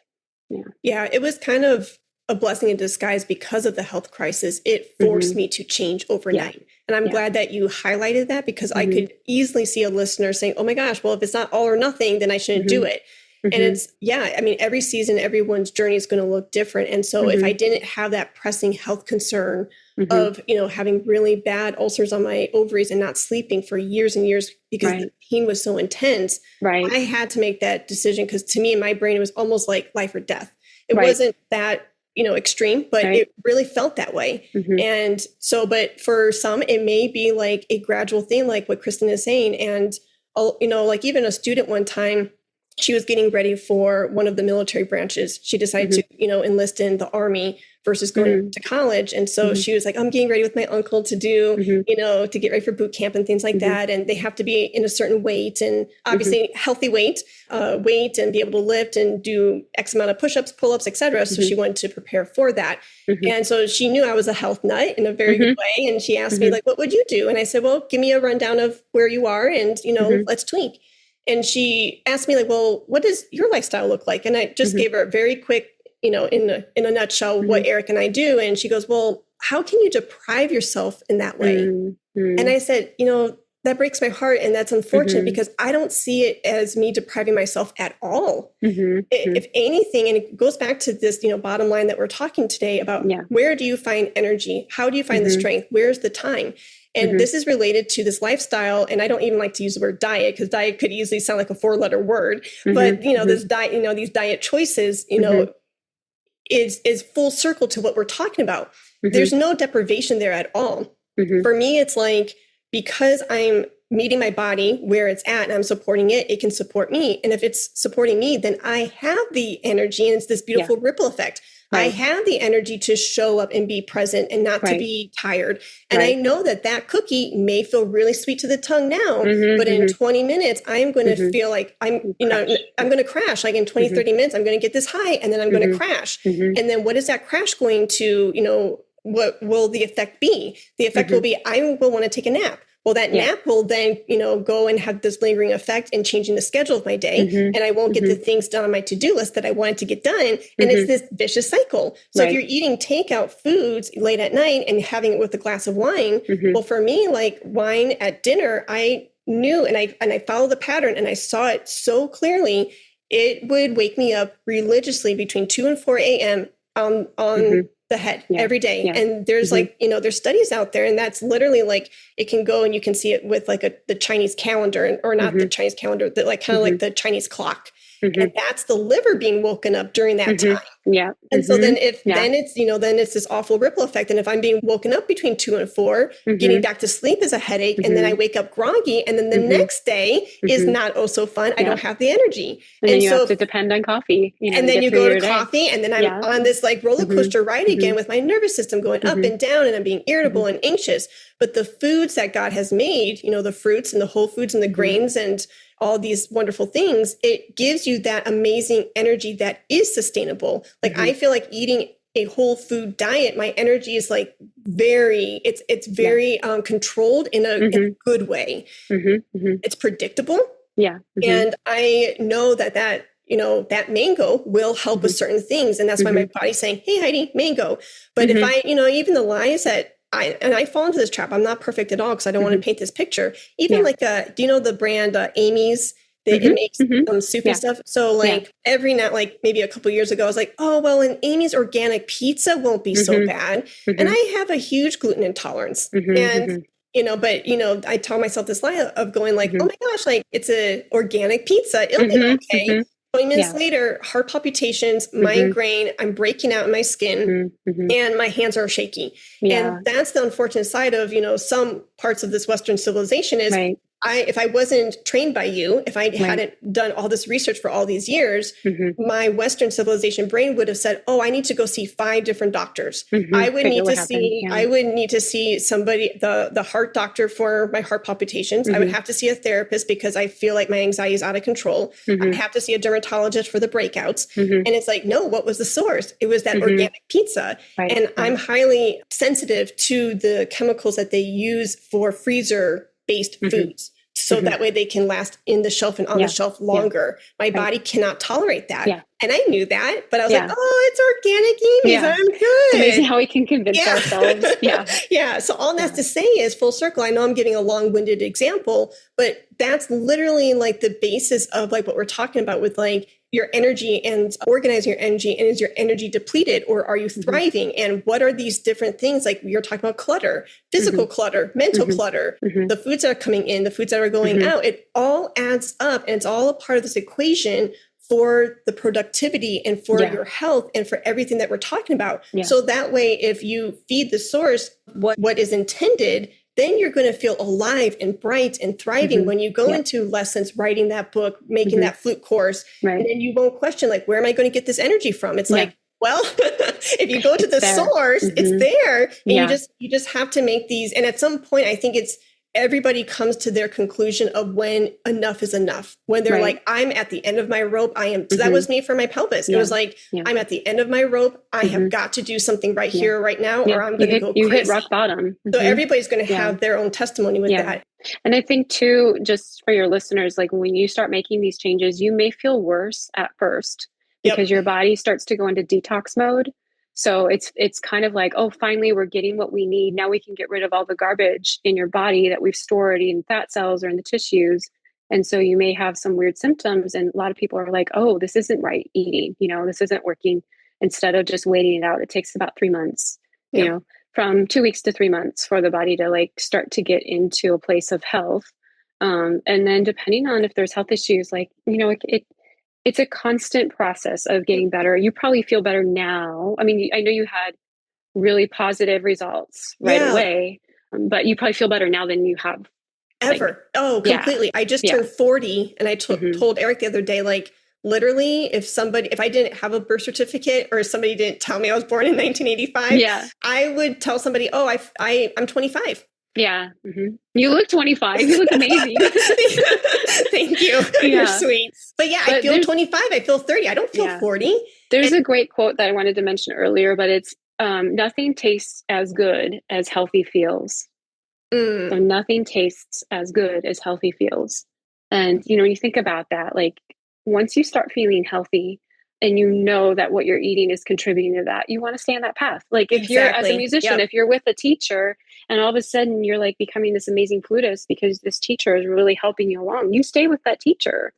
Yeah. Yeah. It was kind of a blessing in disguise because of the health crisis. It forced me to change overnight. And I'm glad that you highlighted that, because I could easily see a listener saying, oh my gosh, well, if it's not all or nothing, then I shouldn't do it. And it's, every season, everyone's journey is going to look different. And so if I didn't have that pressing health concern of, having really bad ulcers on my ovaries and not sleeping for years and years because the pain was so intense, I had to make that decision, because to me, in my brain, it was almost like life or death. It wasn't that, extreme, but it really felt that way. And so, but for some, it may be like a gradual thing, like what Kristin is saying. And, like even a student one time, she was getting ready for one of the military branches. She decided to, enlist in the Army versus going to college. And so she was like, I'm getting ready with my uncle to do, to get ready for boot camp and things like that. And they have to be in a certain weight, and obviously healthy weight, and be able to lift and do X amount of push-ups, pull-ups, etc. So she wanted to prepare for that. And so she knew I was a health nut in a very good way. And she asked me, like, what would you do? And I said, well, give me a rundown of where you are and, let's tweak. And she asked me, like, well, what does your lifestyle look like? And I just gave her a very quick, in a nutshell, what Eric and I do. And she goes, well, how can you deprive yourself in that way? And I said, that breaks my heart. And that's unfortunate because I don't see it as me depriving myself at all. If anything, and it goes back to this, bottom line that we're talking today about where do you find energy? How do you find the strength? Where's the time? And this is related to this lifestyle. And I don't even like to use the word diet, because diet could easily sound like a 4-letter word. But, this diet, these diet choices, is full circle to what we're talking about. There's no deprivation there at all. For me, it's like, because I'm meeting my body where it's at and I'm supporting it, it can support me. And if it's supporting me, then I have the energy, and it's this beautiful ripple effect. I have the energy to show up and be present and not to be tired. And I know that cookie may feel really sweet to the tongue now, but in 20 minutes, I am going to feel like I'm going to crash. Like in 20, 30 minutes, I'm going to get this high, and then I'm going to crash. And then what is that crash going to, what will the effect be? The effect will be, I will want to take a nap. Well, that nap will then, go and have this lingering effect in changing the schedule of my day. And I won't get the things done on my to-do list that I wanted to get done. And it's this vicious cycle. So if you're eating takeout foods late at night and having it with a glass of wine, well, for me, like wine at dinner, I knew, and I followed the pattern, and I saw it so clearly. It would wake me up religiously between 2 and 4 a.m. on the head every day. And there's there's studies out there, and that's literally like, it can go, and you can see it with like the Chinese calendar, or not the Chinese calendar, that like kind of like the Chinese clock. And that's the liver being woken up during that time. And so then then it's, then it's this awful ripple effect. And if I'm being woken up between 2 and 4, getting back to sleep is a headache. And then I wake up groggy. And then the next day is not so fun. I don't have the energy. And then you have to depend on coffee. And then you go to coffee, and then I'm on this like roller coaster ride again with my nervous system going up and down, and I'm being irritable and anxious. But the foods that God has made, the fruits and the whole foods and the grains and all these wonderful things, it gives you that amazing energy that is sustainable. Like I feel like eating a whole food diet, my energy is like it's very controlled in a good way. It's predictable. And I know that mango will help with certain things. And that's why my body's saying, hey, Heidi, mango. But if I, even the lies that I fall into this trap. I'm not perfect at all, because I don't want to paint this picture. Even like, do you know the brand Amy's? It makes soupy stuff. So like every night, like maybe a couple years ago, I was like, oh, well, an Amy's organic pizza won't be so bad. And I have a huge gluten intolerance. And, but I tell myself this lie of going like, oh my gosh, like it's a organic pizza. It'll be okay. 20 minutes later, heart palpitations, migraine, I'm breaking out in my skin and my hands are shaky. And that's the unfortunate side of, some parts of this Western civilization is if I wasn't trained by you, if I hadn't done all this research for all these years, my Western civilization brain would have said, oh, I need to go see 5 different doctors. I would need to see somebody, the heart doctor for my heart palpitations. I would have to see a therapist because I feel like my anxiety is out of control. I have to see a dermatologist for the breakouts. And it's like, no, what was the source? It was that organic pizza. And I'm highly sensitive to the chemicals that they use for freezer-based foods. So that way they can last in the shelf and on the shelf longer. My body cannot tolerate that. And I knew that, but I was like, oh, it's organic, Amy's. I'm good. It's amazing how we can convince ourselves. So all that's to say is full circle. I know I'm giving a long-winded example, but that's literally like the basis of like what we're talking about with like your energy and organizing your energy. And is your energy depleted or are you thriving? And what are these different things? Like you're talking about clutter, physical clutter, mental clutter, the foods that are coming in, the foods that are going out. It all adds up and it's all a part of this equation for the productivity and for your health and for everything that we're talking about. So that way, if you feed the source what is intended, then you're going to feel alive and bright and thriving when you go into lessons, writing that book, making that flute course. And then you won't question, like, where am I going to get this energy from? It's like, well, if you go to the source, it's there. And you just have to make these. And at some point, I think everybody comes to their conclusion of when enough is enough. When they're like, I'm at the end of my rope. So that was me for my pelvis. It was like, I'm at the end of my rope. I have got to do something right here, right now, or I'm going to go crazy. You hit rock bottom. So everybody's going to have their own testimony with that. And I think too, just for your listeners, like when you start making these changes, you may feel worse at first because your body starts to go into detox mode. So it's kind of like, oh, finally, we're getting what we need. Now we can get rid of all the garbage in your body that we've stored in fat cells or in the tissues. And so you may have some weird symptoms. And a lot of people are like, oh, this isn't right eating. This isn't working. Instead of just waiting it out, it takes about 3 months, from 2 weeks to 3 months for the body to like start to get into a place of health. And then depending on if there's health issues, like, it's a constant process of getting better. You probably feel better now. I mean, I know you had really positive results right away, but you probably feel better now than you have ever. Completely. I just turned 40 and I told Eric the other day, like, literally, if I didn't have a birth certificate or somebody didn't tell me I was born in 1985, I would tell somebody, oh, I'm 25. Yeah. You look 25. You look amazing. Thank you. You're sweet. But I feel 25. I feel 30. I don't feel 40. There's a great quote that I wanted to mention earlier, but it's nothing tastes as good as healthy feels. So nothing tastes as good as healthy feels. And, when you think about that, like once you start feeling healthy, and you know that what you're eating is contributing to that, you want to stay on that path. Like if you're as a musician, if you're with a teacher and all of a sudden you're like becoming this amazing flutist because this teacher is really helping you along, you stay with that teacher,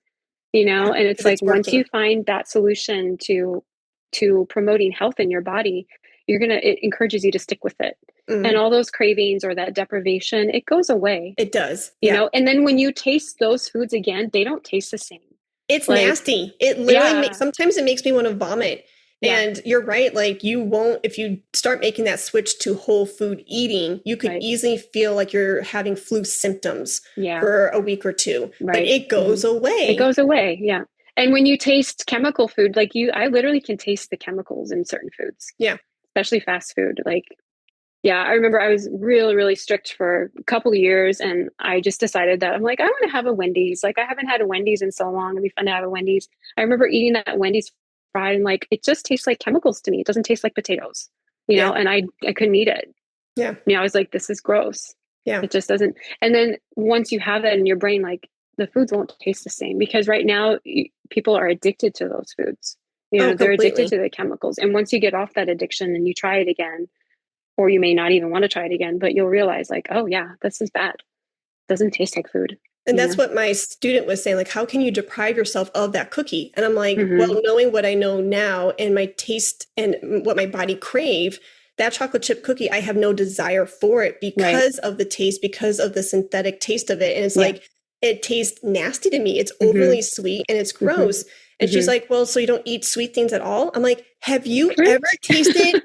and it's like once you find that solution to promoting health in your body, it encourages you to stick with it. And all those cravings or that deprivation, it goes away. It does. And then when you taste those foods again, they don't taste the same. It's nasty. It literally sometimes it makes me want to vomit. And you're right. Like if you start making that switch to whole food eating, you could easily feel like you're having flu symptoms for a week or two, but it goes away. It goes away. Yeah. And when you taste chemical food, like I literally can taste the chemicals in certain foods. Yeah. Especially fast food. Like, I remember I was really, really strict for a couple of years and I just decided that I'm like, I want to have a Wendy's. Like I haven't had a Wendy's in so long. It'd be fun to have a Wendy's. I remember eating that Wendy's fried and like, it just tastes like chemicals to me. It doesn't taste like potatoes, know, and I couldn't eat it. Yeah. I was like, this is gross. Yeah. It just doesn't. And then once you have that in your brain, like the foods won't taste the same because right now people are addicted to those foods. They're addicted to the chemicals. And once you get off that addiction and you try it again, or you may not even want to try it again, but you'll realize like, oh yeah, this is bad. It doesn't taste like food. And that's what my student was saying, like, how can you deprive yourself of that cookie? And I'm like, well, knowing what I know now and my taste and what my body crave, that chocolate chip cookie, I have no desire for it because of the taste, because of the synthetic taste of it. And it's like, it tastes nasty to me. It's overly sweet and it's gross. And she's like, well, so you don't eat sweet things at all? I'm like, have you ever tasted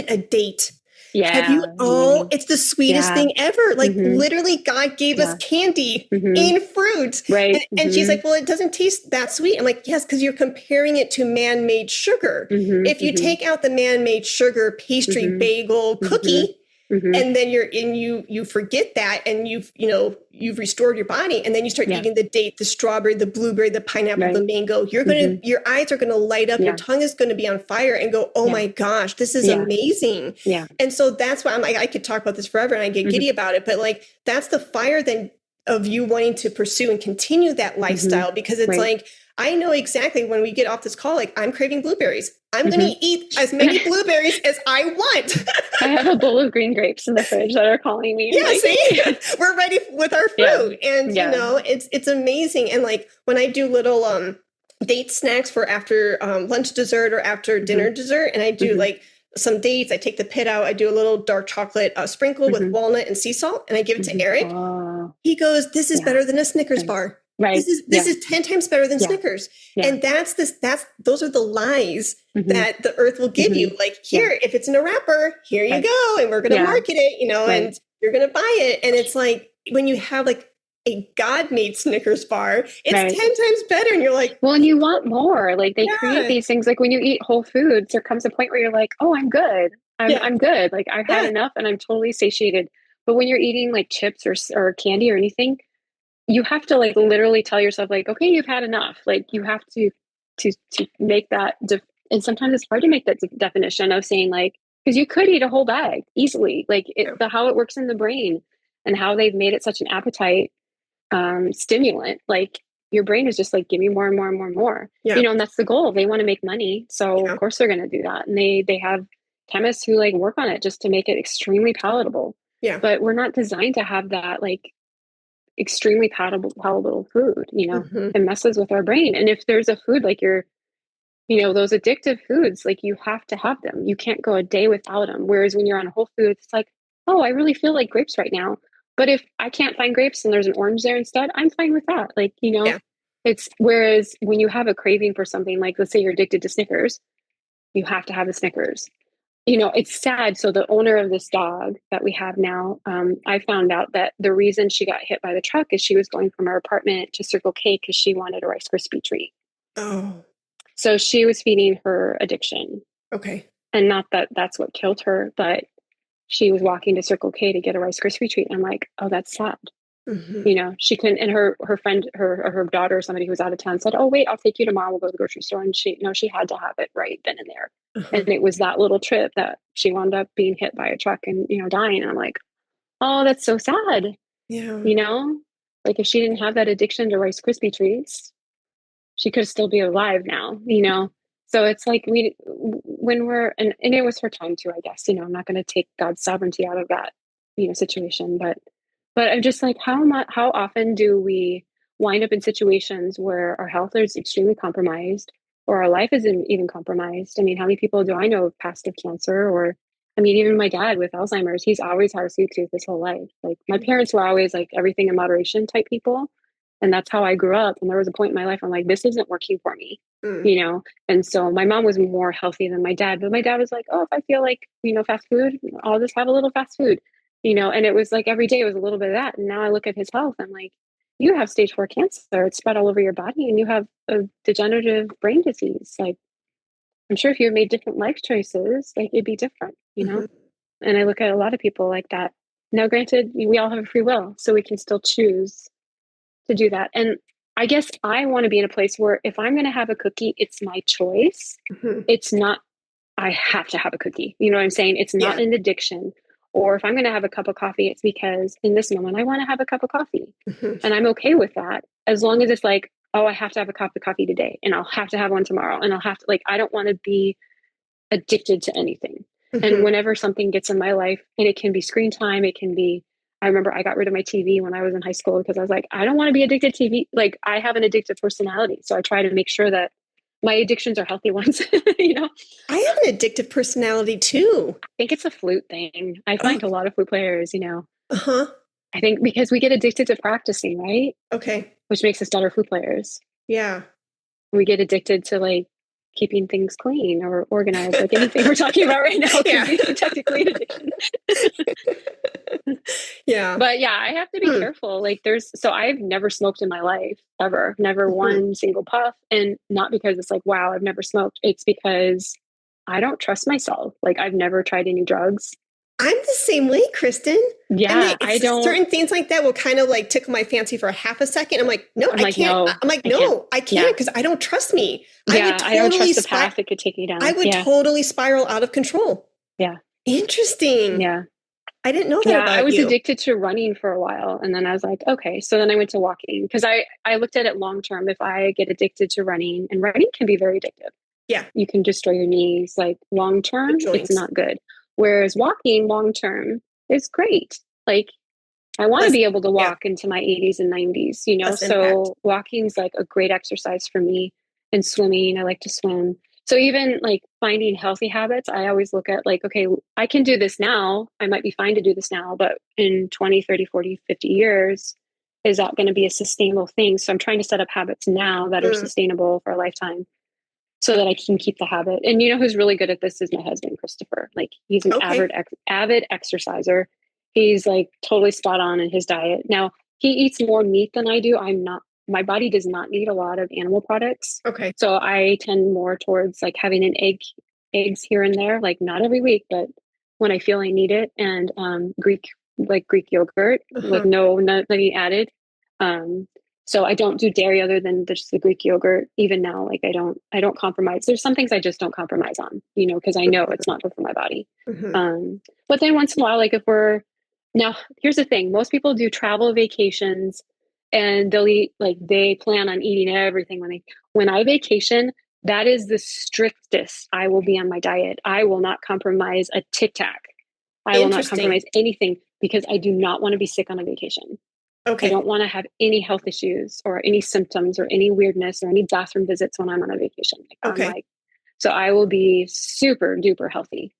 a date? Have you? Oh, it's the sweetest thing ever. Like literally God gave us candy in fruit. Right. And she's like, well, it doesn't taste that sweet. I'm like, yes, because you're comparing it to man-made sugar. If you take out the man-made sugar, pastry, bagel, cookie, and then you forget that, and you've restored your body, and then you start eating the date, the strawberry, the blueberry, the pineapple, the mango. You're gonna your eyes are gonna light up, your tongue is gonna be on fire, and go, oh my gosh, this is amazing. And so that's why I'm like, I could talk about this forever, and I get giddy about it, but like that's the fire then of you wanting to pursue and continue that lifestyle, because it's like, I know exactly when we get off this call, like I'm craving blueberries. I'm going to eat as many blueberries as I want. I have a bowl of green grapes in the fridge that are calling me. Yeah, see, we're ready with our fruit. And, it's amazing. And like when I do little date snacks for after lunch dessert or after dinner dessert, and I do like some dates, I take the pit out, I do a little dark chocolate sprinkle with walnut and sea salt, and I give it to Eric. He goes, this is better than a Snickers bar. Right. This is 10 times better than Snickers. And those are the lies that the earth will give you. Like, here, if it's in a wrapper, here you go. And we're going to market it, and you're going to buy it. And it's like, when you have like a God-made Snickers bar, it's 10 times better. And you're like, well, and you want more. Like they create these things. Like when you eat Whole Foods, there comes a point where you're like, oh, I'm good. I'm good. Like I've had enough and I'm totally satiated. But when you're eating like chips or candy or anything, you have to like literally tell yourself like, okay, you've had enough. Like you have to make that. And sometimes it's hard to make that definition of saying like, because you could eat a whole bag easily, like how it works in the brain and how they've made it such an appetite stimulant. Like your brain is just like, give me more and more and more and more, and that's the goal. They want to make money. So of course they're going to do that. And they have chemists who like work on it just to make it extremely palatable. Yeah. But we're not designed to have that like extremely palatable food, it messes with our brain. And if there's a food like those addictive foods, like you have to have them. You can't go a day without them. Whereas when you're on Whole Foods, it's like, oh, I really feel like grapes right now. But if I can't find grapes and there's an orange there instead, I'm fine with that. Like, it's whereas when you have a craving for something, like let's say you're addicted to Snickers, you have to have the Snickers. It's sad. So the owner of this dog that we have now, I found out that the reason she got hit by the truck is she was going from her apartment to Circle K because she wanted a Rice Krispie treat. Oh. So she was feeding her addiction. Okay. And not that that's what killed her, but she was walking to Circle K to get a Rice Krispie treat. And I'm like, oh, that's sad. She couldn't, and her friend, her daughter or somebody who was out of town said, oh, wait, I'll take you tomorrow. We'll go to the grocery store. And she had to have it right then and there. And it was that little trip that she wound up being hit by a truck and, dying. And I'm like, oh, that's so sad. Yeah. Like if she didn't have that addiction to Rice Krispie treats, she could still be alive now, So it's like when we're, and it was her time too, I guess, I'm not going to take God's sovereignty out of that, situation, but I'm just like, how often do we wind up in situations where our health is extremely compromised or our life isn't even compromised? I mean, how many people do I know have passed of cancer? Or, I mean, even my dad with Alzheimer's, he's always had a sweet tooth his whole life. Like my parents were always like everything in moderation type people. And that's how I grew up. And there was a point in my life I'm like, this isn't working for me, And so my mom was more healthy than my dad. But my dad was like, oh, if I feel like, fast food, I'll just have a little fast food. And it was like every day it was a little bit of that. And now I look at his health, I'm like, you have stage 4 cancer. It's spread all over your body and you have a degenerative brain disease. Like, I'm sure if you made different life choices, like it'd be different, And I look at a lot of people like that. Now, granted, we all have a free will, so we can still choose to do that. And I guess I want to be in a place where if I'm going to have a cookie, it's my choice. It's not, I have to have a cookie. You know what I'm saying? It's not an addiction. Or if I'm going to have a cup of coffee, it's because in this moment, I want to have a cup of coffee. And I'm okay with that. As long as it's like, oh, I have to have a cup of coffee today and I'll have to have one tomorrow. And I'll have to, like, I don't want to be addicted to anything. And whenever something gets in my life, and it can be screen time, it can be, I remember I got rid of my TV when I was in high school because I was like, I don't want to be addicted to TV. Like I have an addictive personality. So I try to make sure that my addictions are healthy ones, you know? I have an addictive personality too. I think it's a flute thing. I find a lot of flute players, you know, Uh-huh. I think because we get addicted to practicing, right? Okay. Which makes us better flute players. Yeah. We get addicted to like keeping things clean or organized, like anything we're talking about right now could be technically an addiction. Yeah. But yeah, I have to be careful. Like so I've never smoked in my life, ever, never one single puff. And not because it's like, wow, I've never smoked. It's because I don't trust myself. Like I've never tried any drugs. I'm the same way, Kristin. Yeah, I don't. Certain things like that will kind of like tickle my fancy for a half a second. I'm like, no, I can't. I'm like, no, I can't because I don't trust me. Yeah, I don't trust the path that could take me down. I would totally spiral out of control. Yeah. Interesting. Yeah. I didn't know that about you. I was addicted to running for a while. And then I was like, okay. So then I went to walking because I looked at it long term. If I get addicted to running, and running can be very addictive. Yeah. You can destroy your knees. Like long term, it's not good. Whereas walking long term is great. Like I want to be able to walk into my 80s and 90s, you know? So walking's like a great exercise for me. And swimming, I like to swim. So even like finding healthy habits, I always look at like, okay, I can do this now. I might be fine to do this now, but in 20, 30, 40, 50 years, is that going to be a sustainable thing? So I'm trying to set up habits now that are sustainable for a lifetime so that I can keep the habit. And you know who's really good at this is my husband, Christopher. Like he's an avid exerciser. He's like totally spot on in his diet. Now he eats more meat than I do. My body does not need a lot of animal products. Okay. So I tend more towards like having eggs here and there, like not every week, but when I feel I need it. And Greek yogurt with nothing added. So I don't do dairy other than just the Greek yogurt. Even now, like I don't compromise. There's some things I just don't compromise on, you know, because I know it's not good for my body. But then once in a while, like now here's the thing, most people do travel vacations and they'll eat, like they plan on eating everything when I vacation, that is the strictest I will be on my diet. I will not compromise a Tic Tac. I will not compromise anything because I do not want to be sick on a vacation. Okay. I don't want to have any health issues or any symptoms or any weirdness or any bathroom visits when I'm on a vacation. So I will be super duper healthy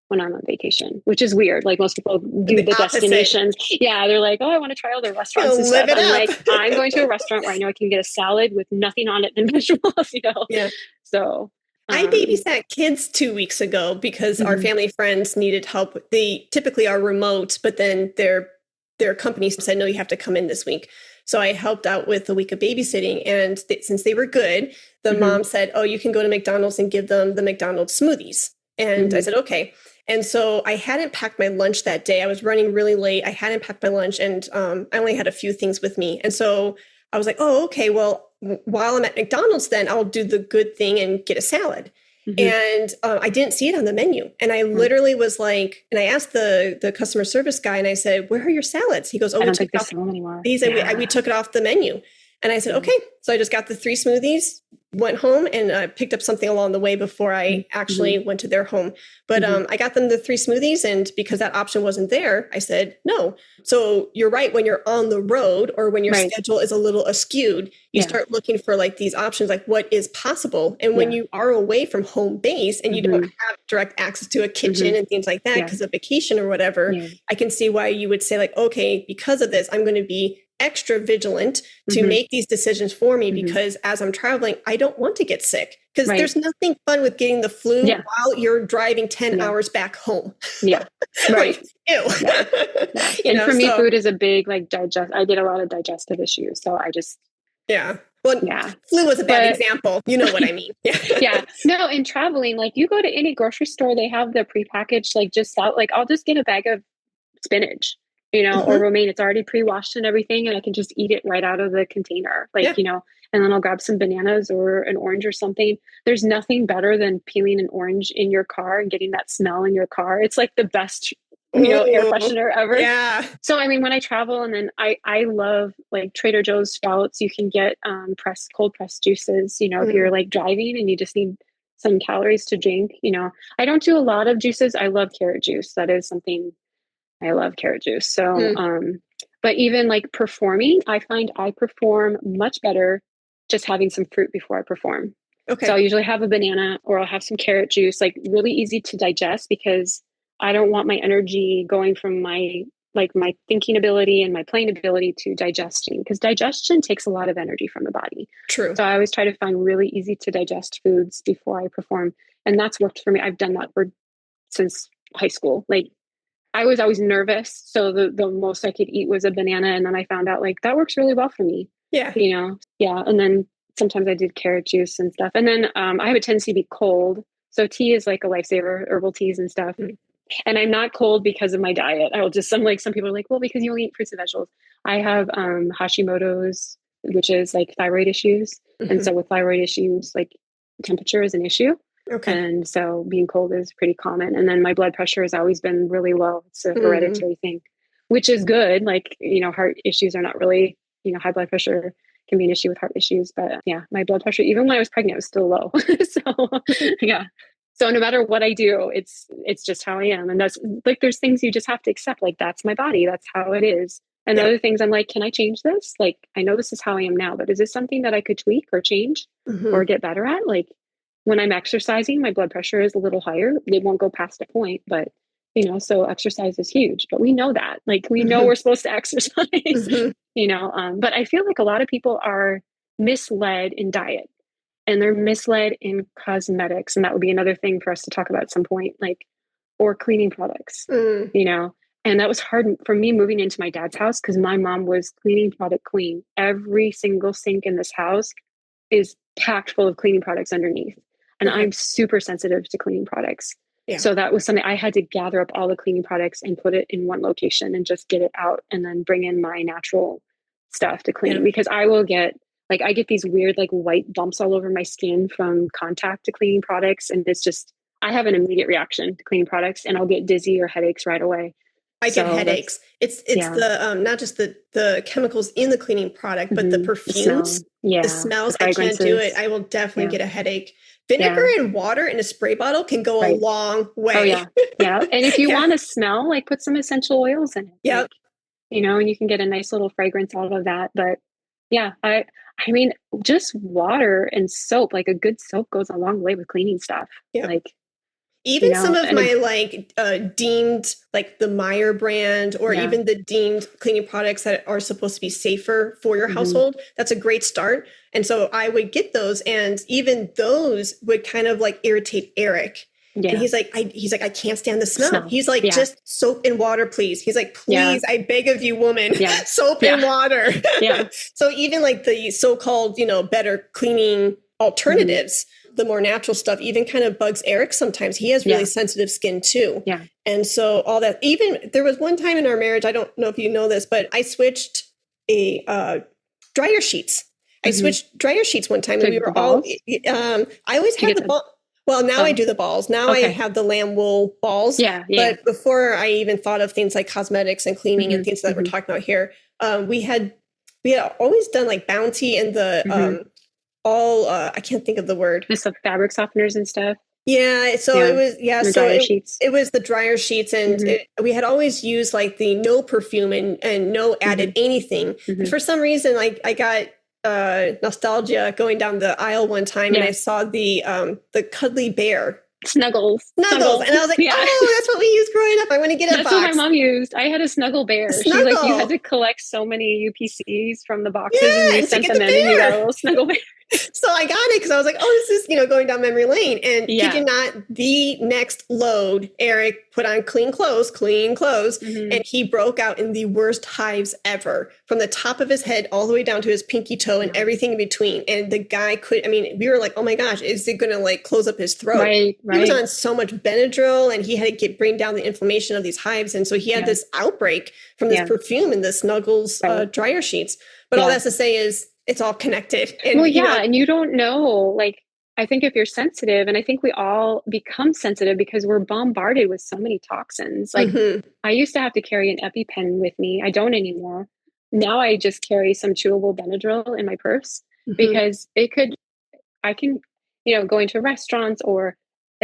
when I'm on vacation, which is weird. Like most people do the destinations. Yeah. They're like, oh, I want to try all the restaurants and stuff. I'm like, I'm going to a restaurant where I know I can get a salad with nothing on it and vegetables, you know? Yeah. So I babysat kids 2 weeks ago because our family friends needed help. They typically are remote, but then their company said, no, you have to come in this week. So I helped out with a week of babysitting. And since they were good, the mom said, oh, you can go to McDonald's and give them the McDonald's smoothies. And I said, okay. And so I hadn't packed my lunch that day. I was running really late. I hadn't packed my lunch and I only had a few things with me. And so I was like, oh, okay, well, while I'm at McDonald's, then I'll do the good thing and get a salad. And I didn't see it on the menu. And I literally was like, and I asked the customer service guy and I said, where are your salads? He goes, oh, we took it off anymore. We took it off the menu. And I said, okay. So I just got the 3 smoothies, went home and picked up something along the way before I actually went to their home. But I got them the 3 smoothies. And because that option wasn't there, I said, no. So you're right. When you're on the road or when your schedule is a little askewed, you start looking for like these options, like what is possible. And when you are away from home base and you don't have direct access to a kitchen and things like that because of vacation or whatever, I can see why you would say like, okay, because of this, I'm going to be extra vigilant to make these decisions for me because as I'm traveling, I don't want to get sick because there's nothing fun with getting the flu while you're driving 10 hours back home. Yeah. Right. Ew. And for me, food is a big, like I get a lot of digestive issues. So I just. Well, flu was a bad example. You know what I mean? No, in traveling, like you go to any grocery store, they have the prepackaged, like just out, like I'll just get a bag of spinach. You know, or romaine, it's already pre-washed and everything. And I can just eat it right out of the container, you know, and then I'll grab some bananas or an orange or something. There's nothing better than peeling an orange in your car and getting that smell in your car. It's like the best, you know, air freshener ever. Yeah. So, I mean, when I travel and then I love like Trader Joe's Sprouts, you can get cold pressed juices, you know, if you're like driving and you just need some calories to drink, you know. I don't do a lot of juices. I love carrot juice. That is something I love carrot juice. So, but even like performing, I find I perform much better just having some fruit before I perform. Okay. So I'll usually have a banana, or I'll have some carrot juice, like really easy to digest, because I don't want my energy going from my thinking ability and my playing ability to digestion, because digestion takes a lot of energy from the body. True. So I always try to find really easy to digest foods before I perform. And that's worked for me. I've done that since high school. Like, I was always nervous. So the most I could eat was a banana. And then I found out like that works really well for me. Yeah. Yeah. And then sometimes I did carrot juice and stuff. And then I have a tendency to be cold. So tea is like a lifesaver, herbal teas and stuff. Mm. And I'm not cold because of my diet. Some people are like, well, because you only eat fruits and vegetables. I have Hashimoto's, which is like thyroid issues. Mm-hmm. And so with thyroid issues, like temperature is an issue. Okay. And so being cold is pretty common. And then my blood pressure has always been really low. It's a hereditary thing, which is good. Like, heart issues are not really, high blood pressure can be an issue with heart issues. But yeah, my blood pressure, even when I was pregnant, was still low. So yeah. So no matter what I do, it's just how I am. And that's like, there's things you just have to accept. Like, that's my body. That's how it is. And other things I'm like, can I change this? Like, I know this is how I am now, but is this something that I could tweak or change or get better at? Like, when I'm exercising, my blood pressure is a little higher. It won't go past a point, but so exercise is huge. But we know that, like, we know we're supposed to exercise. But I feel like a lot of people are misled in diet, and they're misled in cosmetics, and that would be another thing for us to talk about at some point, like, or cleaning products. And that was hard for me moving into my dad's house, because my mom was cleaning product queen. Every single sink in this house is packed full of cleaning products underneath. And I'm super sensitive to cleaning products. Yeah. So that was something I had to gather up all the cleaning products and put it in one location and just get it out, and then bring in my natural stuff to clean. Because I will get, like, I get these weird, like, white bumps all over my skin from contact to cleaning products. And it's just, I have an immediate reaction to cleaning products, and I'll get dizzy or headaches right away. I get headaches. It's the not just the chemicals in the cleaning product, but the perfumes, the smells. I can't do it. I will definitely get a headache. Vinegar and water in a spray bottle can go a long way. Oh yeah, yeah. And if you want to smell, like, put some essential oils in it. Yeah, like, and you can get a nice little fragrance out of that. But yeah, I mean, just water and soap. Like, a good soap goes a long way with cleaning stuff. Yeah. Like, even some of my deemed, like the Meyer brand, or even the deemed cleaning products that are supposed to be safer for your household, that's a great start. And so I would get those, and even those would kind of like irritate Eric. Yeah. And he's like, I can't stand the smell. He's like, just soap and water, please. He's like, please, I beg of you, woman, soap and water. So even like the so-called, better cleaning alternatives, the more natural stuff even kind of bugs Eric sometimes. He has really sensitive skin too. Yeah. And so all that, even there was one time in our marriage, I don't know if you know this, but I switched dryer sheets. I switched dryer sheets one time, and we were all, I always had the ball. Well, now I do the balls. Now I have the lamb wool balls. Yeah. But before I even thought of things like cosmetics and cleaning and things that we're talking about here, we had always done like Bounty and the, I can't think of the word. Just the fabric softeners and stuff. Yeah. So it was, so it was the dryer sheets, and we had always used like the no perfume and no added anything. And for some reason, like, I got nostalgia going down the aisle one time, and I saw the cuddly bear. Snuggles. And I was like, oh, that's what we used growing up. I want to get a box. That's what my mom used. I had a snuggle bear. She's like, you had to collect so many UPCs from the boxes, and you sent them in, and you got a little snuggle bear. So I got it because I was like, oh, this is, going down memory lane. And kid you not, the next load, Eric put on clean clothes, and he broke out in the worst hives ever, from the top of his head all the way down to his pinky toe and everything in between. And the guy we were like, oh my gosh, is it going to like close up his throat? Right. He was on so much Benadryl, and he had to bring down the inflammation of these hives. And so he had this outbreak from this perfume and the Snuggles dryer sheets. But all that's to say is, it's all connected. And, and you don't know, like, I think if you're sensitive, and I think we all become sensitive because we're bombarded with so many toxins. Like, I used to have to carry an EpiPen with me. I don't anymore. Now I just carry some chewable Benadryl in my purse, because I can, go into restaurants, or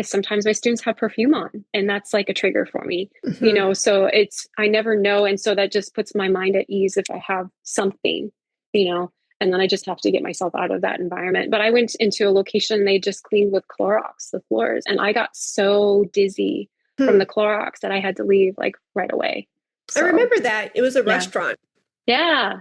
sometimes my students have perfume on, and that's like a trigger for me, so I never know. And so that just puts my mind at ease if I have something, And then I just have to get myself out of that environment. But I went into a location, they just cleaned with Clorox the floors. And I got so dizzy from the Clorox that I had to leave like right away. So, I remember that. It was a restaurant. Yeah.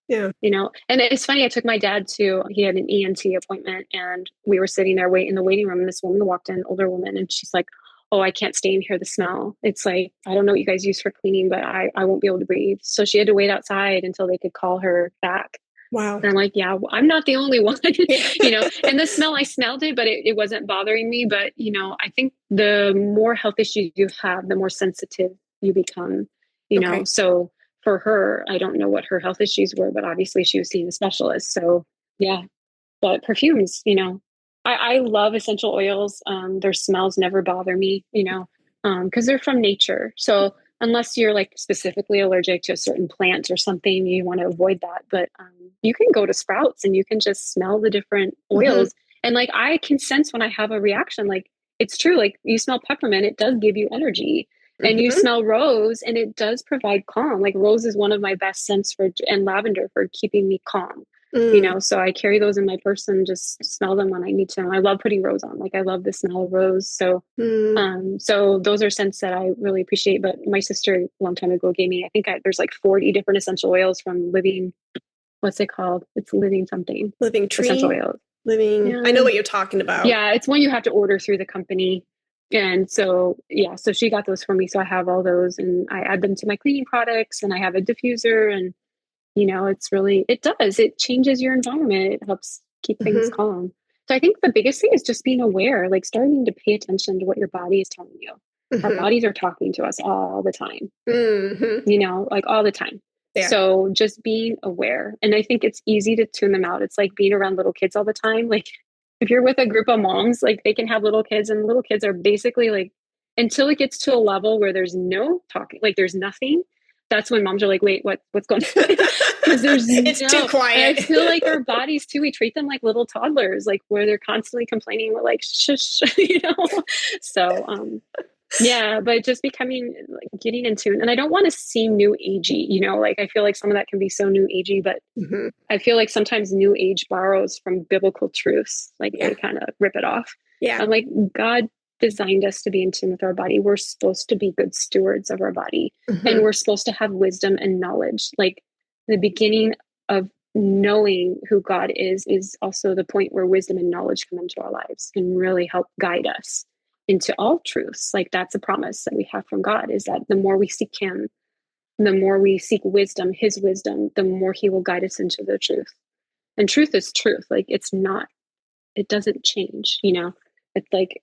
You know, and it's funny. I took my dad he had an ENT appointment, and we were sitting there in the waiting room. And this woman walked in, older woman, and she's like, "Oh, I can't stay in here. The smell. It's like, I don't know what you guys use for cleaning, but I won't be able to breathe." So she had to wait outside until they could call her back. Wow. And I'm like, yeah, I'm not the only one, you know, and the smell, I smelled it, but it wasn't bothering me. But, you know, I think the more health issues you have, the more sensitive you become, you know. So for her, I don't know what her health issues were, but obviously she was seeing a specialist. So yeah, but perfumes, you know, I love essential oils. Their smells never bother me, you know, because they're from nature. So unless you're like specifically allergic to a certain plant or something, you want to avoid that. But you can go to Sprouts and you can just smell the different oils. And like, I can sense when I have a reaction, like it's true. Like you smell peppermint, it does give you energy. And you smell rose and it does provide calm. Like rose is one of my best scents and lavender for keeping me calm. You know, so I carry those in my purse and just smell them when I need to. And I love putting rose on. Like I love the smell of rose. So, so those are scents that I really appreciate. But my sister a long time ago gave me, I think there's like 40 different essential oils from Living. What's it called? It's Living something. Living Tree. Essential oils. Living. I know what you're talking about. Yeah, it's one you have to order through the company. And so, yeah, so she got those for me. So I have all those and I add them to my cleaning products and I have a diffuser and, you know, it changes your environment. It helps keep things calm. So I think the biggest thing is just being aware, like starting to pay attention to what your body is telling you. Our bodies are talking to us all the time, you know, like all the time. Yeah. So just being aware. And I think it's easy to tune them out. It's like being around little kids all the time. Like if you're with a group of moms, like they can have little kids and little kids are basically like, until it gets to a level where there's no talking, like there's nothing. That's when moms are like, wait, what's going on? Because it's too quiet. And I feel like our bodies too, we treat them like little toddlers, like where they're constantly complaining. We're like, shush, you know? So, yeah, but just becoming like getting in tune. And I don't want to seem new agey, you know, like I feel like some of that can be so new agey, but I feel like sometimes new age borrows from biblical truths. Like they kind of rip it off. Yeah. I'm like, God designed us to be in tune with our body. We're supposed to be good stewards of our body and we're supposed to have wisdom and knowledge. Like the beginning of knowing who God is also the point where wisdom and knowledge come into our lives and really help guide us into all truths. Like that's a promise that we have from God, is that the more we seek him, the more we seek wisdom, his wisdom, the more he will guide us into the truth. And truth is truth. Like it doesn't change, you know. It's like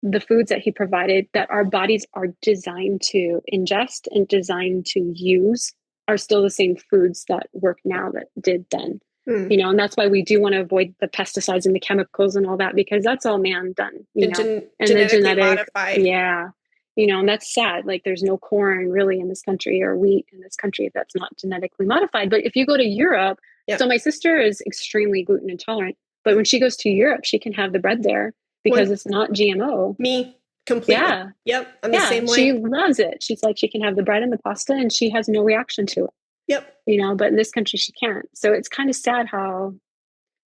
the foods that he provided that our bodies are designed to ingest and designed to use are still the same foods that work now that did then. You know, and that's why we do want to avoid the pesticides and the chemicals and all that, because that's all man done, you know, and the genetic modified. Yeah. You know, and that's sad. Like there's no corn really in this country or wheat in this country that's not genetically modified. But if you go to Europe, so my sister is extremely gluten intolerant, but when she goes to Europe, she can have the bread there because it's not GMO. Me completely. Yeah. Yep. I'm the same way. She loves it. She's like, she can have the bread and the pasta and she has no reaction to it. Yep. You know, but in this country, she can't. So it's kind of sad how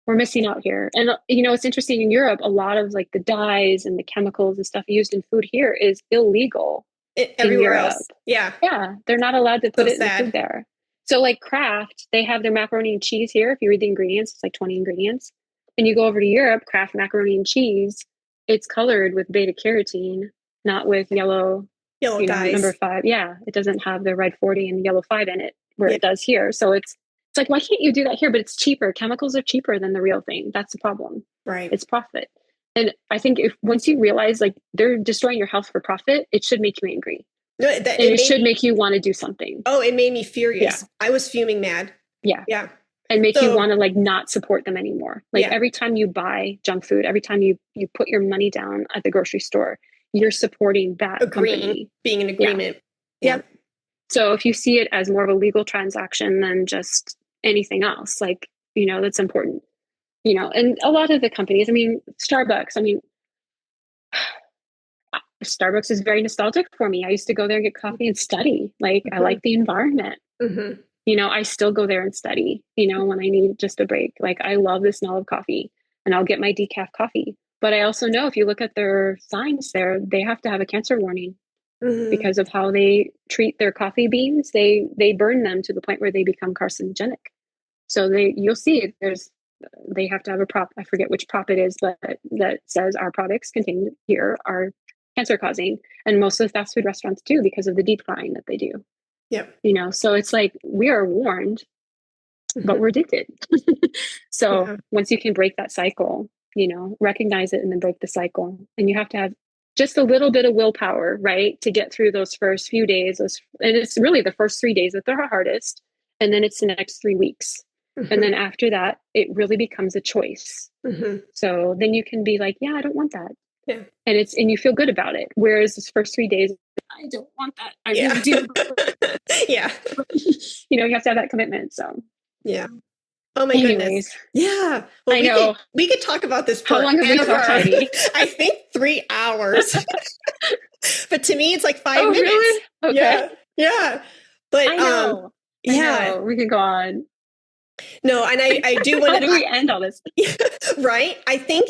we're missing out here. And, you know, it's interesting in Europe, a lot of like the dyes and the chemicals and stuff used in food here is illegal. Everywhere else. Yeah. Yeah. They're not allowed to put it in the food there. So like Kraft, they have their macaroni and cheese here. If you read the ingredients, it's like 20 ingredients. And you go over to Europe, Kraft macaroni and cheese, it's colored with beta carotene, not with yellow dyes. Number 5. Yeah. It doesn't have the red 40 and yellow 5 in it, where it does here. So it's like, why can't you do that here? But it's cheaper. Chemicals are cheaper than the real thing. That's the problem. Right. It's profit. And I think once you realize like they're destroying your health for profit, it should make you angry. No, it should make you want to do something. Oh, it made me furious. Yeah. I was fuming mad. Yeah. Yeah. And make you want to like not support them anymore. Like every time you buy junk food, every time you put your money down at the grocery store, you're supporting that company. Being in agreement. Yeah. Yep. So if you see it as more of a legal transaction than just anything else, like, you know, that's important, you know. And a lot of the companies, I mean, Starbucks is very nostalgic for me. I used to go there and get coffee and study. Like, I like the environment. I still go there and study, when I need just a break. Like, I love the smell of coffee, and I'll get my decaf coffee. But I also know if you look at their signs there, they have to have a cancer warning because of how they treat their coffee beans. They burn them to the point where they become carcinogenic. So you'll see they have to have a prop. I forget which prop it is, but that says our products contained here are cancer causing. And most of the fast food restaurants do, because of the deep frying that they do. Yep. So it's like, we are warned, but we're addicted. So once you can break that cycle, recognize it and then break the cycle. And you have to have just a little bit of willpower, right? To get through those first few days. And it's really the first 3 days that they're hardest. And then it's the next 3 weeks. And then after that, it really becomes a choice. So then you can be like, yeah, I don't want that. Yeah. And you feel good about it. Whereas this first 3 days, I don't want that. I really do. Yeah. You have to have that commitment. So yeah. Oh my goodness. Yeah. Well, I know. We could talk about this for how long have we talked, Heidi? I think 3 hours. But to me, it's like 5 minutes. Really? Okay. Yeah. Yeah. But I know. We can go on. No, and I do want to. How do we end all this? Right? I think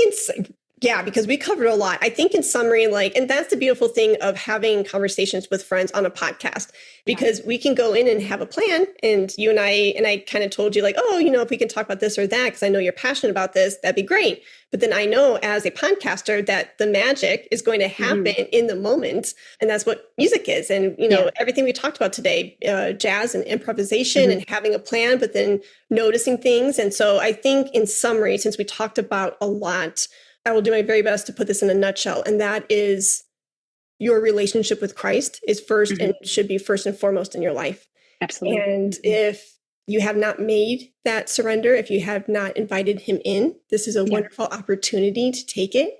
because we covered a lot. I think in summary, and that's the beautiful thing of having conversations with friends on a podcast, because we can go in and have a plan. And you and I kind of told you if we can talk about this or that, because I know you're passionate about this, that'd be great. But then I know as a podcaster that the magic is going to happen in the moment. And that's what music is. And, everything we talked about today, jazz and improvisation and having a plan, but then noticing things. And so I think in summary, since we talked about a lot, I will do my very best to put this in a nutshell. And that is, your relationship with Christ is first and should be first and foremost in your life. Absolutely. And if you have not made that surrender, if you have not invited him in, this is a wonderful opportunity to take it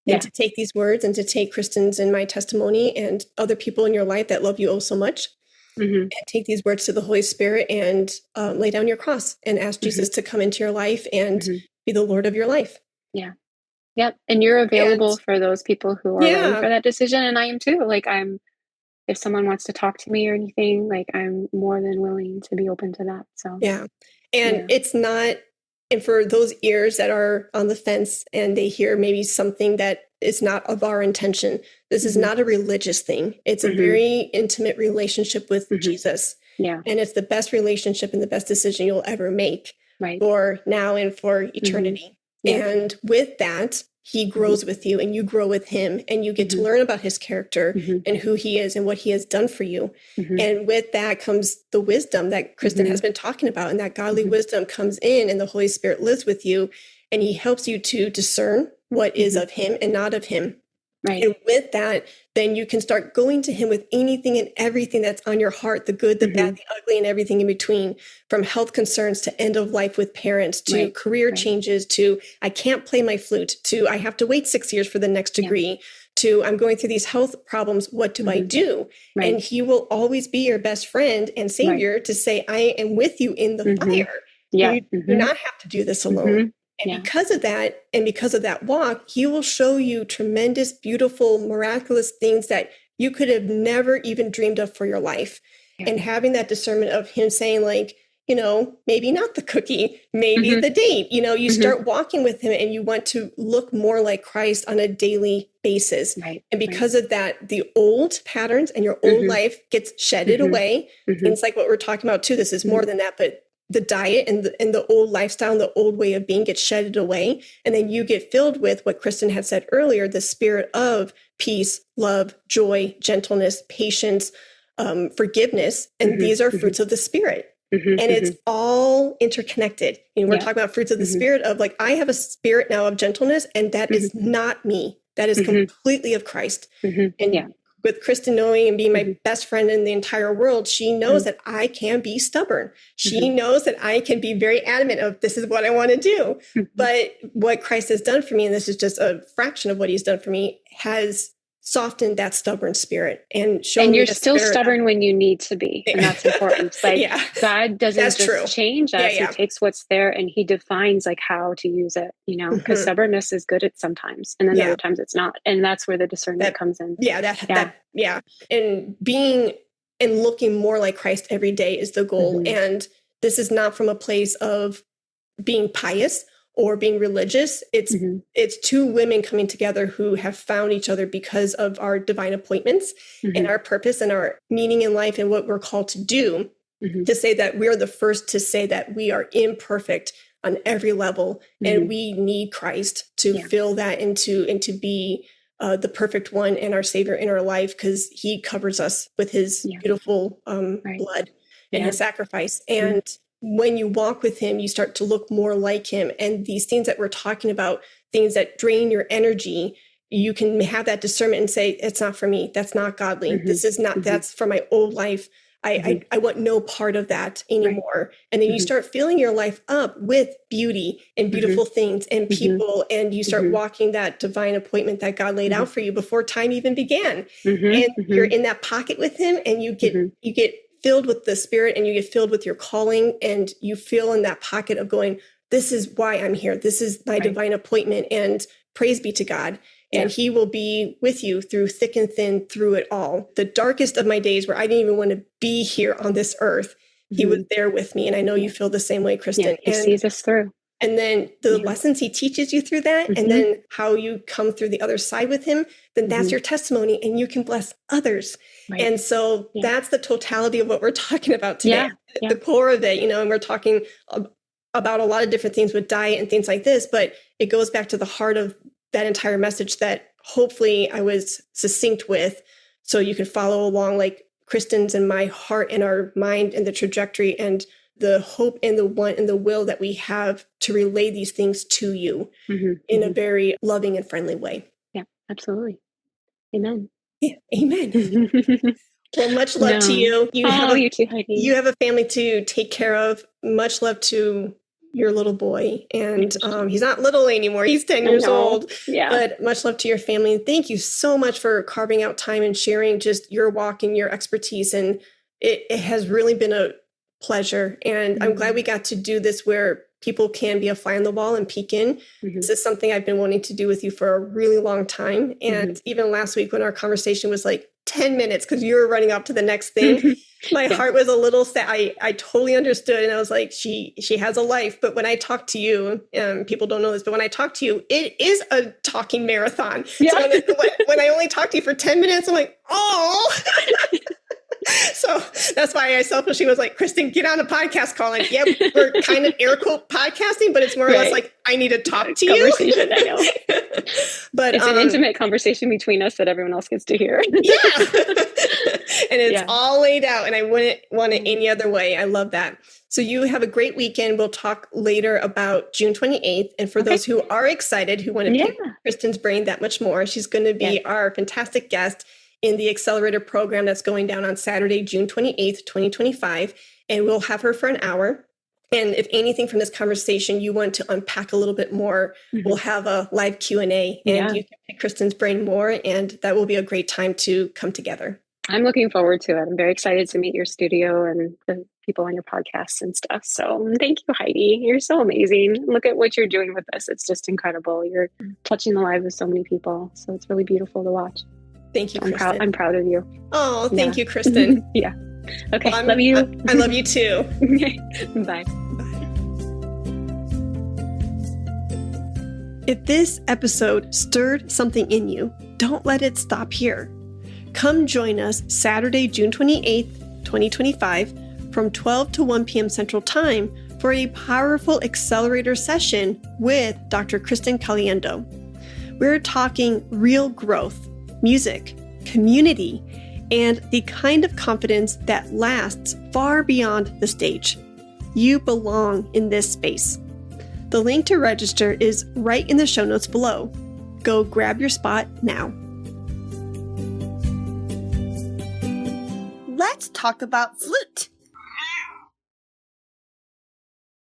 and to take these words and to take Kristin's and my testimony and other people in your life that love you oh so much. And take these words to the Holy Spirit and lay down your cross and ask Jesus to come into your life and be the Lord of your life. Yeah. Yep. And you're available for those people who are ready for that decision. And I am too. If someone wants to talk to me or anything, I'm more than willing to be open to that. So, it's not, and for those ears that are on the fence and they hear maybe something that is not of our intention, this is not a religious thing. It's a very intimate relationship with Jesus. Yeah. And it's the best relationship and the best decision you'll ever make for now and for eternity. And with that, he grows with you and you grow with him and you get to learn about his character and who he is and what he has done for you. And with that comes the wisdom that Kristin has been talking about, and that godly wisdom comes in and the Holy Spirit lives with you and he helps you to discern what is of him and not of him. Right. And with that, then you can start going to him with anything and everything that's on your heart, the good, the bad, the ugly, and everything in between, from health concerns to end of life with parents, to career changes, to I can't play my flute, to I have to wait 6 years for the next degree, to I'm going through these health problems. What do I do? And he will always be your best friend and savior to say, I am with you in the fire. You do not have to do this alone. And because of that, and because of that walk, he will show you tremendous, beautiful, miraculous things that you could have never even dreamed of for your life. And having that discernment of him saying maybe not the cookie, maybe the date, you start walking with him and you want to look more like Christ on a daily basis. Right. And because of that, the old patterns and your old life gets shedded away. And it's like what we're talking about too. This is more than that, but the diet and the old lifestyle and the old way of being gets shedded away. And then you get filled with what Kristin had said earlier, the spirit of peace, love, joy, gentleness, patience, forgiveness. And these are fruits of the Spirit. And it's all interconnected. We're talking about fruits of the Spirit of I have a spirit now of gentleness, and that is not me. That is completely of Christ. And with Kristin knowing and being my best friend in the entire world, she knows that I can be stubborn. She knows that I can be very adamant of this is what I want to do. But what Christ has done for me, and this is just a fraction of what he's done for me, has softened that stubborn spirit and shown me. And you're still stubborn when you need to be. And that's important. God doesn't just change us. He takes what's there and he defines how to use it, because stubbornness is good at sometimes. And then other times it's not. And that's where the discernment comes in. And being and looking more like Christ every day is the goal. Mm-hmm. And this is not from a place of being pious or being religious. It's two women coming together who have found each other because of our divine appointments and our purpose and our meaning in life and what we're called to do. To say that we're the first to say that we are imperfect on every level and we need Christ to fill that and to be the perfect one and our Savior in our life, because he covers us with his beautiful blood and his sacrifice. And when you walk with him, you start to look more like him. And these things that we're talking about, things that drain your energy, you can have that discernment and say, it's not for me. That's not godly. This is not, that's for my old life. I want no part of that anymore. And then you start filling your life up with beauty and beautiful things and people. And you start walking that divine appointment that God laid out for you before time even began. And you're in that pocket with him, and you get filled with the Spirit, and you get filled with your calling, and you feel in that pocket of going, this is why I'm here. This is my divine appointment, and praise be to God. And he will be with you through thick and thin, through it all. The darkest of my days where I didn't even want to be here on this earth, he was there with me. And I know you feel the same way, Kristin. He sees us through. And then the lessons he teaches you through that, and then how you come through the other side with him, then that's your testimony, and you can bless others. And so that's the totality of what we're talking about today. The core of it, and we're talking about a lot of different things with diet and things like this, but it goes back to the heart of that entire message that hopefully I was succinct with, so you can follow along like Kristin's and my heart and our mind and the trajectory and the hope and the want and the will that we have to relay these things to you in a very loving and friendly way. Yeah, absolutely. Amen. Yeah, amen. Well, much love to you. You too, Heidi. You have a family to take care of. Much love to your little boy. And he's not little anymore. He's 10 years old. Yeah. But much love to your family. And thank you so much for carving out time and sharing just your walk and your expertise. And it has really been a pleasure. And I'm glad we got to do this where people can be a fly on the wall and peek in. This is something I've been wanting to do with you for a really long time. And even last week when our conversation was like 10 minutes, because you were running up to the next thing, my heart was a little sad. I totally understood. And I was like, she has a life. But when I talk to you, people don't know this, but when I talk to you, it is a talking marathon. Yeah. So when I only talk to you for 10 minutes, I'm like, oh. So that's why I selfishly was like, Kristin, get on a podcast call. Like, yeah, we're kind of air quote podcasting, but it's more or less like, I need to talk to you. I know. But it's an intimate conversation between us that everyone else gets to hear. Yeah. And it's all laid out, and I wouldn't want it any other way. I love that. So you have a great weekend. We'll talk later about June 28th. And for those who are excited, who want to pick Kristin's brain that much more, she's going to be our fantastic guest in the Accelerator program that's going down on Saturday, June 28th, 2025. And we'll have her for an hour. And if anything from this conversation you want to unpack a little bit more, we'll have a live Q&A, and you can pick Kristin's brain more. And that will be a great time to come together. I'm looking forward to it. I'm very excited to meet your studio and the people on your podcasts and stuff. So thank you, Heidi. You're so amazing. Look at what you're doing with this. It's just incredible. You're touching the lives of so many people. So it's really beautiful to watch. Thank you, Kristin. I'm proud of you. Oh, thank you, Kristin. Yeah. Okay. Well, love you. I love you too. Okay. Bye. If this episode stirred something in you, don't let it stop here. Come join us Saturday, June 28th, 2025, from 12 to 1 p.m. Central Time for a powerful accelerator session with Dr. Kristin Caliendo. We're talking real growth, music, community, and the kind of confidence that lasts far beyond the stage. You belong in this space. The link to register is right in the show notes below. Go grab your spot now. Let's talk about Flute.